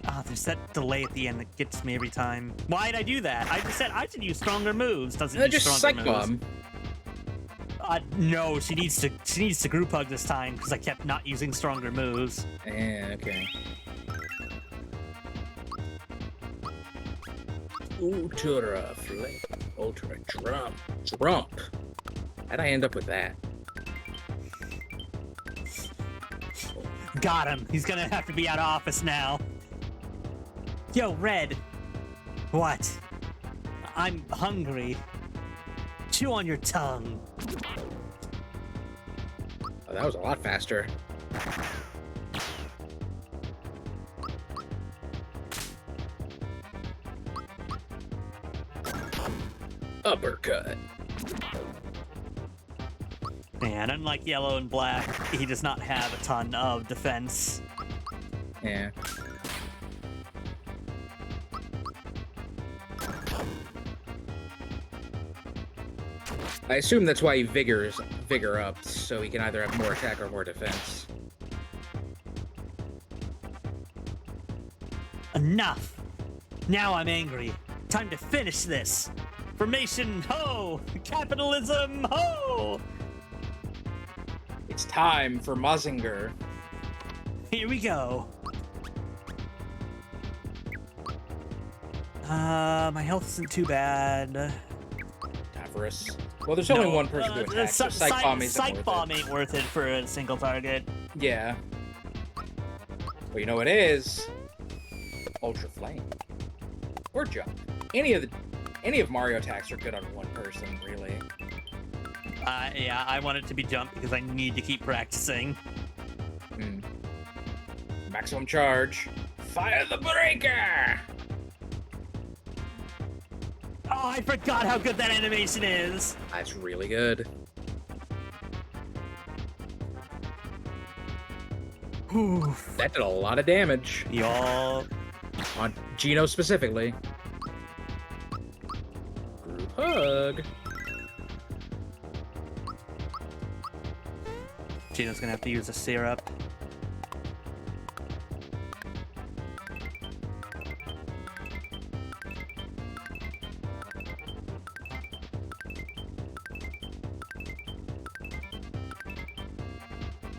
Ah, there's that delay at the end that gets me every time. Why'd I do that? I just said I should use stronger moves. Doesn't use Just stronger psych moves. bomb. No, she needs to group hug this time because I kept not using stronger moves. Yeah, okay. Ultra flame. Ultra trump. How'd I end up with that? Got him. He's gonna have to be out of office now. Yo, Red. What? I'm hungry. Chew on your tongue. Oh, that was a lot faster. Uppercut. And unlike Yellow and Black, he does not have a ton of defense. Yeah. I assume that's why he vigor up, so he can either have more attack or more defense. Enough! Now I'm angry. Time to finish this. Formation, ho! Capitalism, ho! It's time for Mazinger. Here we go. My health isn't too bad. Time for us. Well, there's only one person to attack, so Psych Bomb isn't Psych worth Bomb it. ain't worth it for a single target. Yeah. Well, you know what it is? Ultra Flame. Or Jump. Any of Mario attacks are good on one person, really. Yeah, I want it to be Jump because I need to keep practicing. Maximum charge. Fire the breaker! Oh, I forgot how good that animation is. That's really good. Oof. That did a lot of damage. Y'all. On Gino specifically. Group hug. Gino's gonna have to use a syrup.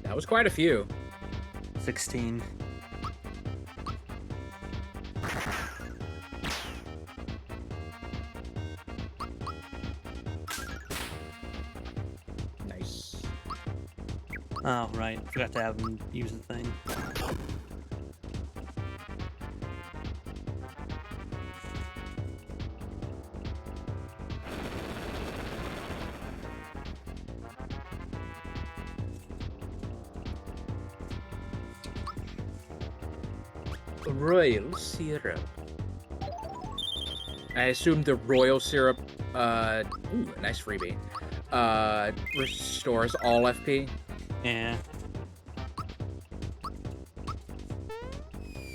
That was quite a few. 16. Nice. Oh, right. Forgot to have him use the thing. Royal syrup. I assume the royal syrup, ooh, nice freebie, restores all FP. Yeah.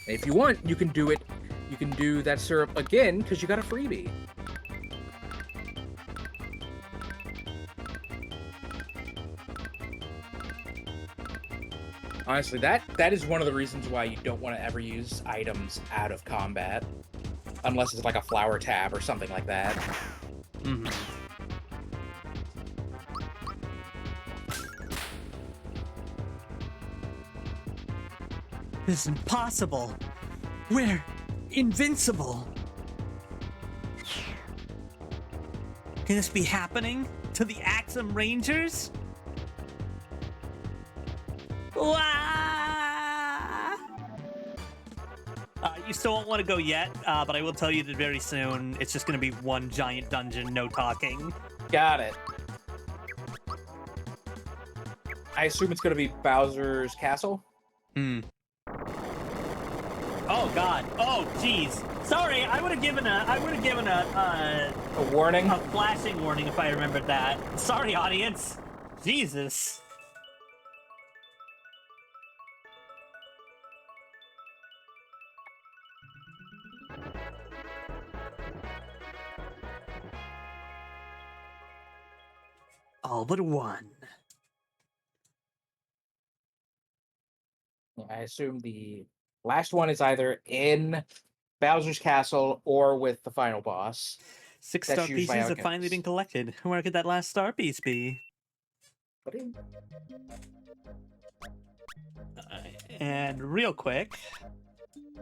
If you want, you can do it. You can do that syrup again because you got a freebie. Honestly, that is one of the reasons why you don't want to ever use items out of combat, unless it's like a flower tab or something like that. Mm-hmm. This is impossible. We're invincible. Can this be happening to the Axum Rangers? Wah! You still won't want to go yet, but I will tell you that very soon it's just going to be one giant dungeon, no talking. Got it. I assume it's going to be Bowser's Castle? Hmm. Oh God! Oh jeez! Sorry, I would have given a A warning? a flashing warning if I remembered that. Sorry, audience. Jesus. All but one. I assume the last one is either in Bowser's Castle or with the final boss. Six That's star used by pieces have finally outcomes. been collected. Where could that last star piece be? And real quick,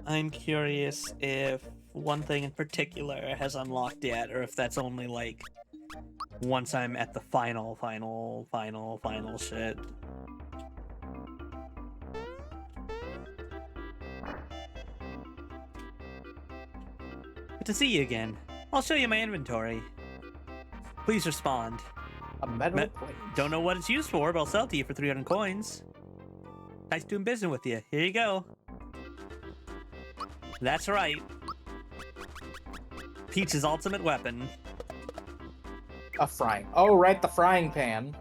I'm curious if one thing in particular has unlocked yet, or if that's only like once I'm at the final shit. Good to see you again. I'll show you my inventory. Please respond. A metal Me- plate. Don't know what it's used for, but I'll sell it to you for 300 coins. Nice doing business with you. Here you go. That's right. Peach's ultimate weapon. A frying. Oh, right, the frying pan.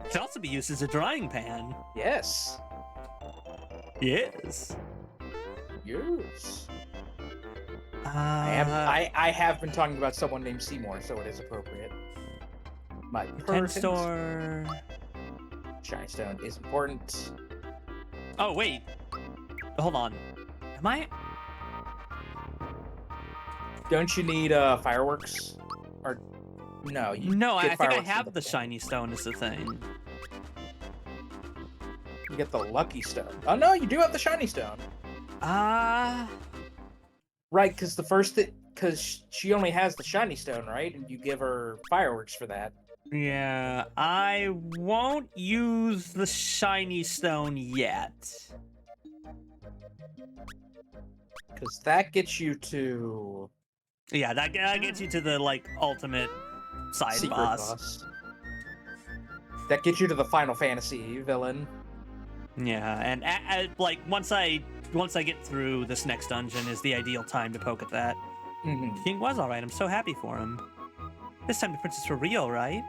It can also be used as a drying pan. Yes. Yes. Yes. I I have been talking about someone named Seymour, so it is appropriate. My 10 Perkins store. Shiny Stone is important. Oh, wait. Hold on. Am I? Don't you need fireworks? Or no? You No, get I think I fireworks have from the shiny stone is the thing. You get the lucky stone. Oh no, you do have the shiny stone. Right, because because she only has the shiny stone, right? And you give her fireworks for that. Yeah, I won't use the shiny stone yet. Because that gets you to Yeah, that gets you to the, like, ultimate side secret boss. That gets you to the Final Fantasy villain. Yeah, and like, once I get through this next dungeon is the ideal time to poke at that. Mm-hmm. King was alright, I'm so happy for him. This time the prince is for real, right?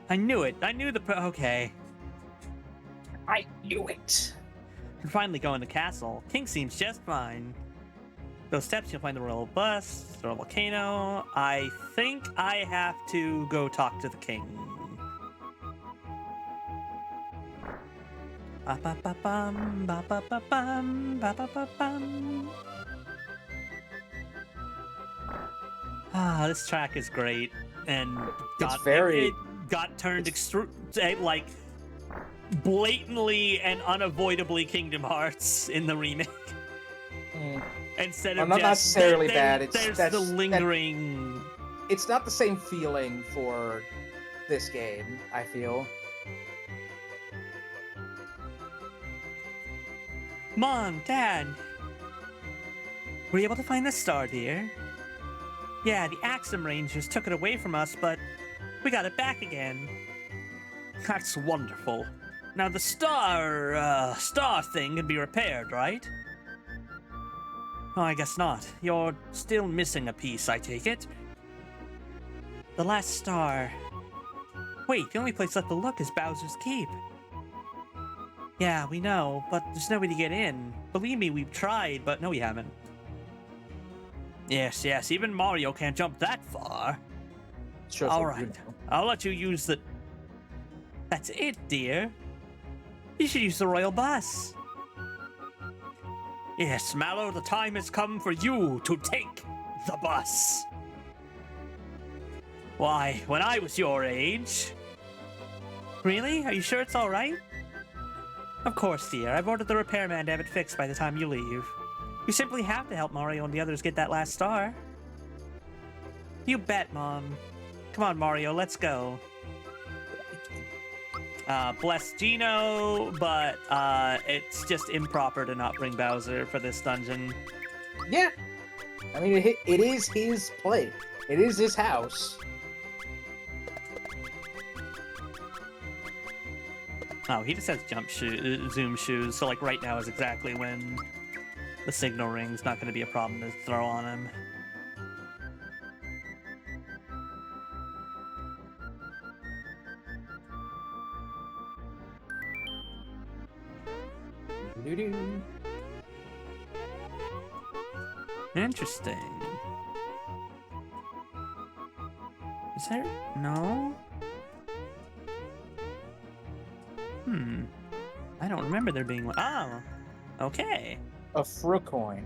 I knew it. I knew okay. I knew it. Can finally go in the castle. King seems just fine. Those steps, you'll find the royal bust, the royal volcano. I think I have to go talk to the king. Ba-ba-ba-bum, ba-ba-ba-bum, ba-ba-ba-bum. Ah, this track is great, and very- it got turned like blatantly and unavoidably Kingdom Hearts in the remake. Instead of Well, not just necessarily bad. there's That's the lingering. It's not the same feeling for this game, I feel. Mom, Dad, were you able to find the star, dear? Yeah, the Axum Rangers took it away from us, but we got it back again. That's wonderful. Now the star thing can be repaired, right? Oh, I guess not. You're still missing a piece, I take it. The last star. Wait, the only place left to look is Bowser's Keep. Yeah, we know, but there's no way to get in. Believe me, we've tried, but no, we haven't. Yes, even Mario can't jump that far. Shows All what you right, know. I'll let you use the... That's it, dear. You should use the royal bus. Yes, Mallow, the time has come for you to take the bus. Why, when I was your age... Really? Are you sure it's all right? Of course, dear. I've ordered the repairman to have it fixed by the time you leave. You simply have to help Mario and the others get that last star. You bet, Mom. Come on, Mario, let's go. Bless Gino, but it's just improper to not bring Bowser for this dungeon. Yeah. I mean, it is his play. It is his house. Oh, he just has zoom shoes, so like right now is exactly when the signal ring's not going to be a problem to throw on him. Doo-doo. Interesting. Is there... No? I don't remember there being one. Oh! Okay. A Frucoin.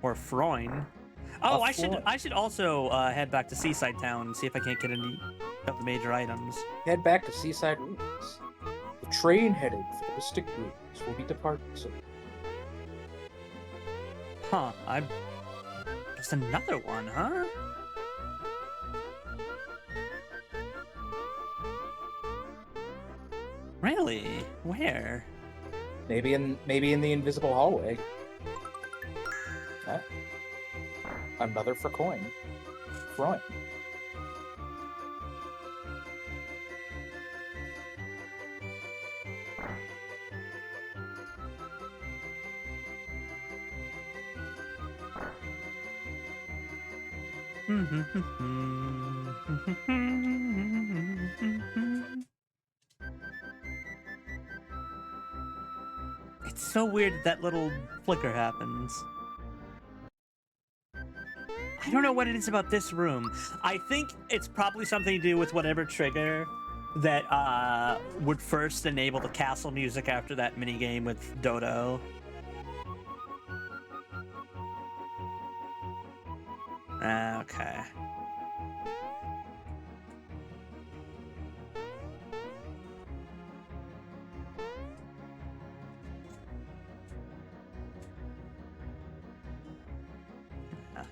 Or Froin. Oh, A I should also head back to Seaside Town and see if I can't get any of the major items. Head back to Seaside Ruins. The train headed for the Mystic Ruins will be departing soon. Huh, There's another one, huh? Really? Where? Maybe in the invisible hallway. Huh? Another for coin. Front. It's so weird that little flicker happens. I don't know what it is about this room. I think it's probably something to do with whatever trigger that would first enable the castle music after that minigame with Dodo. Okay.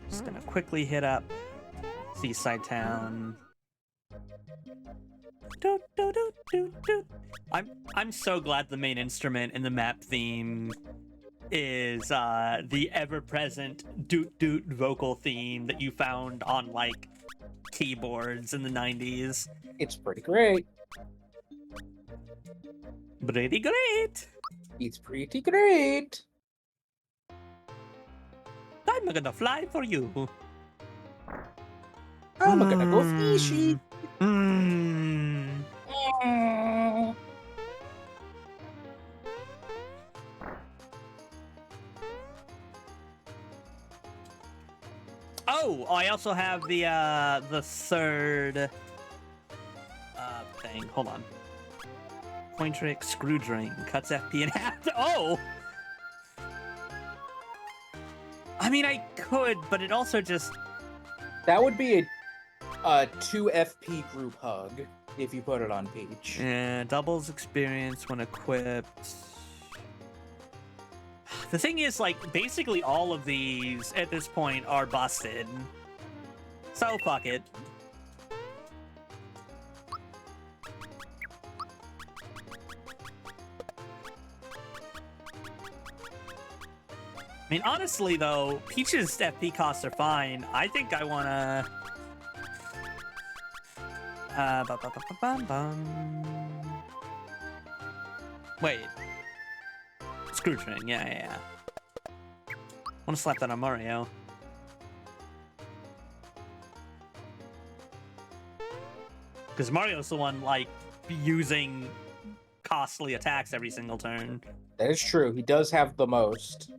Just gonna quickly hit up Seaside Town. Doot, doot, doot, doot, doot. I'm so glad the main instrument in the map theme is the ever-present doot doot vocal theme that you found on like keyboards in the 90s. It's pretty great. Pretty great. It's pretty great. I'm gonna fly for you. I'm gonna go fishy. Mm. Oh, I also have the third thing. Hold on. Coin trick, screw drain, cuts FP in half. Oh! I mean, I could, but it also just... That would be a 2 FP group hug if you put it on Peach. Yeah, doubles experience when equipped. The thing is, like, basically all of these at this point are busted. So fuck it. I mean, honestly, though, Peach's FP costs are fine. I think I want to... Wait. Screw Train, yeah. Wanna slap that on Mario. Because Mario's the one, like, using costly attacks every single turn. That is true. He does have the most.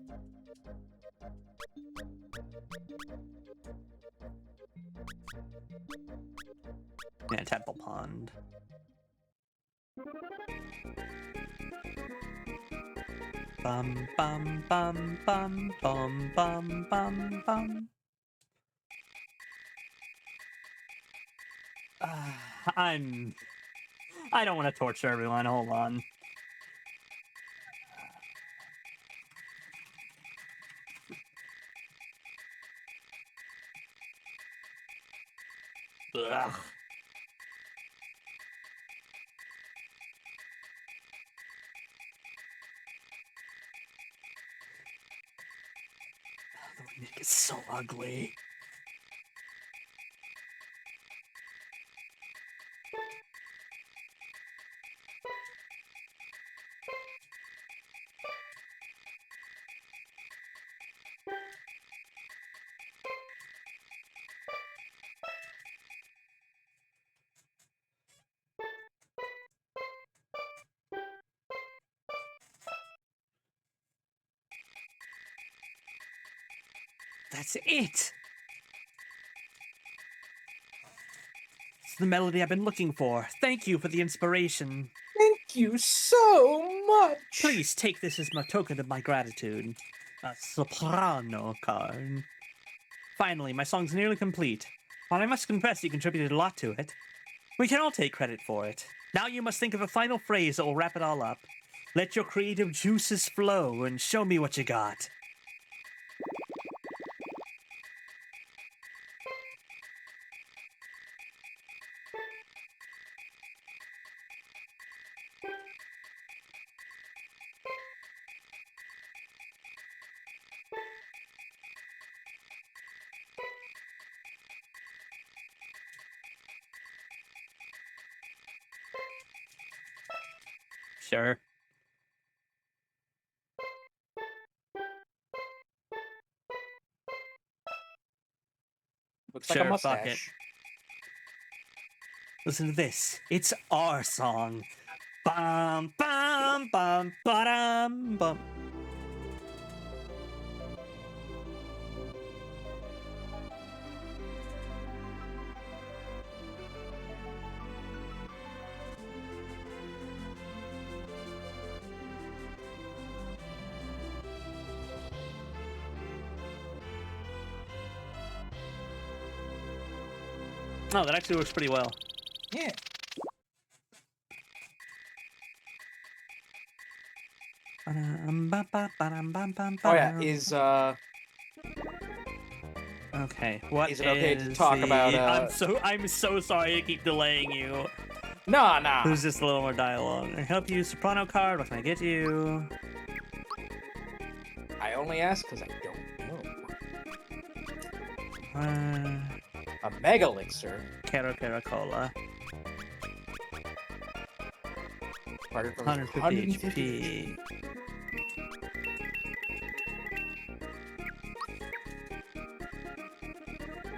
Yeah, Temple Pond. Bum bum bum bum bum bum bum bum. I don't want to torture everyone. Hold on. Ugh. The remake is so ugly. That's it! It's the melody I've been looking for. Thank you for the inspiration. Thank you so much. Please take this as my token of my gratitude. A soprano card. Finally, my song's nearly complete. While I must confess you contributed a lot to it, we can all take credit for it. Now you must think of a final phrase that will wrap it all up. Let your creative juices flow and show me what you got. Sure. Looks like Sure, a fuck it. mustache. Listen to this. It's our song. Bum bum bum ba-dum bum. Oh, that actually works pretty well. Yeah. Oh yeah, is Okay, what Is it okay to is talk the- about, I'm so sorry to keep delaying you. nah. There's just a little more dialogue. I help you, soprano card. What can I get you? I only ask because I don't know. A mega elixir. Caracola. Started from 150 HP.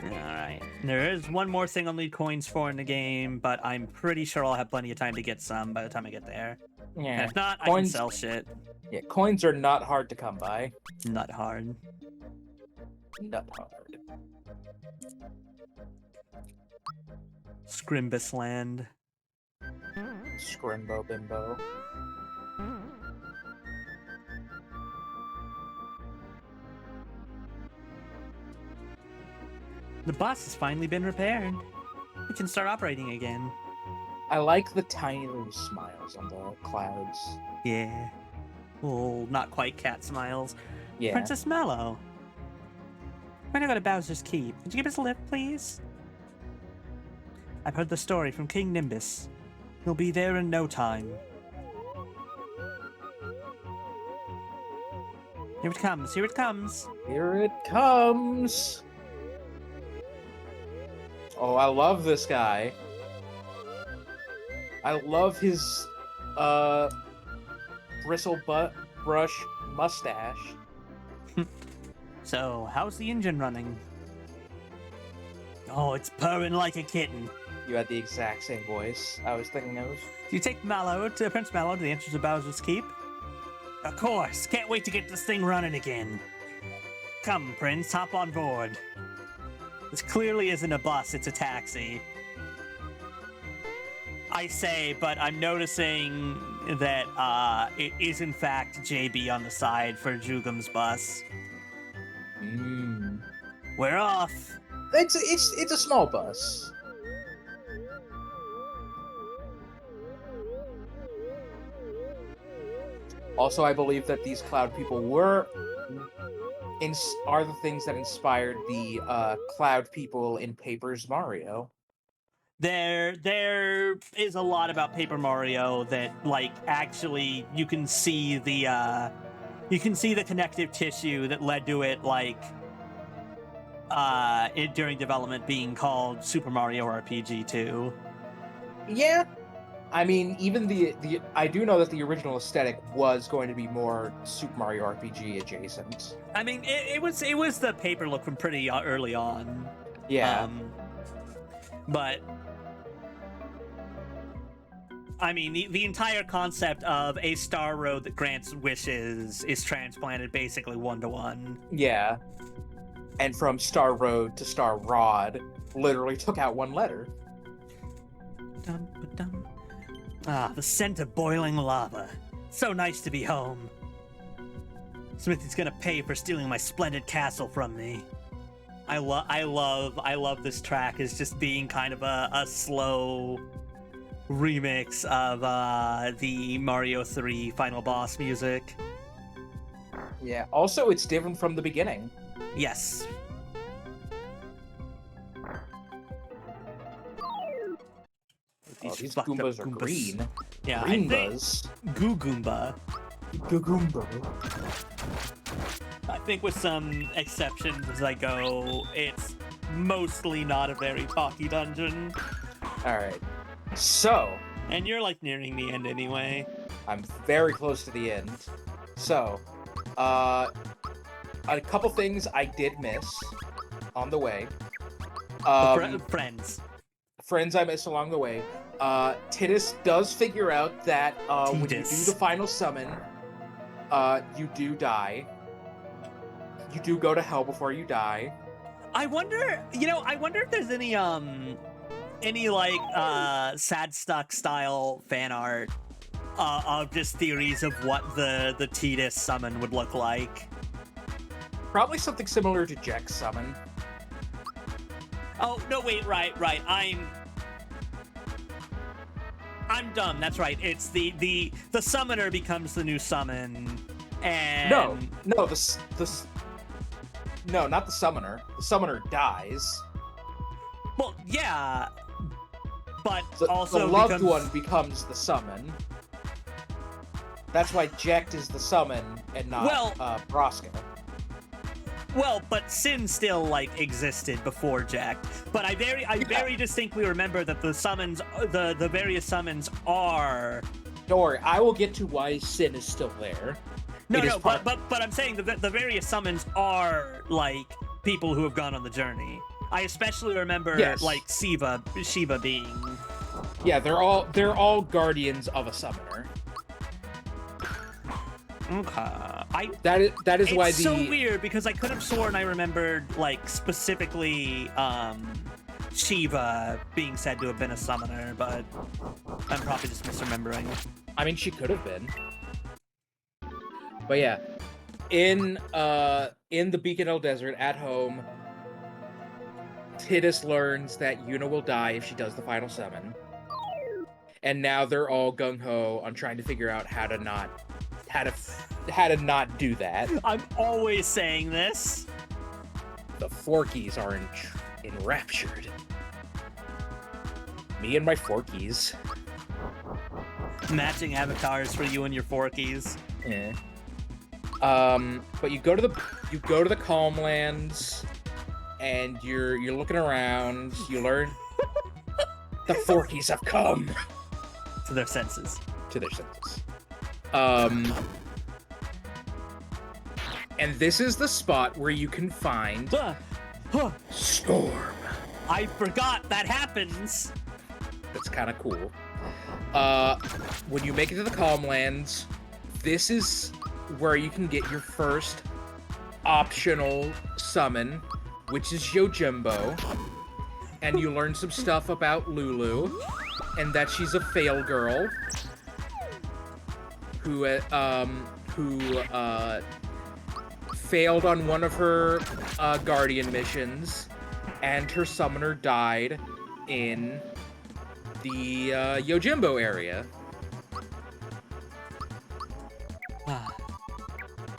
Alright. There is one more thing I'll need coins for in the game, but I'm pretty sure I'll have plenty of time to get some by the time I get there. And Yeah. if not, I Coins- can sell shit. Yeah, coins are not hard to come by. Not hard. Not hard. Scrimbus Land. Scrimbo bimbo. The bus has finally been repaired. We can start operating again. I like the tiny little smiles on the clouds. Yeah. Well, not quite cat smiles. Yeah. Princess Mallow. We're gonna go to Bowser's Keep. Could you give us a lift, please? I've heard the story from King Nimbus. He'll be there in no time. Here it comes, here it comes. Here it comes. Oh, I love this guy. I love his bristle brush mustache. So, how's the engine running? Oh, it's purring like a kitten. You had the exact same voice I was thinking of. Do you take Prince Mallow to the entrance of Bowser's Keep? Of course. Can't wait to get this thing running again. Come, Prince, hop on board. This clearly isn't a bus, it's a taxi. I say, but I'm noticing that it is in fact JB on the side for Jugum's bus. We're off. It's a small bus. Also, I believe that these cloud people are the things that inspired the cloud people in Paper's Mario. There is a lot about Paper Mario that, like, actually you can see the connective tissue that led to it, like, during development being called Super Mario RPG 2. Yeah, I mean, even the I do know that the original aesthetic was going to be more Super Mario RPG adjacent. I mean, it was the paper look from pretty early on. Yeah. But I mean, the entire concept of a star road that grants wishes is transplanted basically 1-to-1. Yeah. And from Star Road to Star Rod, literally took out one letter. Dum-ba-dum. Ah, the scent of boiling lava. So nice to be home. Smithy's gonna pay for stealing my splendid castle from me. I love this track as just being kind of a slow remix of the Mario 3 final boss music. Yeah. Also, it's different from the beginning. Yes. Oh, these fucked up Goombas are green. Yeah, Greenbas. Goo Goomba. Goomba. I think with some exceptions as I go, it's mostly not a very talky dungeon. Alright. So, And you're like nearing the end anyway. I'm very close to the end. So, a couple things I did miss on the way. Friends. Friends I missed along the way. Tidus does figure out that when you do Tidus. the final summon, you do die. You do go to hell before you die. I wonder if there's any like sad stuck style fan art of just theories of what the Tidus summon would look like. Probably something similar to Jack's summon. Oh no, wait, right. I'm dumb. That's right. It's the summoner becomes the new summon, and No, not the summoner. The summoner dies. well, yeah, but The also loved becomes... one becomes the summon. That's why Jack is the summon and not Broska. Well, but Sin still like existed before Jack. But I very distinctly remember that the summons, the various summons are. Don't worry, I will get to why Sin is still there. No, but I'm saying the various summons are like people who have gone on the journey. I especially remember like Shiva being. Yeah, they're all guardians of a summoner. Okay. That is why It's so weird because I could have sworn I remembered like specifically Shiva being said to have been a summoner, but I'm probably just misremembering. I mean, she could have been. But yeah, in the Beacon Desert at home, Tidus learns that Yuna will die if she does the final summon, and now they're all gung ho on trying to figure out how to not do that. I'm always saying this. The Forkies are enraptured. Me and my Forkies. Matching avatars for you and your Forkies. Yeah. But you go to the Calmlands, and you're looking around. You learn the Forkies have come To their senses. to their senses. And this is the spot where you can find Storm. I forgot that happens. That's kind of cool. When you make it to the Calmlands, this is where you can get your first optional summon, which is Yojimbo. And you learn some stuff about Lulu, and that she's a fail girl who failed on one of her Guardian missions, and her summoner died in the Yojimbo area.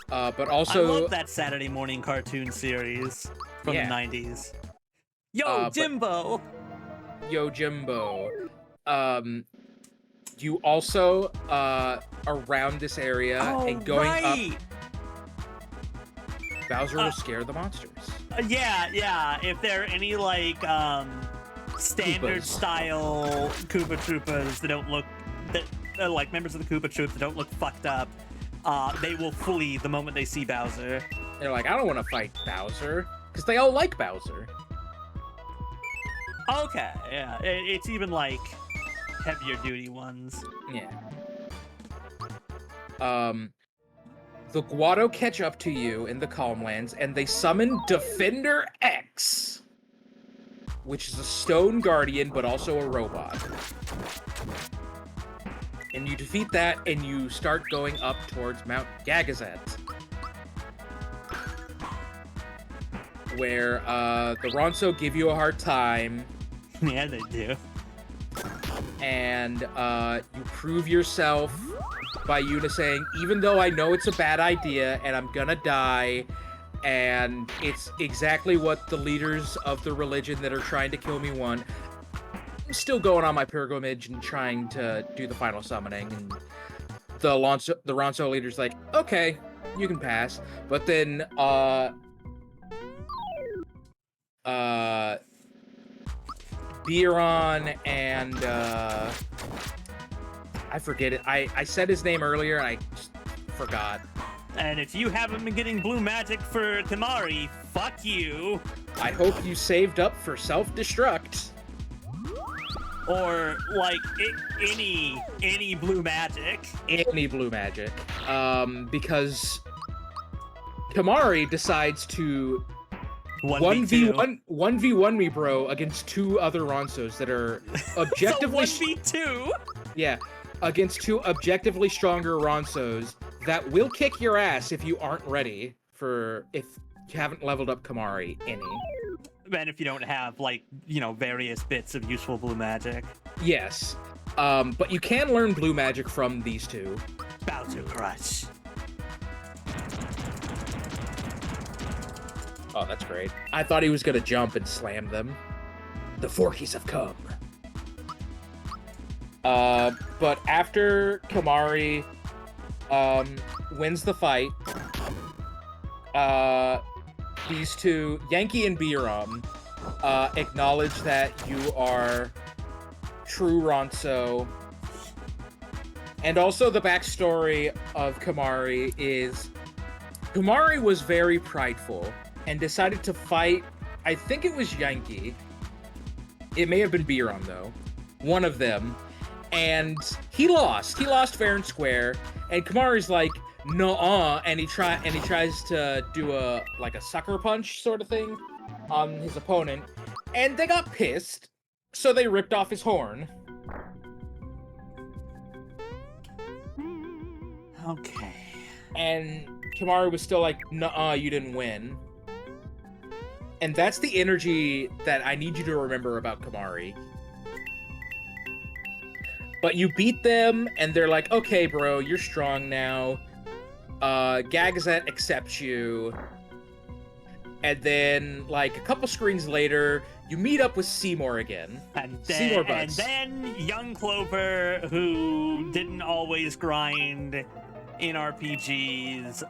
But also, I love that Saturday morning cartoon series from the 90s. Yo, Jimbo! Yojimbo. You also, around this area and going up, Bowser will scare the monsters. Yeah. If there are any, like, standard Koopas. style Koopa Troopas that don't look, like members of the Koopa Troop that don't look fucked up, they will flee the moment they see Bowser. They're like, I don't want to fight Bowser, because they all like Bowser. Okay, yeah. It's even, like, heavier duty ones. Yeah. The Guado catch up to you in the Calmlands, and they summon Defender X, which is a stone guardian, but also a robot. And you defeat that, and you start going up towards Mount Gagazet, where the Ronso give you a hard time. Yeah, they do. And you prove yourself by Yuna saying, even though I know it's a bad idea and I'm gonna die, and it's exactly what the leaders of the religion that are trying to kill me want, I'm still going on my pilgrimage and trying to do the final summoning. And the Ronso leader's like, okay, you can pass. But then Biron and I forget it. I said his name earlier and I just forgot. And if you haven't been getting blue magic for Tamari, fuck you. I hope you saved up for self-destruct. Or, like, any blue magic. Any blue magic. Because Tamari decides to 1v1 me, bro, against two other Ronsos that are objectively... So 1v2? Yeah, against two objectively stronger Ronsos that will kick your ass if you aren't ready if you haven't leveled up Kamari any. And if you don't have, like, you know, various bits of useful blue magic. Yes. But you can learn blue magic from these two. Bowser Crush. Oh, that's great. I thought he was gonna jump and slam them. The Forkies have come. But after Kamari wins the fight, these two, Yankee and Biram, acknowledge that you are true Ronso. And also the backstory of Kamari is Kamari was very prideful and decided to fight, I think it was Yankee. It may have been Biram though. One of them. And he lost. He lost fair and square. And Kamari's like, nuh-uh, and he tries to do a sucker punch sort of thing on his opponent, and they got pissed, so they ripped off his horn. Okay. And Kamari was still like, nuh-uh, you didn't win. And that's the energy that I need you to remember about Kamari. But you beat them, and they're like, okay, bro, you're strong now. Gagazet accepts you. And then, like, a couple screens later, you meet up with Seymour again. Seymour Buds. And then young Clover, who didn't always grind in RPGs,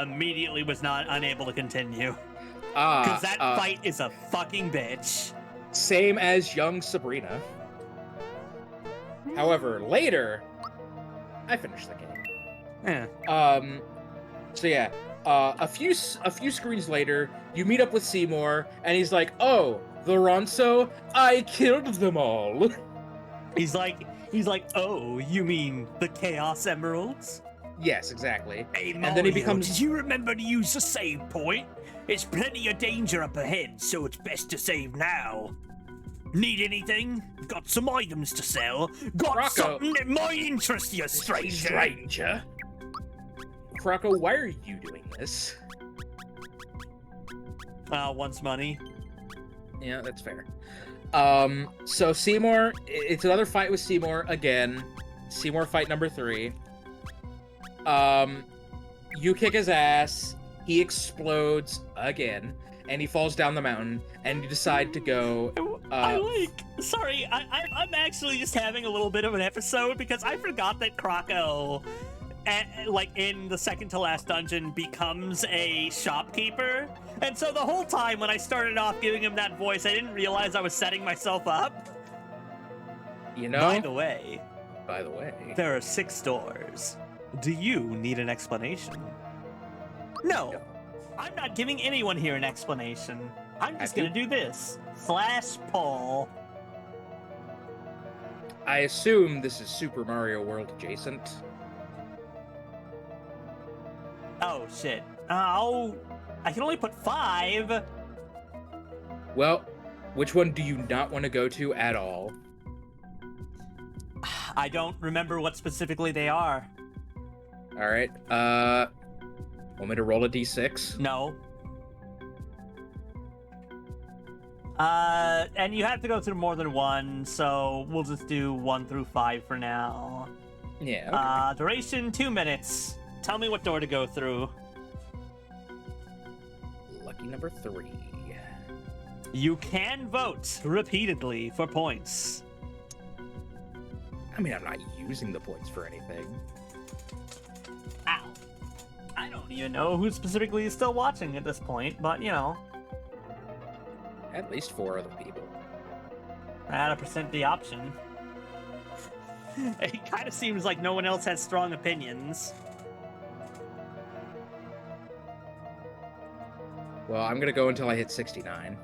immediately was unable to continue. Because that fight is a fucking bitch. Same as young Sabrina. However, later, I finished the game. Yeah. So yeah, a few screens later, you meet up with Seymour, and he's like, "Oh, the Ronso, I killed them all." He's like, oh, you mean the Chaos Emeralds? Yes, exactly. Hey, And then he becomes- did you remember to use the save point? It's plenty of danger up ahead, so it's best to save now. Need anything? Got some items to sell? Got Rocco. something that might interest you, stranger. Croco, why are you doing this? Wants money. Yeah, that's fair. So Seymour, it's another fight with Seymour again. Seymour fight number 3. You kick his ass, he explodes again, and he falls down the mountain, and you decide to go, Sorry, I'm actually just having a little bit of an episode because I forgot that Croco, in the second to last dungeon, becomes a shopkeeper. And so the whole time when I started off giving him that voice, I didn't realize I was setting myself up. you know, By the way, there are 6 doors. Do you need an explanation? No. I'm not giving anyone here an explanation. I'm just Have gonna do this. /Paul. I assume this is Super Mario World adjacent. Oh, shit. Oh, I can only put 5. Well, which one do you not want to go to at all? I don't remember what specifically they are. All right. Want me to roll a d6? No. And you have to go through more than one, so we'll just do 1 through 5 for now. Yeah. Duration 2 minutes. Tell me what door to go through. Lucky number 3. You can vote repeatedly for points. I mean, I'm not using the points for anything. Ow. I don't even know who specifically is still watching at this point, but you know. At least 4 other people. Add a percent the option. It kind of seems like no one else has strong opinions. Well, I'm gonna go until I hit 69.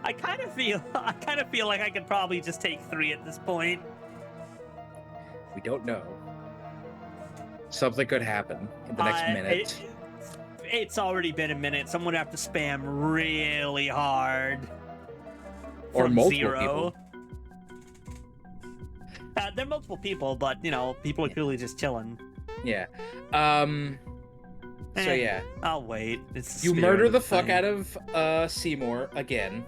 I kind of feel like I could probably just take 3 at this point. We don't know. Something could happen in the next minute. It's already been a minute. Someone would have to spam really hard. Or from multiple 0. people. They're multiple people, but you know, people are clearly just chilling. Yeah. So Eh, yeah, I'll wait. It's the you spirit murder of the fuck thing. out of Seymour again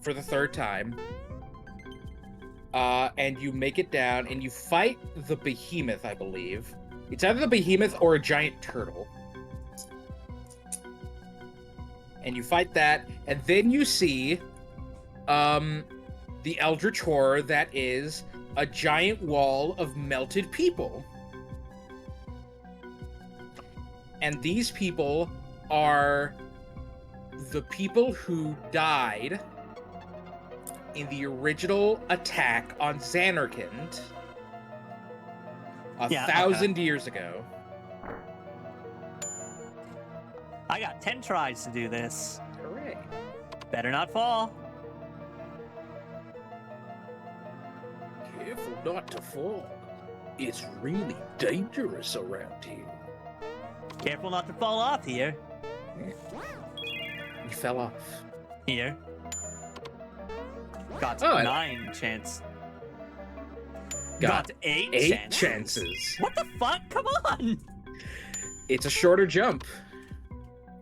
for the 3rd time. And you make it down and you fight the behemoth, I believe. It's either the behemoth or a giant turtle. And you fight that, and then you see the eldritch horror that is a giant wall of melted people. And these people are the people who died in the original attack on Xanarkand a 1,000 years ago. I got 10 tries to do this. Hooray. Better not fall. Careful not to fall. It's really dangerous around here. Careful not to fall off here. You fell off. Here. Got Oh, 9 chance. Got 8 chances. What the fuck? Come on! It's a shorter jump.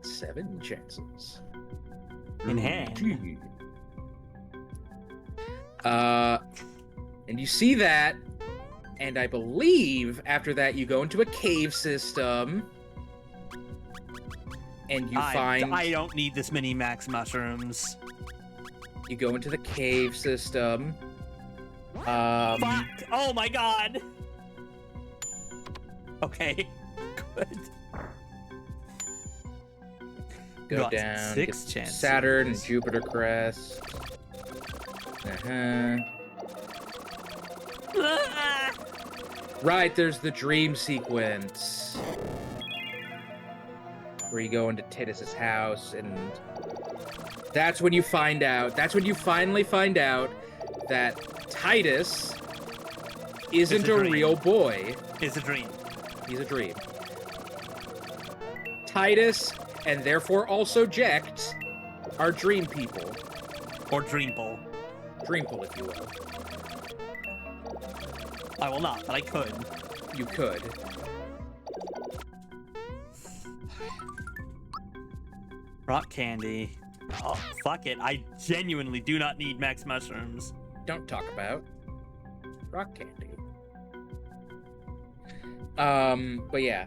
7 chances. In hand. Gee. And you see that, and I believe after that you go into a cave system, and you find I don't need this many max mushrooms. you go into the cave system. Fuck! Oh my god! Okay. Good. Go Got down. 6 get chances. Saturn and Jupiter Crest. Ah! Right, there's the dream sequence. Where you go into Tidus's house, and that's when you find out, that's when you finally find out that Tidus isn't It's a a dream. real boy. It's a dream. He's a dream. Tidus, and therefore also Jecht, are dream people. Or Dreample. Dreample, if you will. I will not, but I could. You could. Rock candy. Oh, fuck it. I genuinely do not need max mushrooms. Don't talk about rock candy. But yeah.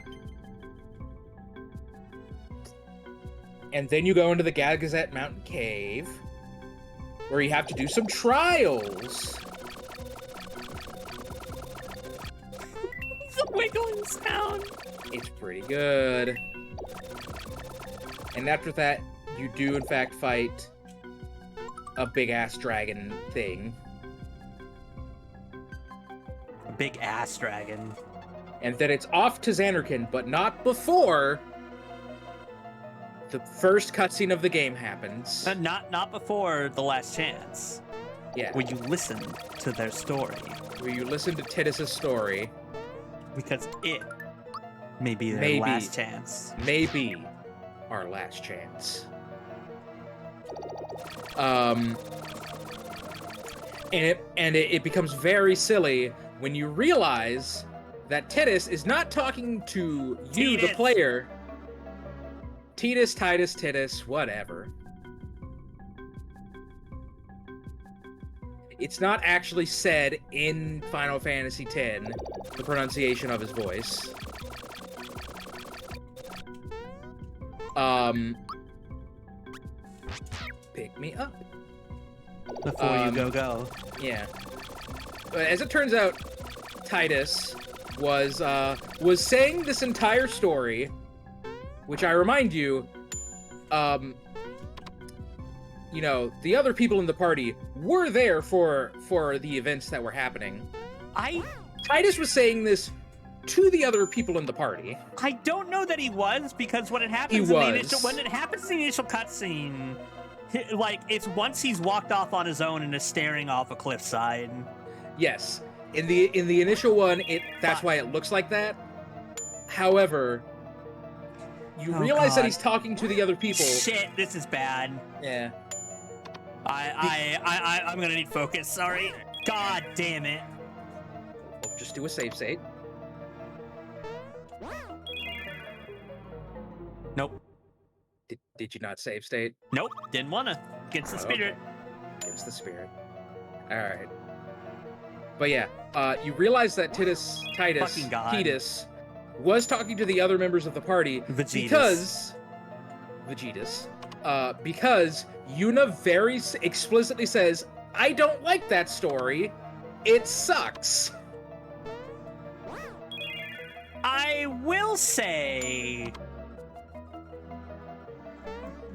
And then you go into the Galgazet Mountain Cave, where you have to do some trials. The wiggling sound. It's pretty good. And after that, you do in fact fight a big-ass dragon thing. A big ass dragon. And then it's off to Xanarkand, but not before the first cutscene of the game happens. Not before the last chance. Yeah, Where you listen to their story. where you listen to Tidus' story. Because it may be their Maybe. last chance. Maybe our last chance. And it becomes very silly when you realize that Tidus is not talking to you, the Tidus. player. Tidus, whatever. It's not actually said in Final Fantasy X, the pronunciation of his voice. Pick me up. Before you go. Yeah. As it turns out, Tidus was saying this entire story, which I remind you, you know, the other people in the party were there for the events that were happening. Tidus was saying this to the other people in the party. I don't know that he was, because when it happens He in the was. initial cutscene, like, it's once he's walked off on his own and is staring off a cliffside. Yes. In the initial one, that's Fuck. why it looks like that. However, you Oh, realize that God. he's talking to the other people. Shit, this is bad. Yeah. I'm gonna need focus, sorry. God damn it. We'll just do a save state. Nope. Did you not save state? Nope, didn't wanna. Against the Oh, okay. spirit. Gives the spirit. Alright. But yeah, you realize that Fucking God. Tidus was talking to the other members of the party Vegetus. because Yuna very explicitly says, I don't like that story. It sucks. I will say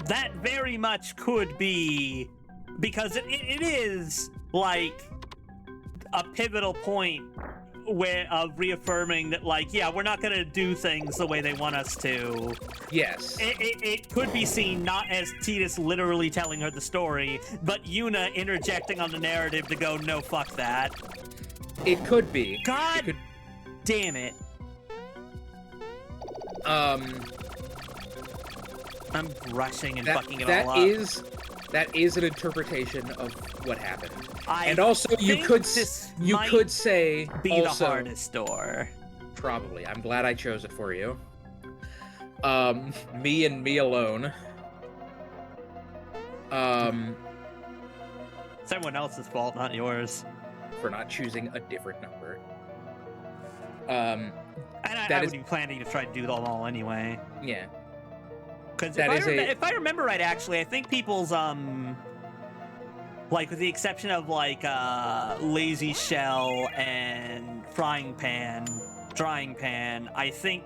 that very much could be, because it is like a pivotal point where of reaffirming that, like, yeah, we're not gonna do things the way they want us to. Yes. It could be seen not as Tidus literally telling her the story, but Yuna interjecting on the narrative to go, no, fuck that. It could be. God It could, damn it. I'm rushing and fucking it all up. That is an interpretation of what happened. I And also, you think could this you might could say be also, the hardest door. Probably. I'm glad I chose it for you. Me and me alone. It's everyone else's fault, not yours. For not choosing a different number. And That I is- would be planning to try to do them all anyway. Yeah. Because That is a- if I remember right, actually, I think people's like, with the exception of like Lazy Shell and Drying Pan, I think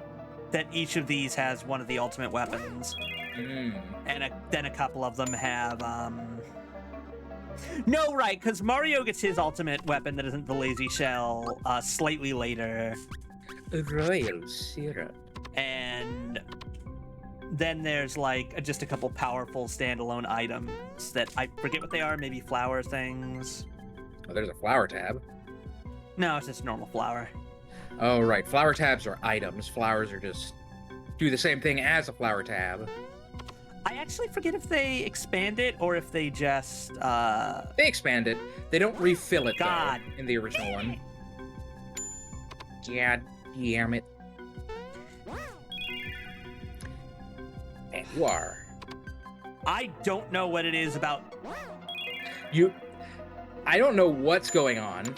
that each of these has one of the ultimate weapons, Mm. and then a couple of them have No, right, because Mario gets his ultimate weapon that isn't the lazy shell slightly later. Royal syrup. And then there's like just a couple powerful standalone items that I forget what they are, maybe flower things. Oh, there's a flower tab. No, it's just normal flower. Oh, right. Flower tabs are items. Flowers are just do the same thing as a flower tab. I actually forget if they expand it or if they just They expand it. They don't refill it, God. though, in the original one. God damn it. And you are. I don't know what it is about. I don't know what's going on.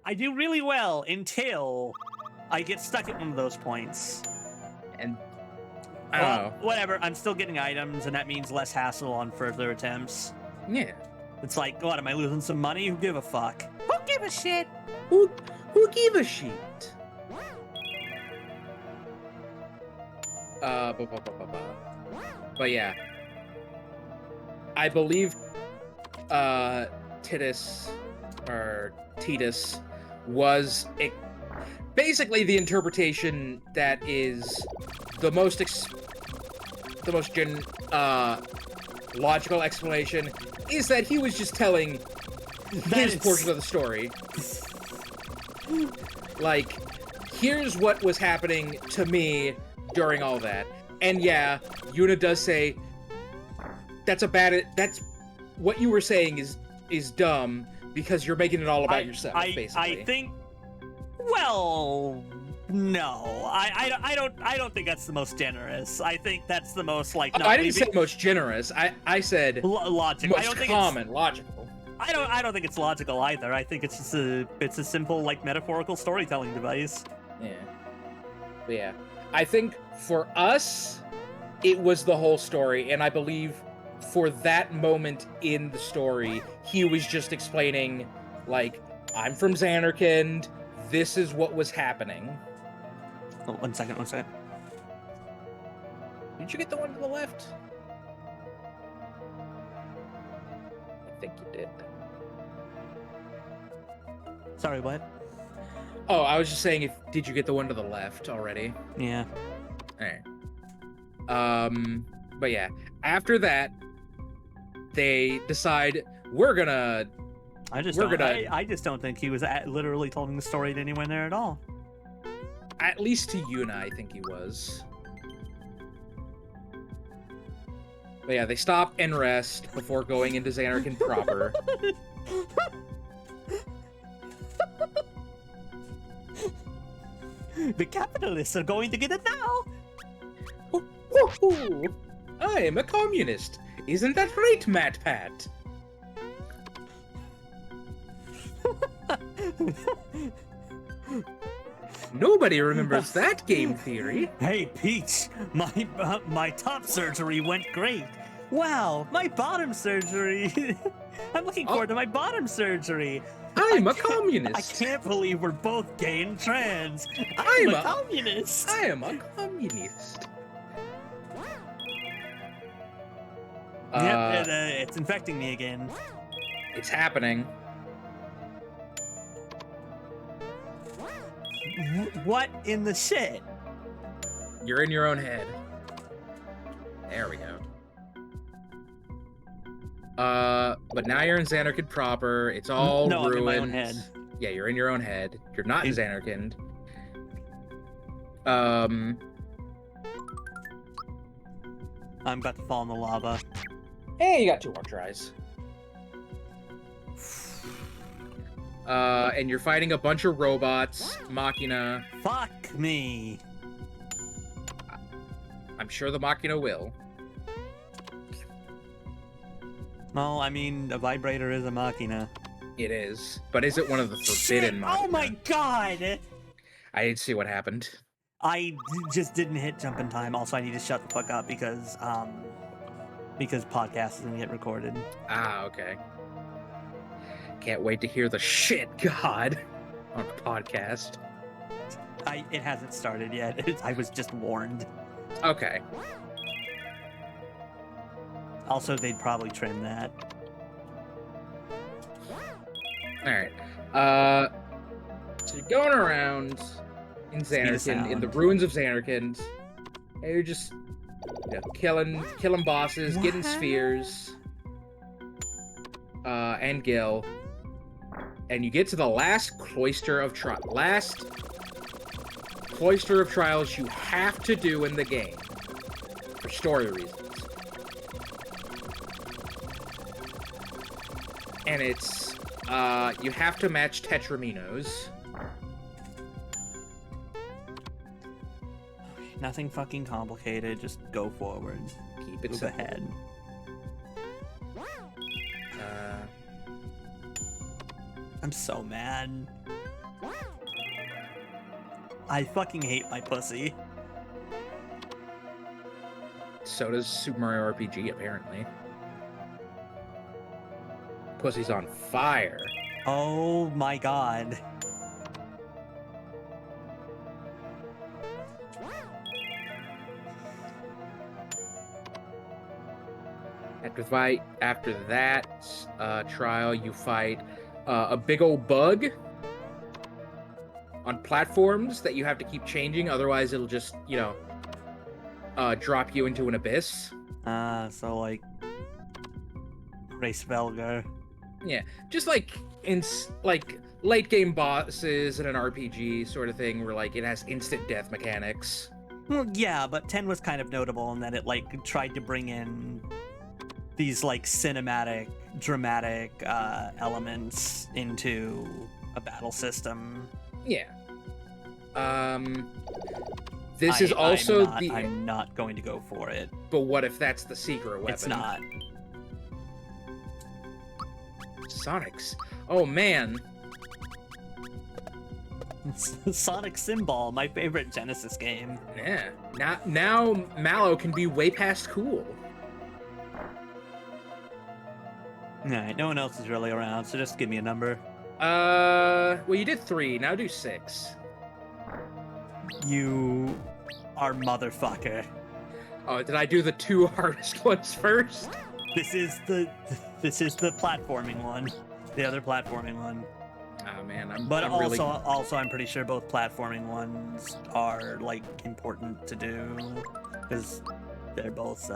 I do really well until I get stuck at one of those points. And I don't know. Whatever, I'm still getting items, and that means less hassle on further attempts. Yeah. It's like, what, am I losing some money? Who give a fuck? Who give a shit? Who give a shit? But yeah. I believe Titus or Titus was basically the interpretation that is the most logical explanation is that he was just telling his portion of the story. Like, here's what was happening to me during all that. And yeah, Yuna does say that's what you were saying is dumb because you're making it all about yourself, basically. I think, well, no, I don't think that's the most generous. I think that's the most like. I didn't say most generous. I said logical. Most common, logical. I don't think it's logical either. I think it's just a simple like metaphorical storytelling device. Yeah. But yeah. I think for us, it was the whole story, and I believe for that moment in the story, he was just explaining, like, I'm from Zanarkand, this is what was happening. Oh, one second. Did you get the one to the left? I think you did. Sorry, what? Oh, I was just saying, did you get the one to the left already? Yeah. Alright. But yeah, after that, they decide I just don't think he was literally telling the story to anyone there at all. At least to Yuna, I think he was. But yeah, they stop and rest before going into Zanarkand proper. The capitalists are going to get it now! Woohoo! I am a communist. Isn't that right, Matt Pat? Nobody remembers that game theory. Hey, Peach, my top surgery went great. Wow, my bottom surgery. I'm looking forward to my bottom surgery. I'm a communist. I can't believe we're both gay and trans. I'm a communist. I am a communist. Yep, it's infecting me again. It's happening. What in the shit? You're in your own head. There we go. But now you're in Zanarkand proper. It's all ruined. I'm in my own head. Yeah, you're in your own head. You're not in Zanarkand. I'm about to fall in the lava. Hey, you got 2 more tries. And you're fighting a bunch of robots, Machina. Fuck me. I'm sure the Machina will. Well, I mean, a vibrator is a Machina. It is. But is it one of the forbidden Machina? Oh my god! I didn't see what happened. I just didn't hit jump in time. Also, I need to shut the fuck up because podcast isn't yet recorded. Ah, okay. Can't wait to hear the shit god on the podcast. It hasn't started yet. I was just warned. Okay. Also, they'd probably trim that. Alright. So you're going around in Speed of Xanarkand, in the sound. ruins of Xanarkand, and you're just killing bosses, getting What? spheres, and Gil. And you get to the last cloister of trials you have to do in the game for story reasons. And it's you have to match Tetraminos. Nothing fucking complicated. Just go forward. Keep it Move simple. ahead. I'm so mad. I fucking hate my pussy. So does Super Mario RPG, apparently. Pussy's on fire. Oh my god. After that trial, you fight a big old bug on platforms that you have to keep changing, otherwise it'll just, drop you into an abyss. So like Race Velga. Yeah, just like late game bosses in an RPG sort of thing, where like it has instant death mechanics. Well, yeah, but 10 was kind of notable in that it like tried to bring in these like cinematic, dramatic elements into a battle system. Yeah. This is also I'm not going to go for it. But what if that's the secret weapon? It's not. Sonic's. Oh man. Sonic Symbol, my favorite Genesis game. Yeah. Now Mallow can be way past cool. Alright, no one else is really around, so just give me a number. Well, you did 3, now do 6. You are motherfucker. Oh, did I do the 2 hardest ones first? This is the platforming one. The other platforming one. Oh man, I'm Also I'm pretty sure both platforming ones are like important to do because they're both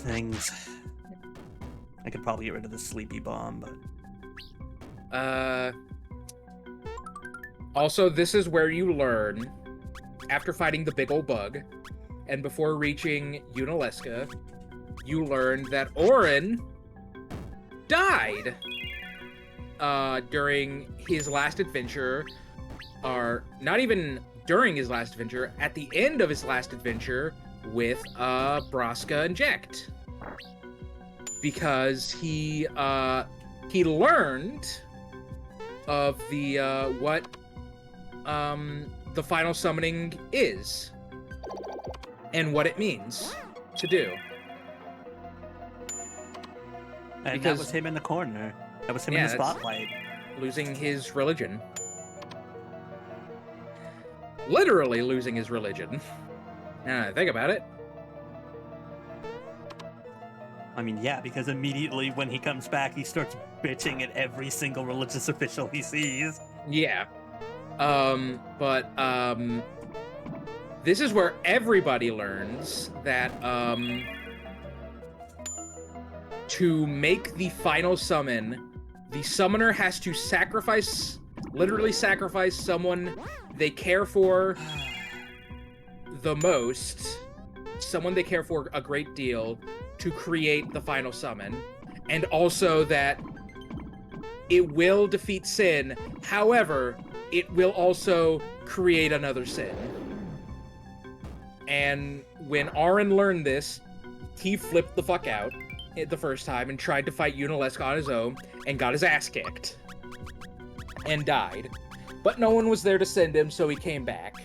things. I could probably get rid of the sleepy bomb, but also, this is where you learn, after fighting the big old bug, and before reaching Unalesca, you learn that Auron died during his last adventure, or not even during his last adventure, at the end of his last adventure with Braska and Jekt. Because he learned of the what the final summoning is and what it means to do. and Because- that was him in the corner. That was him in Yeah, the that's- spotlight. Losing his religion. Literally losing his religion. Now that I think about it. I mean, yeah, because immediately when he comes back, he starts bitching at every single religious official he sees. Yeah. This is where everybody learns that, to make the final summon, the summoner has to literally sacrifice someone they care for the most, someone they care for a great deal, to create the final summon. And also that it will defeat Sin, however, it will also create another Sin. And when Auron learned this, he flipped the fuck out the first time and tried to fight Unalesca on his own and got his ass kicked. And died. But no one was there to send him, so he came back.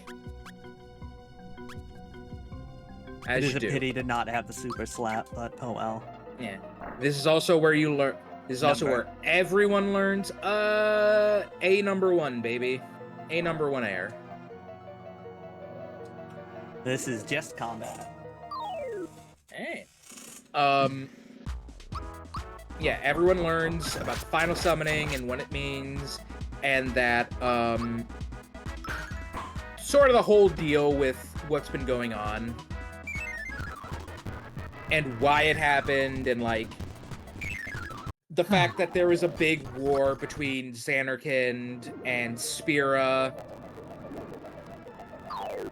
It As is you a do. pity to not have the super slap, but oh well. Yeah. This is also where you learn. This is also Number. where everyone learns. A number 1, baby. A number 1 air. This is just combat. Hey. Yeah, everyone learns about the final summoning and what it means, and that, sort of the whole deal with what's been going on, and why it happened, and, like, the fact that there was a big war between Xanarkand and Spira.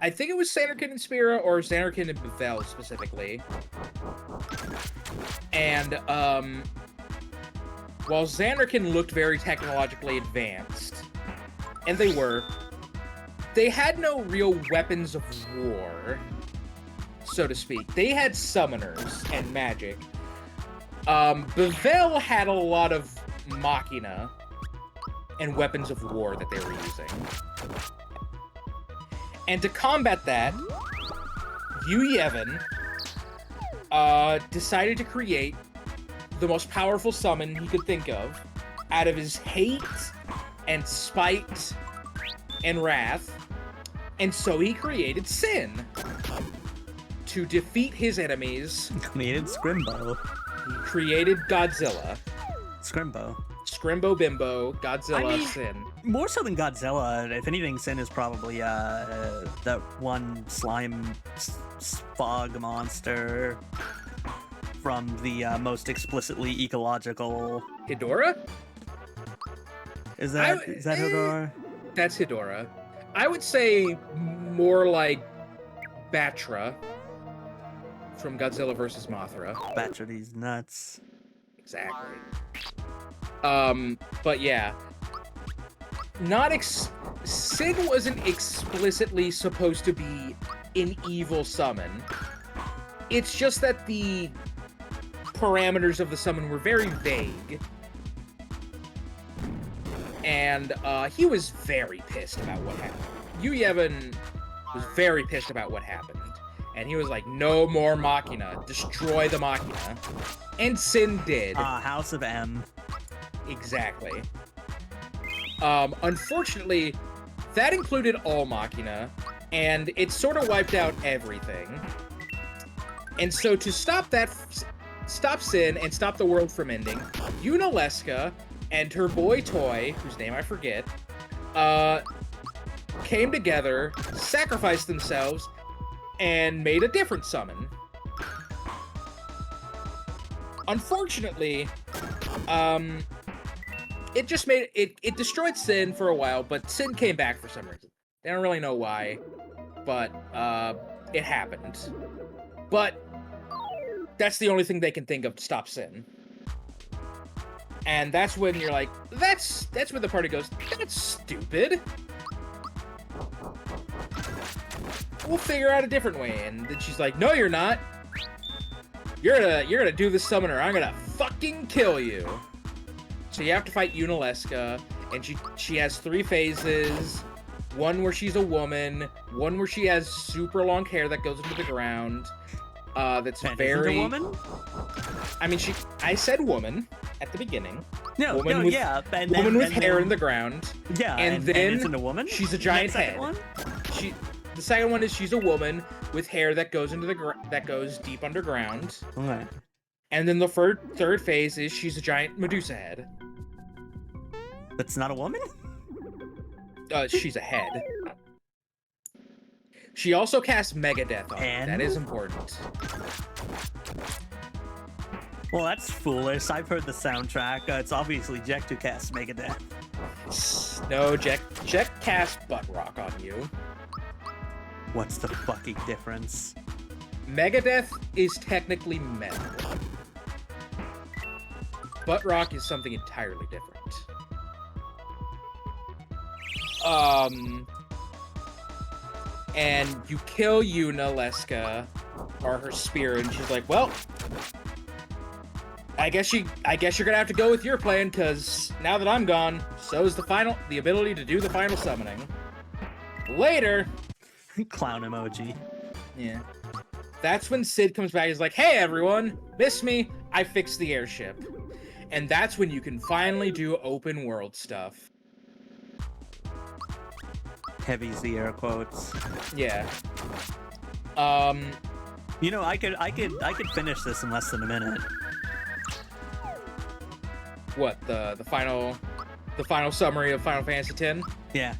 I think it was Xanarkand and Spira, or Xanarkand and Bevelle specifically. And, while Xanarkand looked very technologically advanced, and they had no real weapons of war, so to speak. They had summoners and magic. Bevelle had a lot of machina and weapons of war that they were using. And to combat that, Yu Yevon decided to create the most powerful summon he could think of out of his hate and spite and wrath. And so he created Sin to defeat his enemies. Created Scrimbo. He created Godzilla. Scrimbo. Scrimbo Bimbo, Godzilla, I mean- Sin. More so than Godzilla, if anything, Sin is probably that one slime fog monster from the most explicitly ecological. Hedorah? Is that Hedorah? That's Hedorah. I would say more like Batra from Godzilla vs. Mothra. Batcher these nuts. Exactly. But yeah. Sin wasn't explicitly supposed to be an evil summon. It's just that the parameters of the summon were very vague. And he was very pissed about what happened. Yu Yevon was very pissed about what happened. And he was like, no more Machina. Destroy the Machina. And Sin did. House of M. Exactly. Unfortunately, that included all Machina, and it sort of wiped out everything. And so to stop Sin and stop the world from ending, Yunalesca and her boy Toy, whose name I forget, came together, sacrificed themselves, and made a different summon. Unfortunately, it just made it destroyed Sin for a while, but Sin came back for some reason. They don't really know why, but it happened. But that's the only thing they can think of to stop Sin. And that's when you're like, that's when the party goes, that's stupid. We'll figure out a different way. And then she's like, no, you're not. You're gonna do this summon or I'm gonna fucking kill you. So you have to fight Yunalesca, and she has 3 phases. One where she's a woman, one where she has super long hair that goes into the ground. That's And very. isn't a woman? I mean, I said woman at the beginning. No, Woman no, with- yeah. And Woman then, with and hair then, in the ground. Yeah, and then isn't a woman? she's a In that giant second head. one? The second one is she's a woman with hair that goes into that goes deep underground. Okay. And then the third phase is she's a giant Medusa head. That's not a woman? She's a head. She also casts Megadeth on it. And? That is important. Well, that's foolish. I've heard the soundtrack. It's obviously Jack who casts Megadeth. No, Jack casts butt rock on you. What's the fucking difference? Megadeth is technically metal. Butt rock is something entirely different. And you kill Yunalesca, or her spirit, and she's like, well, I guess you're gonna have to go with your plan, because now that I'm gone, so is the ability to do the final summoning. Later. Clown emoji. Yeah. That's when Sid comes back. He's like, hey, everyone, miss me? I fixed the airship. And that's when you can finally do open world stuff. Heavy Z air quotes. Yeah. You know, I could finish this in less than a minute. What, the final summary of Final Fantasy X? Yeah.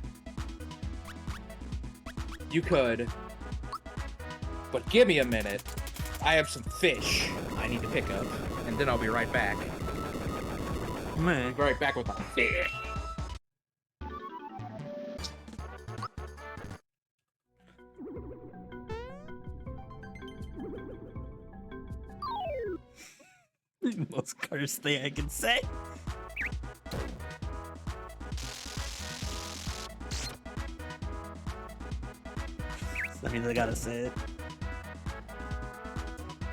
You could. But give me a minute. I have some fish I need to pick up, and then I'll be right back. Man. Be right back with my fish. Most cursed thing I can say. So that means I gotta say it.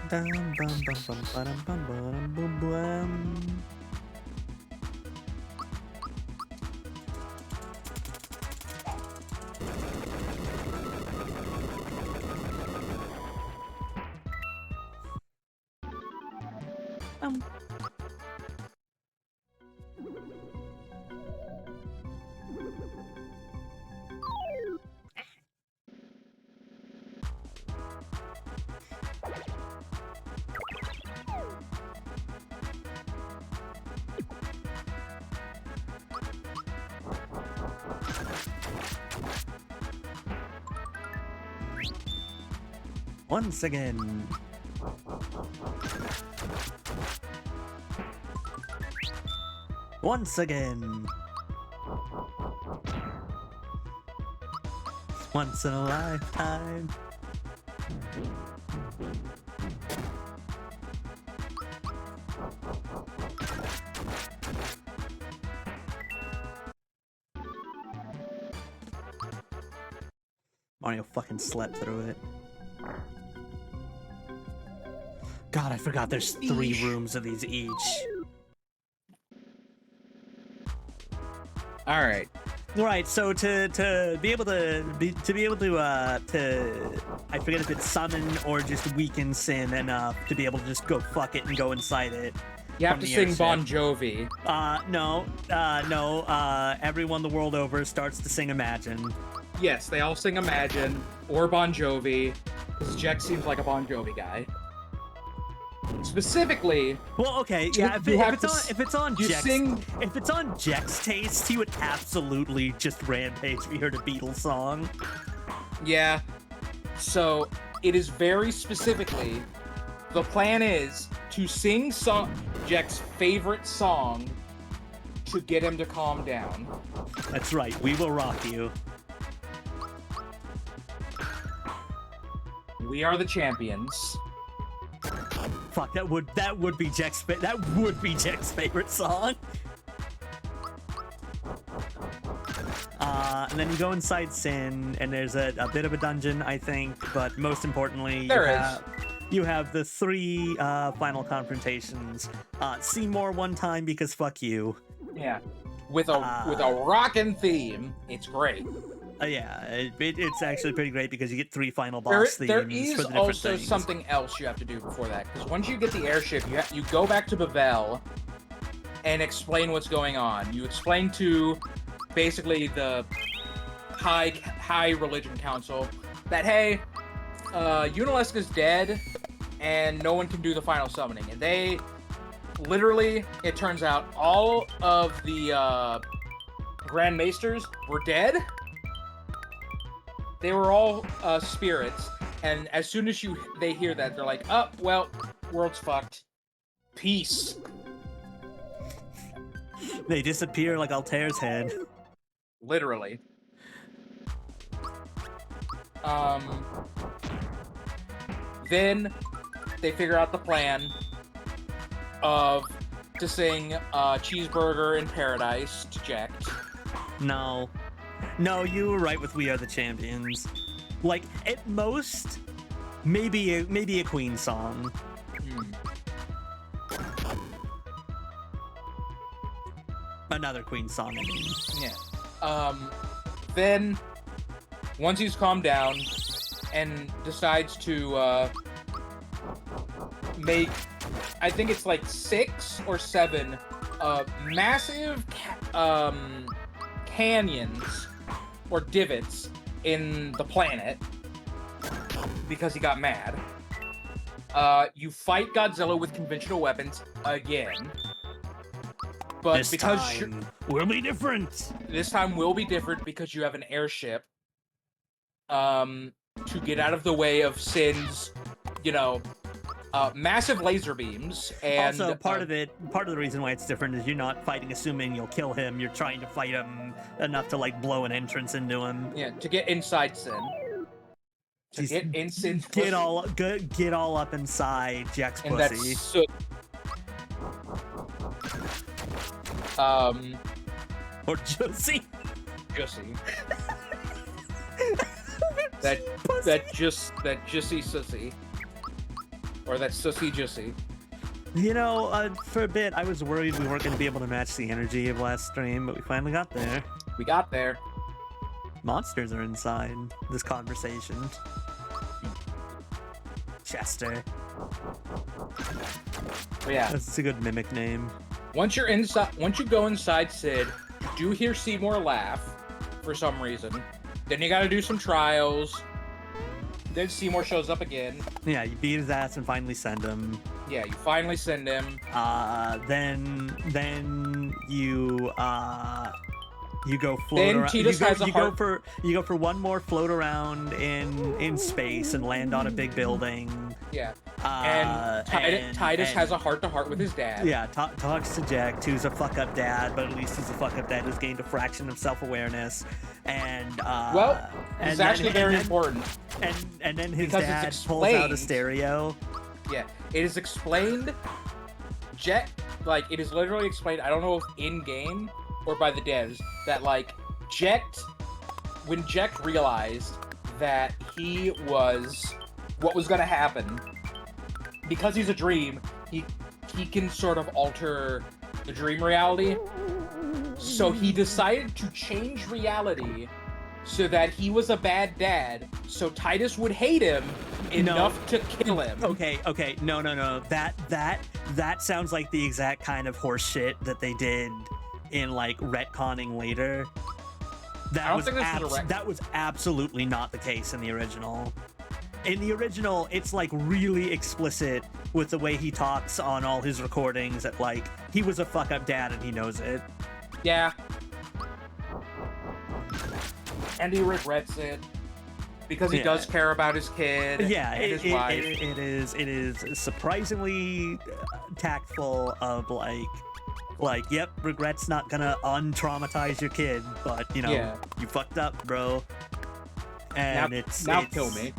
Dum, bum, bum, bum, ba-dum, bum, ba-dum, boom, bum. Once again. Once again. Once in a lifetime. Mario fucking slept through it. God, I forgot there's 3 rooms of these each. All right. Right, so to be able to I forget if it's summon or just weaken Sin enough to be able to just go fuck it and go inside it. You have from to the sing airship. Bon Jovi. No. Everyone the world over starts to sing Imagine. Yes, they all sing Imagine or Bon Jovi, because Jack seems like a Bon Jovi guy. Specifically, Well, okay, yeah. you have to If it's on you Jack's, sing- if it's on Jack's taste, he would absolutely just rampage if he heard a Beatles song. yeah. So it is very specifically, the plan is to sing Jack's favorite song to get him to calm down. That's right. We will rock you. We are the champions. Fuck, that would be Jack's favorite song. And then you go inside Sin, and there's a bit of a dungeon, I think, but most importantly, you have the 3 final confrontations. Seymour one time because fuck you. Yeah. With a rockin' theme. It's great. It's actually pretty great because you get 3 final boss themes There for the is different also things. something else you have to do before that, because once you get the airship, you go back to Bavel and explain what's going on. You explain to basically the high religion council that, hey, Unalesque is dead and no one can do the final summoning. And they literally, it turns out, all of the Grand Maesters were dead. They were all spirits, and as soon as they hear that, they're like, "Oh, well, world's fucked. Peace." They disappear like Altair's head. Literally. Then they figure out the plan to sing "Cheeseburger in Paradise" to Jack. No, you were right with "We Are the Champions." Like at most, maybe a Queen song. Another Queen song, I mean. Yeah. Then once he's calmed down and decides to make, I think it's like 6 or 7 massive canyons or divots in the planet because he got mad. You fight Godzilla with conventional weapons again. But This because time will be different. this time will be different because you have an airship. To get out of the way of Sin's, massive laser beams. And Also, part of the reason why it's different is you're not fighting assuming you'll kill him. You're trying to fight him enough to like blow an entrance into him. Yeah, to get inside Sin. To Jeez, get in Sin's Get pussy. get all up inside Jack's And pussy. that's so. Or Josie. Jussie. that Jussie Sussy. Or that Sussy Jussie. For a bit, I was worried we weren't going to be able to match the energy of last stream, but we finally got there. We got there. Monsters are inside this conversation. Chester. But yeah. That's a good mimic name. Once you go inside Sid, you do hear Seymour laugh for some reason. Then you gotta do some trials. Then Seymour shows up again. Yeah, you beat his ass and finally send him. Yeah, you finally send him. Then you go float Then around. Tidus has a heart. You go for one more float around in space and land on a big building. Yeah. And Tidus has a heart-to-heart with his dad. Yeah, talks to Jack, who's a fuck-up dad, but at least he's a fuck-up dad who's gained a fraction of self-awareness. And it's actually very important. And then his Because dad it's pulls out a explained. stereo. Yeah, it is explained. It is literally explained. I don't know if in-game or by the devs that when Jack realized that what was gonna happen, because he's a dream, he can sort of alter the dream reality. So he decided to change reality so that he was a bad dad, so Tidus would hate him enough to kill him. Okay, no. That sounds like the exact kind of horse shit that they did in retconning later. That was absolutely not the case in the original. In the original, it's really explicit with the way he talks on all his recordings that he was a fuck up dad and he knows it. Yeah. And he regrets it because he does care about his kid and his wife. It is surprisingly tactful of yep, regret's not gonna untraumatize your kid, but you fucked up, bro. And now kill me.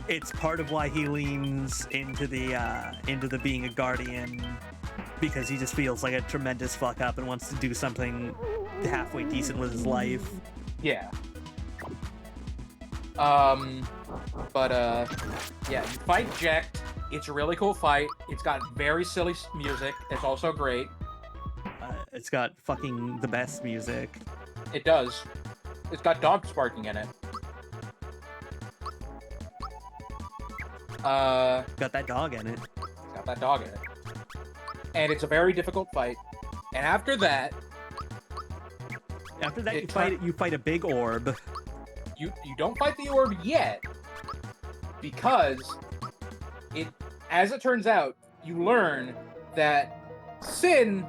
It's part of why he leans into the being a guardian, because he just feels like a tremendous fuck up and wants to do something halfway decent with his life. Yeah. You fight Jack. It's a really cool fight. It's got very silly music. It's also great. It's got fucking the best music. It does. It's got dogs barking in it. Got that dog in it. Got that dog in it. And it's a very difficult fight. And after that, you fight a big orb. You don't fight the orb yet, because as it turns out, you learn that Sin,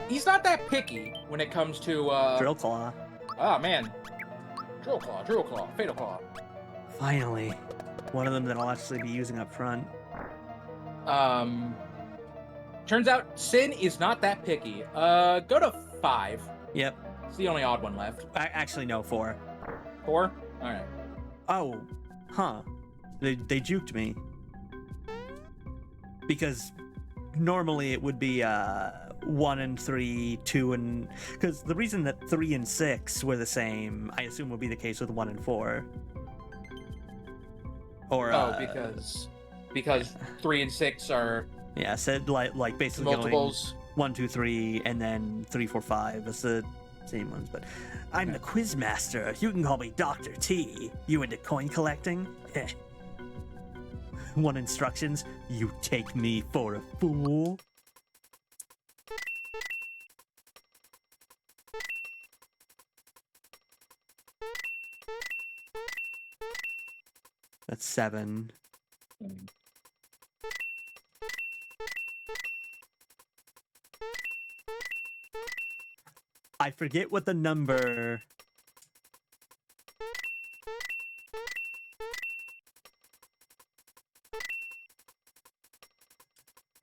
he's not that picky when it comes to Drill Claw. Oh man. Drill Claw, Fatal Claw. Finally. One of them that I'll actually be using up front. Turns out Sin is not that picky. Go to 5. Yep. It's the only odd one left. Actually, no, 4. 4? Alright. Oh, huh. They juked me. Because normally it would be 1 and 3, 2 and... Because the reason that 3 and 6 were the same, I assume would be the case with 1 and 4. Or, because 3 and 6 are... Yeah, said like basically multiples. Going 1, 2, 3, and then 3, 4, 5. It's the same ones, but I'm the quiz master. You can call me Dr. T. You into coin collecting? Heh. 1 instructions. You take me for a fool. That's 7. I forget what the number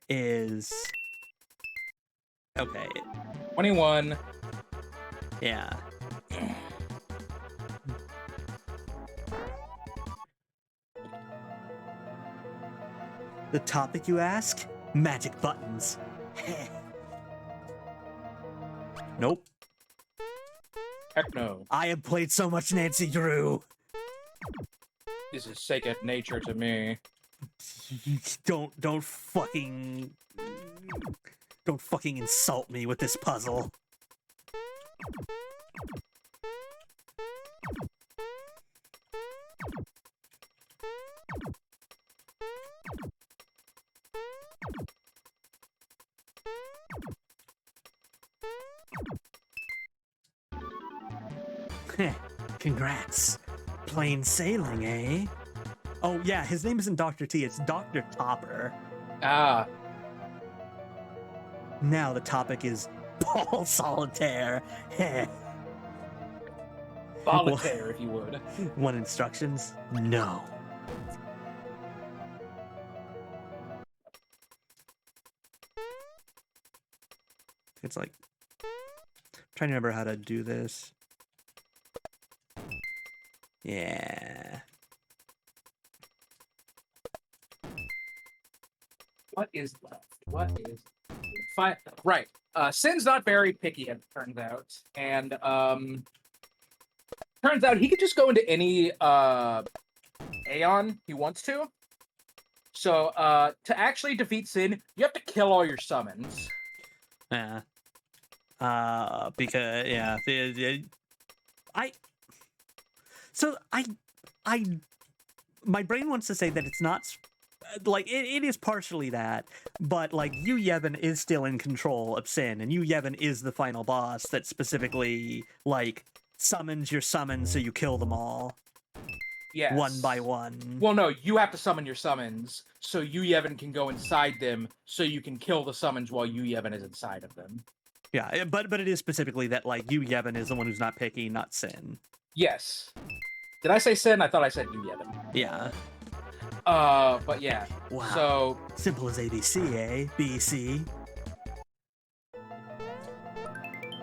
is. Okay, 21. yeah. The topic, you ask? Magic buttons. Nope. Heck no. I have played so much Nancy Drew. This is second nature to me. Don't fucking insult me with this puzzle. Heh, congrats. Plain sailing, eh? Oh yeah, his name isn't Dr. T, it's Dr. Topper. Ah, Now the topic is Ball Solitaire. Heh. solitaire, if you would. Want instructions? No. It's like, I'm trying to remember how to do this. Yeah. What is left? What is fine? Right. Sin's not very picky, it turns out, and turns out he could just go into any Aeon he wants to. So to actually defeat Sin, you have to kill all your summons. Yeah. Because yeah, my brain wants to say that it's not like it is partially that, but like Yu Yevon is still in control of Sin, and Yu Yevon is the final boss that specifically like summons your summons so you kill them all Yes. one by one. Well, no, you have to summon your summons, so Yu Yevon can go inside them, so you can kill the summons while Yu Yevon is inside of them. Yeah, but it is specifically that like Yu Yevon is the one who's not picky, not Sin. Yes. Did I say Sin? I thought I said Yu Yevon. Yeah. But yeah. Wow. So Simple as ABC, eh? BC.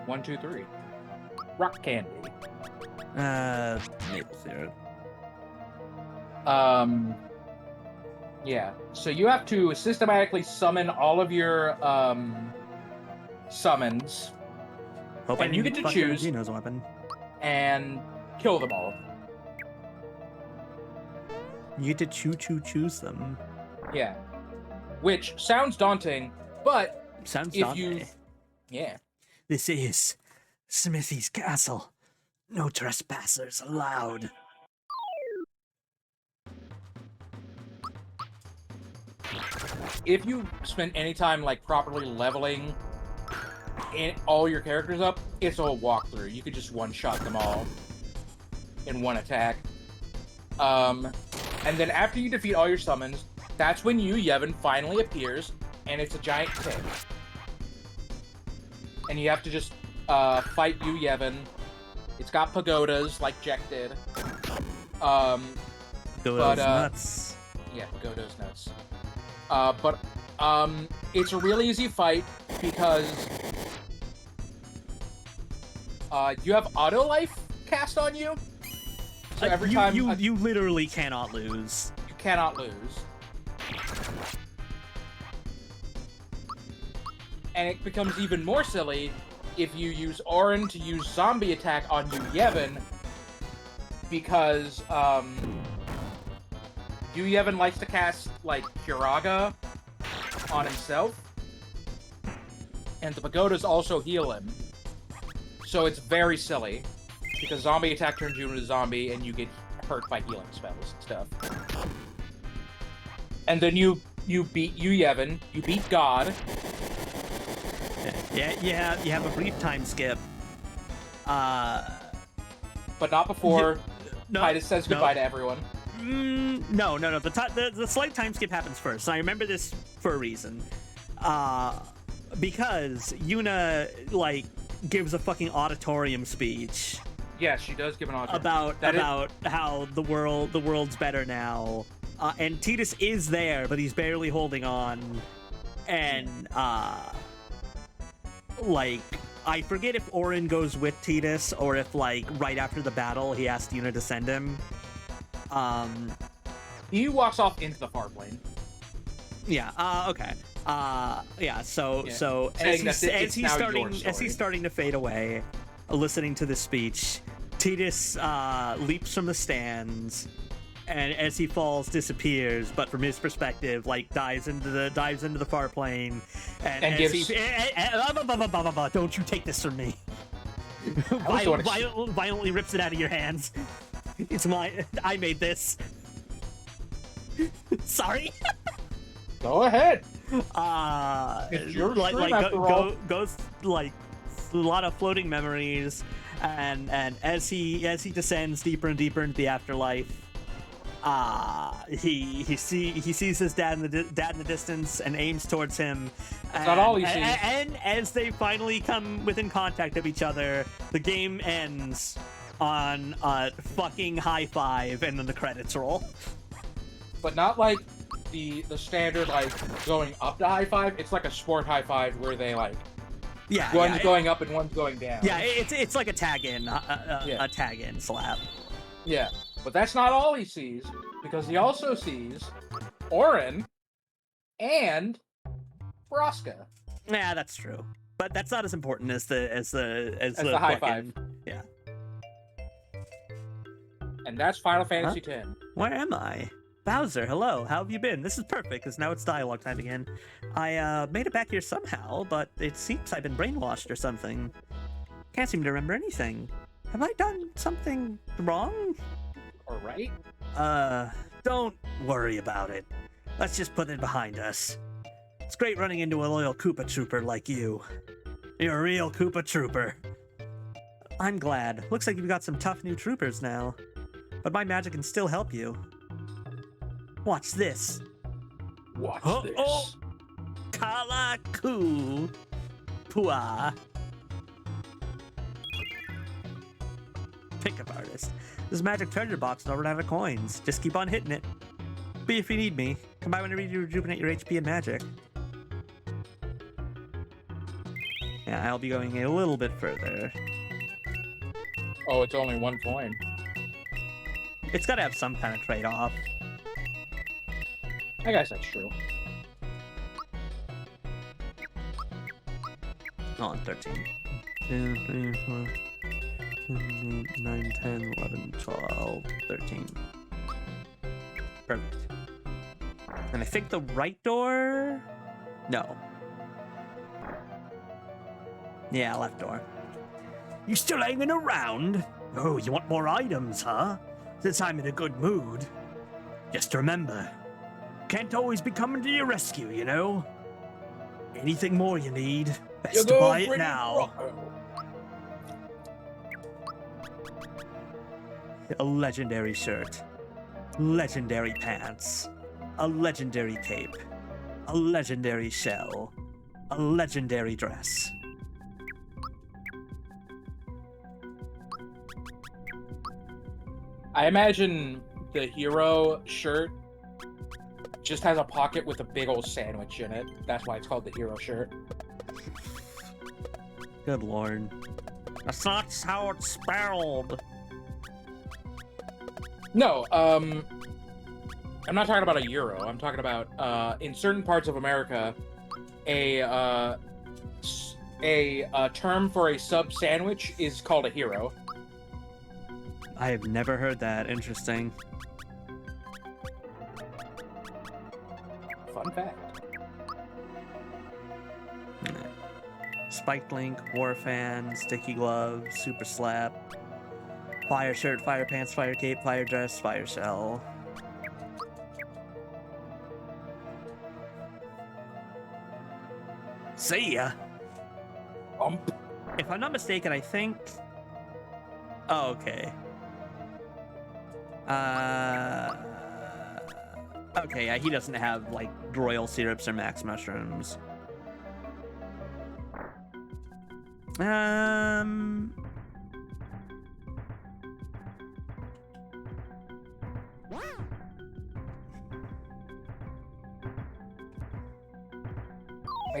1, 2, 3. Rock candy. Maple syrup. Yeah. So you have to systematically summon all of your summons Hope I And you didn't get to fuck choose. Gino's weapon. and kill them all. You get to choose them. Yeah. Which sounds daunting, but Sounds if daunting. you yeah. This is Smithy's castle. No trespassers allowed. If you spend any time like properly leveling all your characters up, it's a walkthrough. You could just one-shot them all in one attack. And then after you defeat all your summons, that's when Yu Yevon finally appears, and it's a giant tick. And you have to just fight Yu Yevon. It's got pagodas like Jack did. Those But, nuts. Yeah, Pagoda's nuts. But it's a really easy fight because you have auto life cast on you. So every time you literally cannot lose. you cannot lose. And it becomes even more silly if you use Auron to use zombie attack on Yu Yevon, because Yu Yevon likes to cast like Curaga on himself, and the pagodas also heal him. So it's very silly because zombie attack turns you into a zombie, and you get hurt by healing spells and stuff. And then you beat Yu Yevon, you beat God. Yeah, you have a brief time skip. But not before No, Titus says no. goodbye to everyone. No. The slight time skip happens first. And I remember this for a reason. Because Yuna, like, gives a fucking auditorium speech Yes, she does give an audience. about how the world's better now, and Tidus is there, but he's barely holding on, and like I forget if Orin goes with Tidus or if like right after the battle he asked Yuna to send him. He walks off into the far plane. Yeah. Okay. Yeah. So Yeah. so Saying as that he's it's now starting your as story. he's starting to fade away, listening to the speech, Tidus leaps from the stands, and as he falls, disappears. But from his perspective, like dives into the far plane, and as gives- don't you take this from me. was doing Violently rips it out of your hands. It's I made this. Sorry. Go ahead. It's your stream after all. goes like a lot of floating memories, and as he descends deeper and deeper into the afterlife, he sees his dad in the distance and aims towards him. That's not all he sees. And as they finally come within contact of each other, the game ends on a fucking high five, and then the credits roll. But not like the standard like going up to high five. It's like a sport high five where they like Yeah, one's yeah, going up and one's going down. yeah, it's like a tag in, Yeah. a tag in slap. Yeah. But that's not all he sees, because he also sees Orin and Vraska. Yeah, that's true, but that's not as important as the the high fucking- five. Yeah. And that's Final Fantasy X. Where am I? Bowser, hello. How have you been? This is perfect, because now it's dialogue time again. I made it back here somehow, but it seems I've been brainwashed or something. Can't seem to remember anything. Have I done something wrong? Alright? Don't worry about it. Let's just put it behind us. It's great running into a loyal Koopa Trooper like you. You're a real Koopa Trooper. I'm glad. Looks like you've got some tough new troopers now. But my magic can still help you. Watch this. Watch Oh, this. oh. Kalaku Pua. Pickup artist. This magic treasure box will run out of coins. Just keep on hitting it. Be if you need me. Come by whenever you rejuvenate your HP and magic. Yeah, I'll be going a little bit further. Oh, it's only 1 coin. It's gotta have some kind of trade-off. I guess that's true. On 13. 2, 3, 4, 7, 8, 9, 10, 11, 12, 13. Perfect. And I think the right door? No. Yeah, left door. You still hanging around? Oh, you want more items, huh? Since I'm in a good mood. Just remember, can't always be coming to your rescue, you know? Anything more you need, best to buy it now. A legendary shirt, legendary pants, a legendary cape, a legendary shell, a legendary dress. I imagine the hero shirt just has a pocket with a big old sandwich in it. That's why it's called the hero shirt. Good lord. That's not how it's spelled. No, I'm not talking about a euro. I'm talking about in certain parts of America, a term for a sub sandwich is called a hero. I have never heard that. Interesting. Fun fact. Spiked Link, War Fan, Sticky Glove, Super Slap, Fire Shirt, Fire Pants, Fire Cape, Fire Dress, Fire Shell. See ya! If I'm not mistaken, I think... Oh, okay. Okay, yeah, he doesn't have, like, royal syrups or max mushrooms. I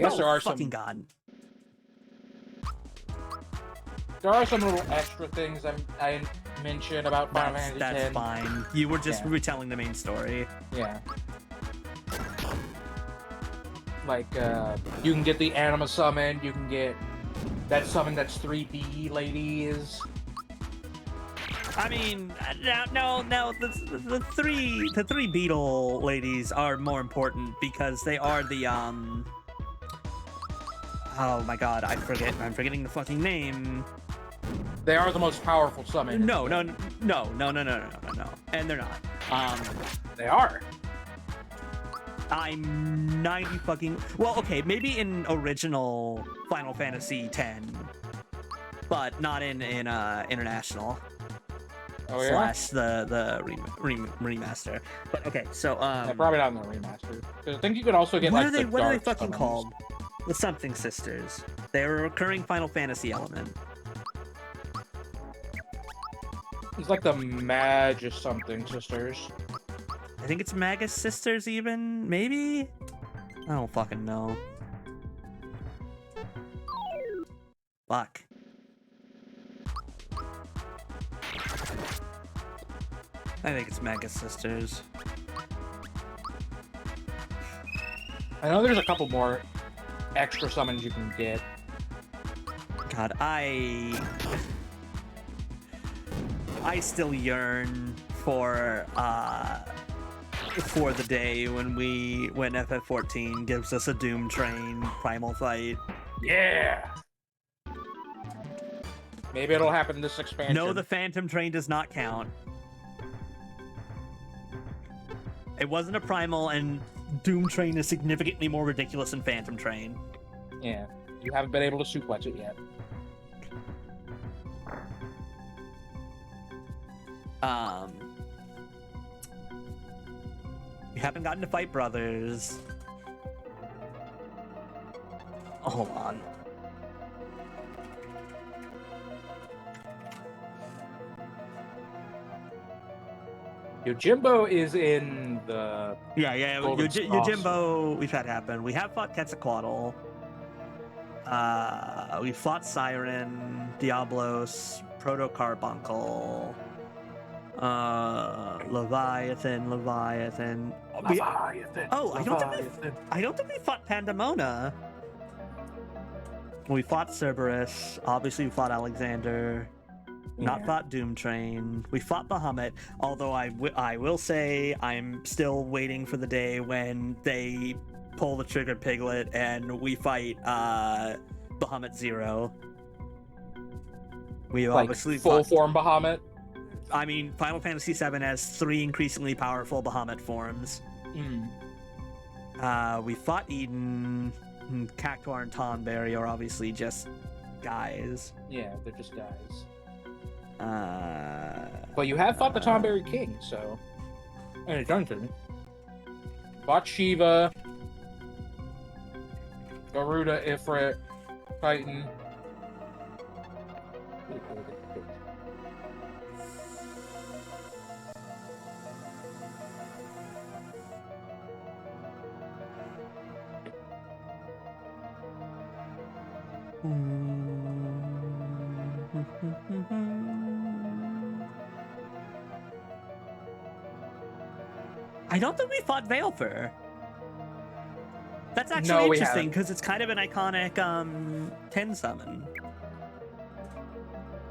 guess there are fucking some. god. There are some little extra things I mentioned about Final Fantasy That's X. fine. You were just Yeah. retelling the main story. Yeah. Like, you can get the anima summon, you can get that summon that's 3B ladies. I mean, no, the three beetle ladies are more important because they are the Oh my god, I'm forgetting the fucking name. They are the most powerful summon. No, and they're not. They are. I'm 90 fucking. Well, okay, maybe in original Final Fantasy X, but not in international. Oh yeah. Slash the remaster. But okay, so Yeah, probably not in the remaster. 'Cause I think you could also get what like are they? the What are they dark fucking summons. called? The Something Sisters. They're a recurring Final Fantasy element. It's like the Magus something sisters. I think it's Magus Sisters, even maybe. I don't fucking know. Fuck. I think it's Magus Sisters. I know there's a couple more extra summons you can get. God, I still yearn for the day when FF14 gives us a Doom Train primal fight. Yeah. Maybe it'll happen this expansion. No, the Phantom Train does not count. It wasn't a primal, and Doom Train is significantly more ridiculous than Phantom Train. Yeah. You haven't been able to suplex it yet. We haven't gotten to fight brothers. Oh, hold on. Yojimbo is in the... Yeah. Golden Yojimbo, we've had happen. We have fought Quetzalcoatl. We fought Siren, Diablos, Proto-Carbuncle, Leviathan. Leviathan. I don't think we fought Pandemona. We fought Cerberus. Obviously, we fought Alexander. Not fought Doom Train. We fought Bahamut, although I will say I'm still waiting for the day when they pull the trigger Piglet and we fight Bahamut Zero. We Like obviously full fought, form Bahamut. I mean, Final Fantasy VII has 3 increasingly powerful Bahamut forms. We fought Eden. Cactuar and Tonberry are obviously just guys. Yeah, they're just guys. But you have fought the Tonberry King, so... And Dungeon. Fought Shiva. Garuda, Ifrit, Titan. I don't think we fought Veilfer. That's No, actually we interesting haven't. because it's kind of an iconic 10 summon.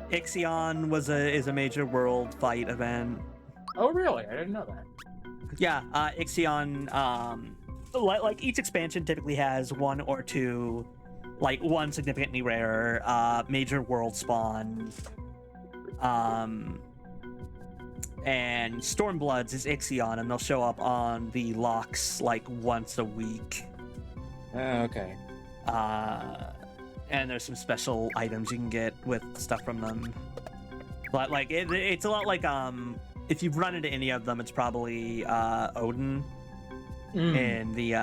Ixion is a major world fight event. Oh, really? I didn't know that. Yeah, Ixion, like each expansion typically has 1 or 2, like one significantly rare major world spawn. And Stormbloods is Ixion, and they'll show up on the locks like once a week. Okay. And there's some special items you can get with stuff from them. But like it's a lot like if you've run into any of them, it's probably Odin in the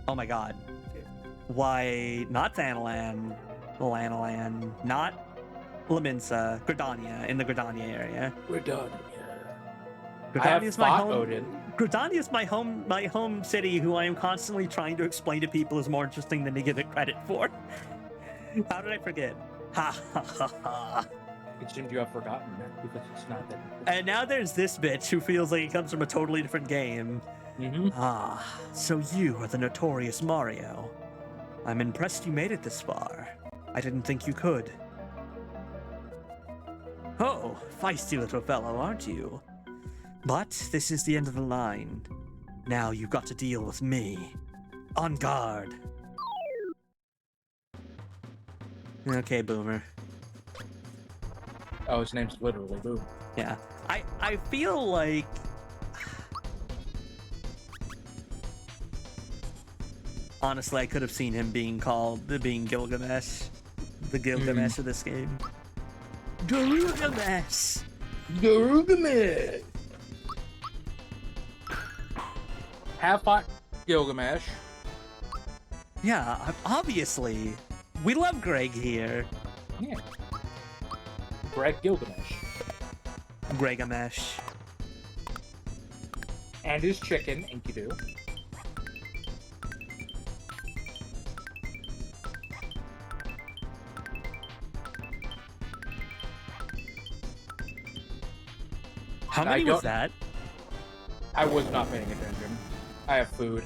oh my god. Why not Thanalan, Lanalan, not Laminsa, Gridania, in the Gridania area. We're done. I Gridania have is my fought home. Odin. Gridania is my home city, who I am constantly trying to explain to people is more interesting than to give it credit for. How did I forget? Ha ha ha ha. It seems you have forgotten because it's not that. And now there's this bitch who feels like it comes from a totally different game. Mm-hmm. Ah, so you are the notorious Mario. I'm impressed you made it this far. I didn't think you could. Oh, feisty little fellow, aren't you? But this is the end of the line. Now you've got to deal with me. On guard. Okay, Boomer. Oh, his name's literally Boom. Yeah. I feel like... Honestly, I could have seen him being Gilgamesh. The Gilgamesh of this game. Gilgamesh! Gilgamesh! Have fought Gilgamesh. Yeah, obviously. We love Greg here. Yeah. Greg Gilgamesh. Gregamesh. And his chicken, Enkidu. How many was don't- that? I was not paying attention. I have food.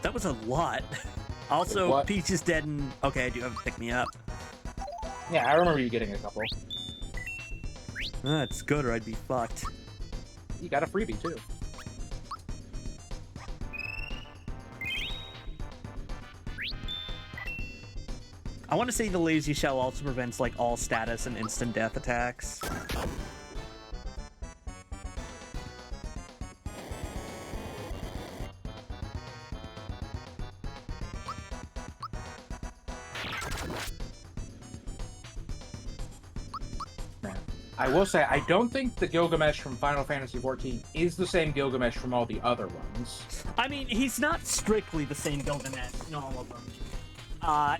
That was a lot. Also, What? Peach is dead and... Okay, I do have to pick me up. Yeah, I remember you getting a couple. That's good or I'd be fucked. You got a freebie, too. I want to say the lazy shell also prevents like all status and instant death attacks. I will say, I don't think the Gilgamesh from Final Fantasy XIV is the same Gilgamesh from all the other ones. I mean, he's not strictly the same Gilgamesh in all of them.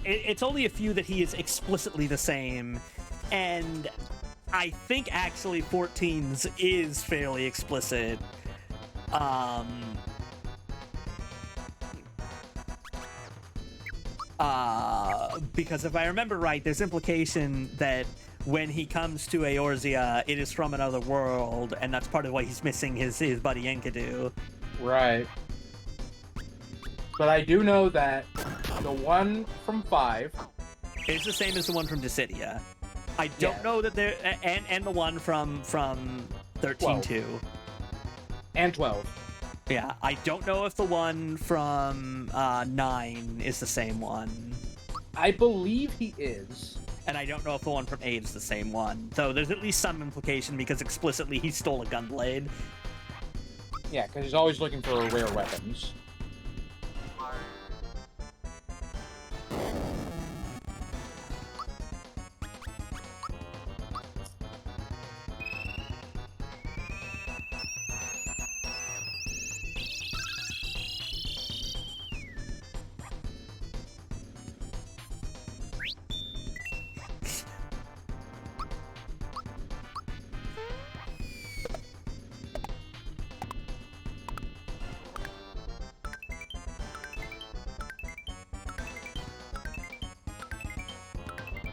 It's only a few that he is explicitly the same, and I think actually 14's is fairly explicit. Because if I remember right, there's implication that when he comes to Eorzea, it is from another world, and that's part of why he's missing his buddy Enkidu. Right. But I do know that the one from 5... It's the same as the one from Dissidia. I don't Yeah. know that there... And the one from 13-2. and 12. Yeah, I don't know if the one from 9 is the same one. I believe he is. And I don't know if the one from 8 is the same one. So there's at least some implication because explicitly he stole a gunblade. Yeah, because he's always looking for rare weapons.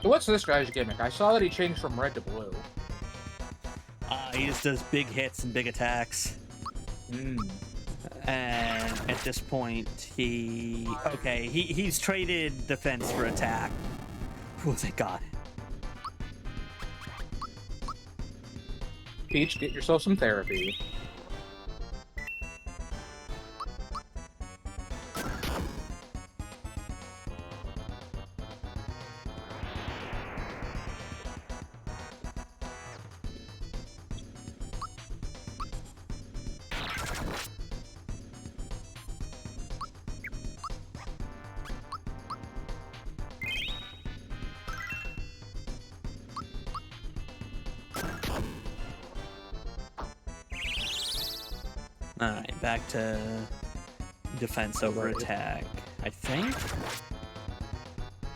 So what's this guy's gimmick? I saw that he changed from red to blue. He just does big hits and big attacks. Hmm. And at this point, he's traded defense for attack. Oh, thank God. Peach, get yourself some therapy. Alright, back to defense over attack, I think.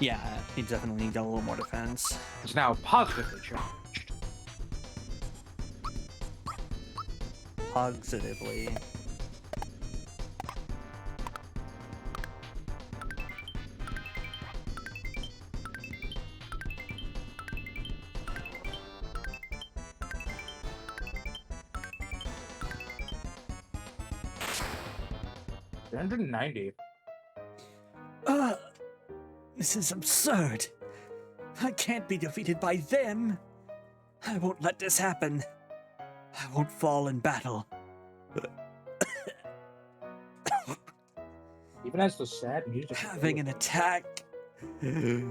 Yeah, he definitely got a little more defense. It's now positively charged. Positively. $190. This is absurd. I can't be defeated by them. I won't let this happen. I won't fall in battle. Even as the sad music. Having an attack. I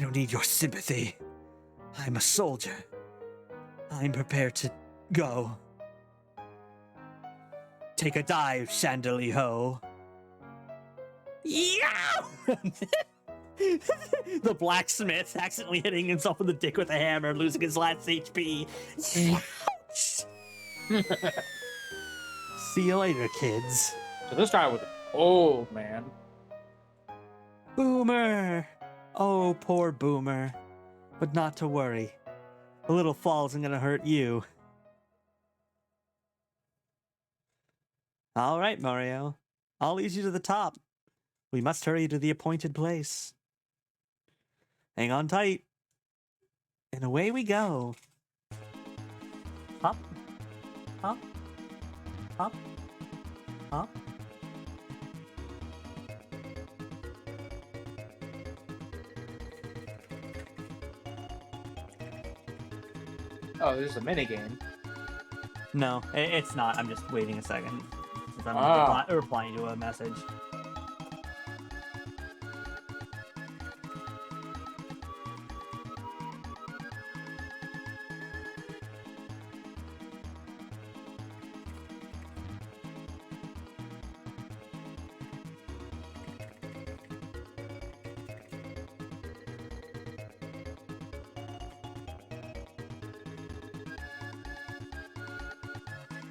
don't need your sympathy. I'm a soldier. I'm prepared to go. Take a dive, Chandelier Ho. Yeah! The blacksmith accidentally hitting himself in the dick with a hammer, losing his last HP. Ouch! See you later, kids. So this guy was an old man. Boomer! Oh, poor Boomer. But not to worry. A little fall isn't gonna hurt you. All right, Mario. I'll lead you to the top. We must hurry to the appointed place. Hang on tight. And away we go. Hop. Hop. Hop. Hop. Oh, this is a minigame. No, it's not. I'm just waiting a second. Since I'm replying to a message.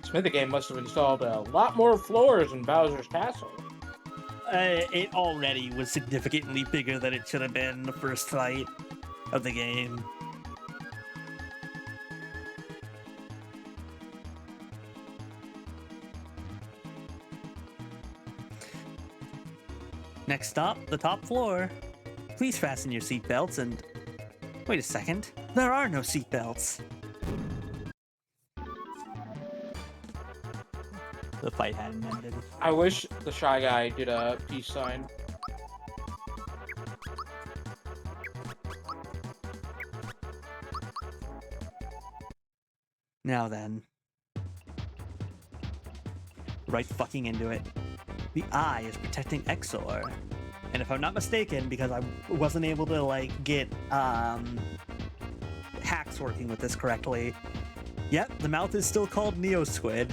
Smithigame must have installed a lot more floors in Bowser's Castle. It already was significantly bigger than it should have been the first fight of the game. Next stop, the top floor. Please fasten your seatbelts and... Wait a second. There are no seatbelts. The fight hadn't ended. I wish the Shy Guy did a peace sign. Now then. Right fucking into it. The eye is protecting Exor. And if I'm not mistaken, because I wasn't able to, like, get, hacks working with this correctly. Yep, the mouth is still called Neo Squid.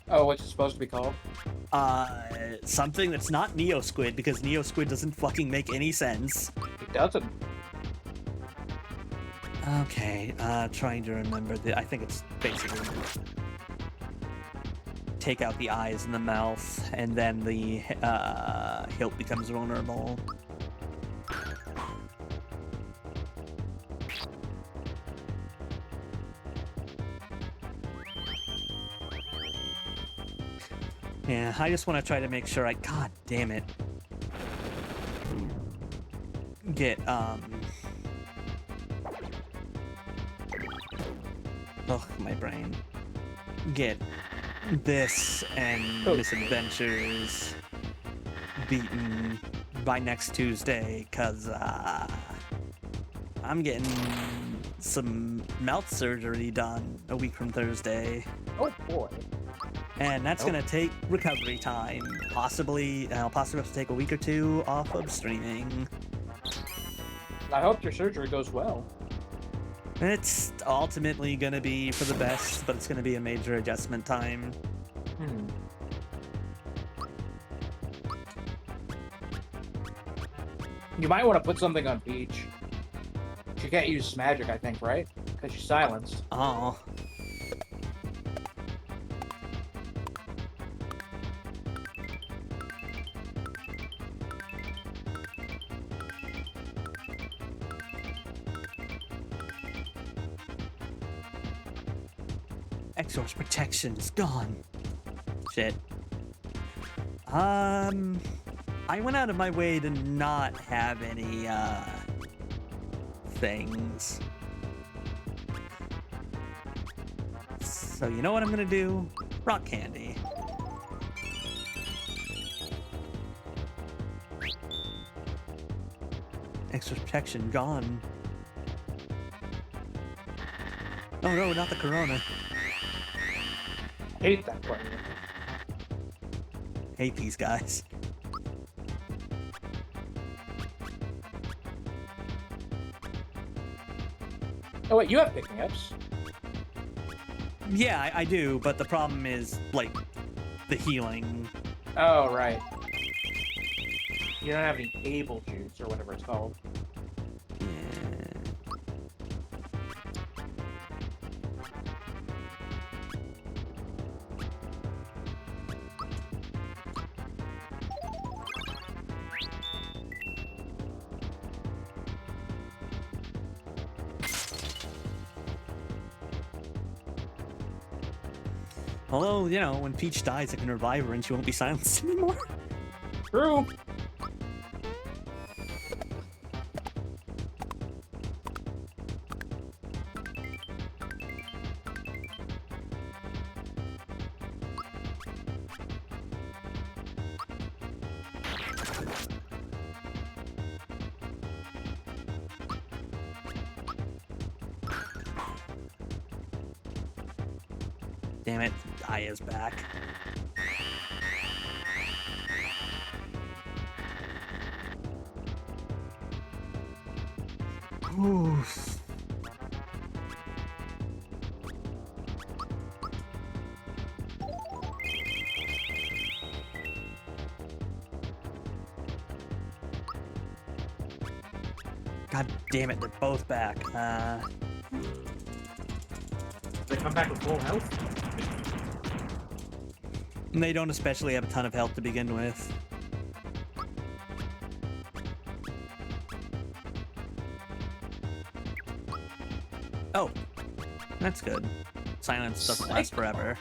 Oh, what's it supposed to be called? Something that's not Neo Squid, because Neo Squid doesn't fucking make any sense. It doesn't. Okay, trying to remember I think it's basically take out the eyes and the mouth, and then the hilt becomes vulnerable. Yeah, I just want to try to make sure God damn it. Get, Ugh, my brain. Get this and Misadventures beaten by next Tuesday, cause, I'm getting some mouth surgery done a week from Thursday. Oh boy. And that's gonna take recovery time. Possibly, I'll possibly have to take a week or two off of streaming. I hope your surgery goes well. It's ultimately gonna be for the best, but it's gonna be a major adjustment time. You might want to put something on Peach. She can't use magic, I think, right? Because she's silenced. Oh. Exor's protection is gone. Shit. I went out of my way to not have any, things. So you know what I'm gonna do? Rock candy. Extra protection gone. Oh no, not the corona. Hate that button. Hate these guys. Oh wait, you have pick-me-ups. Yeah, I do, but the problem is, like, the healing. Oh, right. You don't have any able juice or whatever it's called. Yeah. Although, you know, when Peach dies, I can revive her and she won't be silenced anymore. True. Damn it, Aya's back. Oof. God damn it, they're both back. They come back with full health? And they don't especially have a ton of health to begin with. Oh, that's good. Silence doesn't last forever.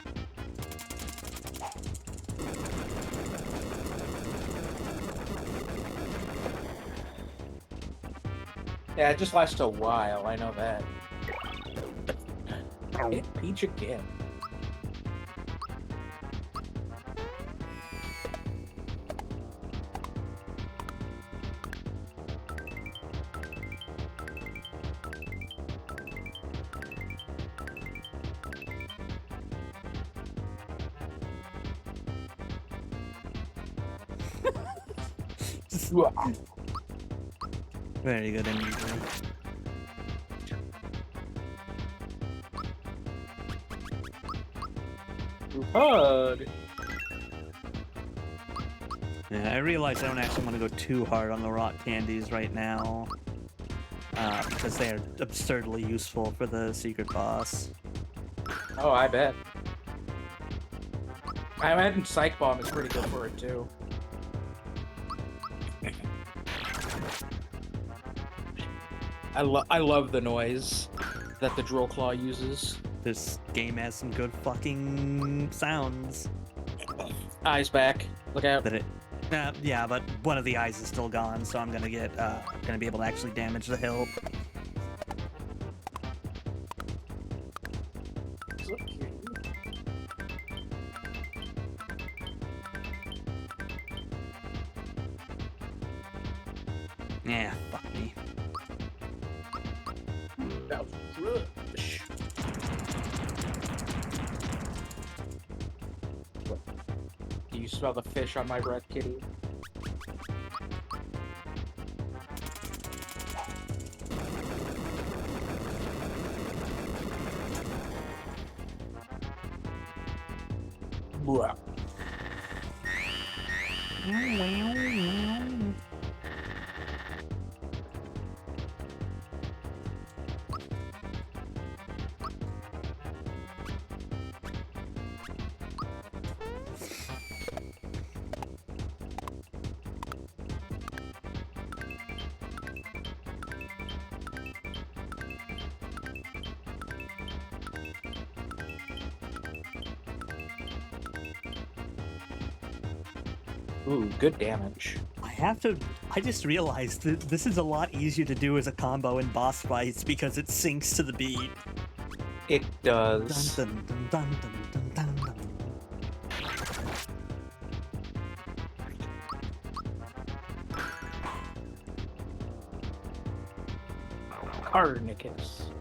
Yeah, it just lasts a while, I know that. Hit Peach again. Very good injury. Bud. Yeah, I realize I don't actually want to go too hard on the rock candies right now. Because they are absurdly useful for the secret boss. Oh, I bet. I imagine Psych Bomb is pretty good for it too. I love the noise that the Drill Claw uses. This game has some good fucking sounds. Eyes back. Look out. That it, yeah, but one of the eyes is still gone, so I'm gonna get, gonna be able to actually damage the hilt. Yeah, fuck me. That was rush. Do you smell the fish on my breath, kitty? Blah. Ooh, good damage. I just realized that this is a lot easier to do as a combo in boss fights because it syncs to the beat. It Dun, does. dun, dun, dun, dun, dun, dun, dun. Carnicus.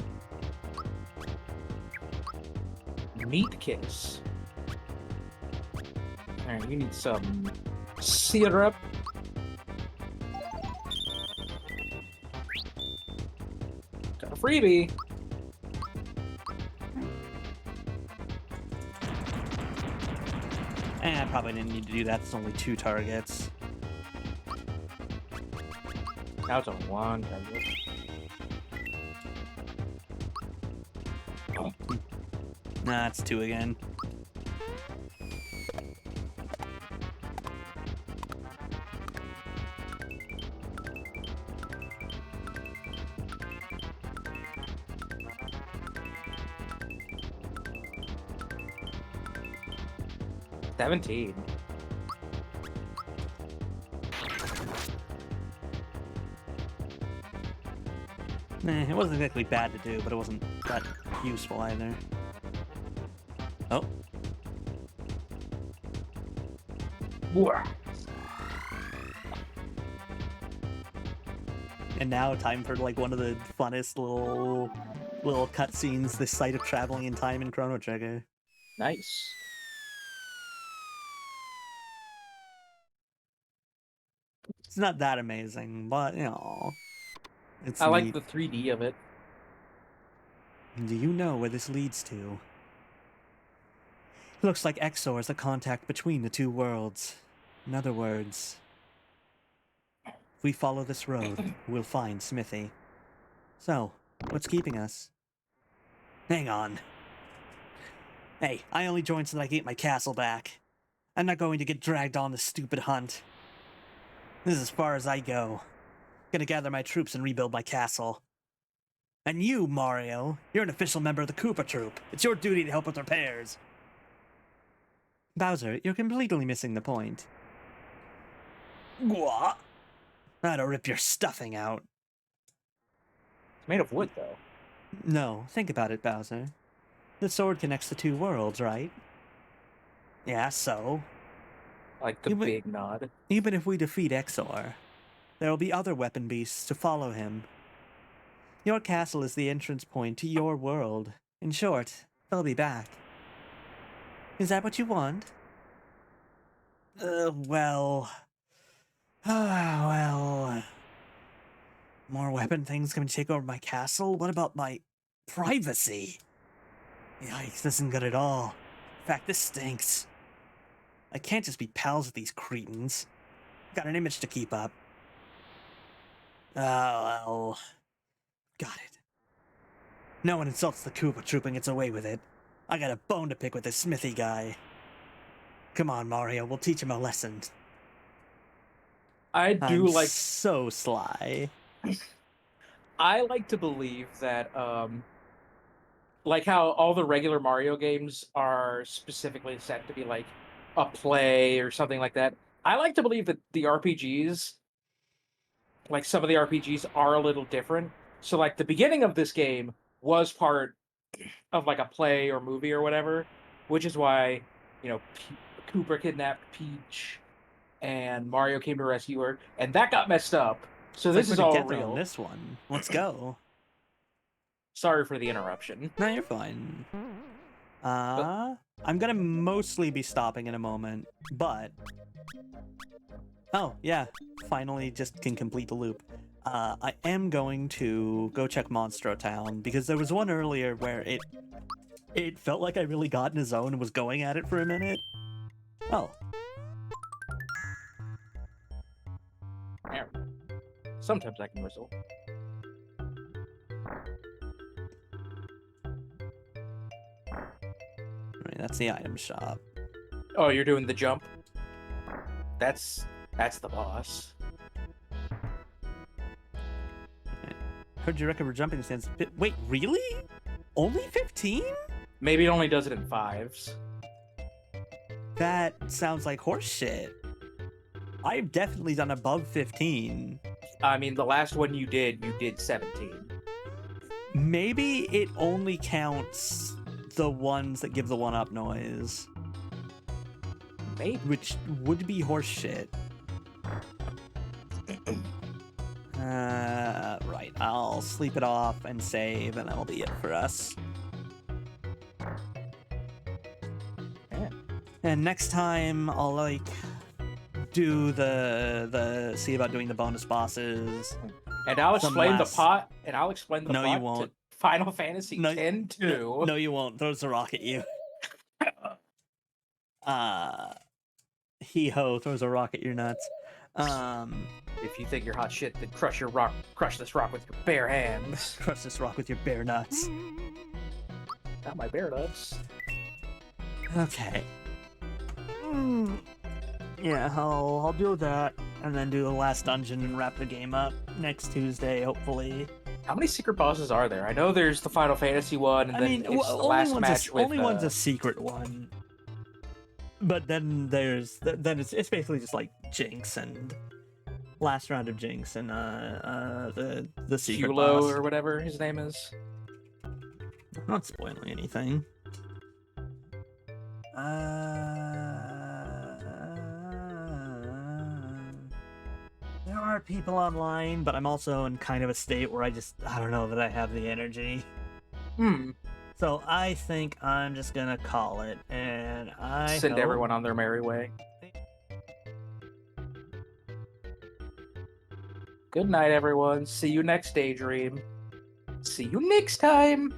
Meat kiss. Alright, you need some syrup. Got a freebie. I probably didn't need to do that. It's only 2 targets. Now it's on one target. Nah, it's 2 again. $17. It wasn't exactly bad to do, but it wasn't that useful either. Oh, and now time for like one of the funnest little cutscenes, this sight of traveling in time in Chrono Trigger. Nice. It's not that amazing, but you know, it's I like neat. the 3D of it. Do you know where this leads to? Looks like Exor is the contact between the 2 worlds. In other words, if we follow this road, we'll find Smithy. So, what's keeping us? Hang on. Hey, I only joined so that I can get my castle back. I'm not going to get dragged on this stupid hunt. This is as far as I go. Gonna gather my troops and rebuild my castle. And you, Mario, you're an official member of the Koopa Troop. It's your duty to help with repairs. Bowser, you're completely missing the point. What? That'll rip your stuffing out. It's made of wood, though. No, think about it, Bowser. The sword connects the 2 worlds, right? Yeah, so? Like the You would- big nod. Even if we defeat Exor, there will be other weapon beasts to follow him. Your castle is the entrance point to your world. In short, they'll be back. Is that what you want? Well... well... More weapon things coming to take over my castle? What about my privacy? Yikes, this isn't good at all. In fact, this stinks. I can't just be pals with these cretins. Got an image to keep up. Oh, well... Got it. No one insults the Koopa Troop and gets away with it. I got a bone to pick with this Smithy guy. Come on, Mario, we'll teach him a lesson. I do like so sly. I like to believe that like how all the regular Mario games are specifically set to be like a play or something like that. I like to believe that the RPGs, like some of the RPGs, are a little different. So like the beginning of this game was part of like a play or movie or whatever, which is why, you know, Cooper kidnapped Peach and Mario came to rescue her, and that got messed up. So It's this like is we're all together real. on this one. Let's go. Sorry for the interruption. No, you're fine. I'm gonna mostly be stopping in a moment, but... Oh, yeah. Finally just can complete the loop. I am going to go check Monstro Town, because there was one earlier where it felt like I really got in a zone and was going at it for a minute. Oh. There. Sometimes I can whistle. Right, that's the item shop. Oh, you're doing the jump? That's the boss. Heard you recommend jumping stands. Wait, really? Only 15? Maybe it only does it in 5s. That sounds like horse shit. I've definitely done above 15. I mean, the last one you did 17. Maybe it only counts the ones that give the one-up noise, Maybe. which would be horseshit. Right. I'll sleep it off and save, and that'll be it for us. Yeah. And next time, I'll like do the see about doing the bonus bosses. And I'll Some explain last- the plot. And I'll explain the No, you plot won't. to Final Fantasy No, X 2. No, you won't. Throws a rock at you. Hee-ho throws a rock at your nuts. If you think you're hot shit, then crush this rock with your bare hands. Crush this rock with your bare nuts. Not my bare nuts. Okay. Yeah, I'll do that, and then do the last dungeon and wrap the game up next Tuesday, hopefully. How many secret bosses are there? I know there's the Final Fantasy one, and I then mean, it's the only last match with. one's a secret one. But then there's it's basically just like Jinx and last round of Jinx and the secret Hulo boss. or whatever his name is. I'm not spoiling anything. There are people online, but I'm also in kind of a state where I don't know that I have the energy. So I think I'm just gonna call it, and I Send hope- everyone on their merry way. Good night, everyone. See you next Daydream. See you next time.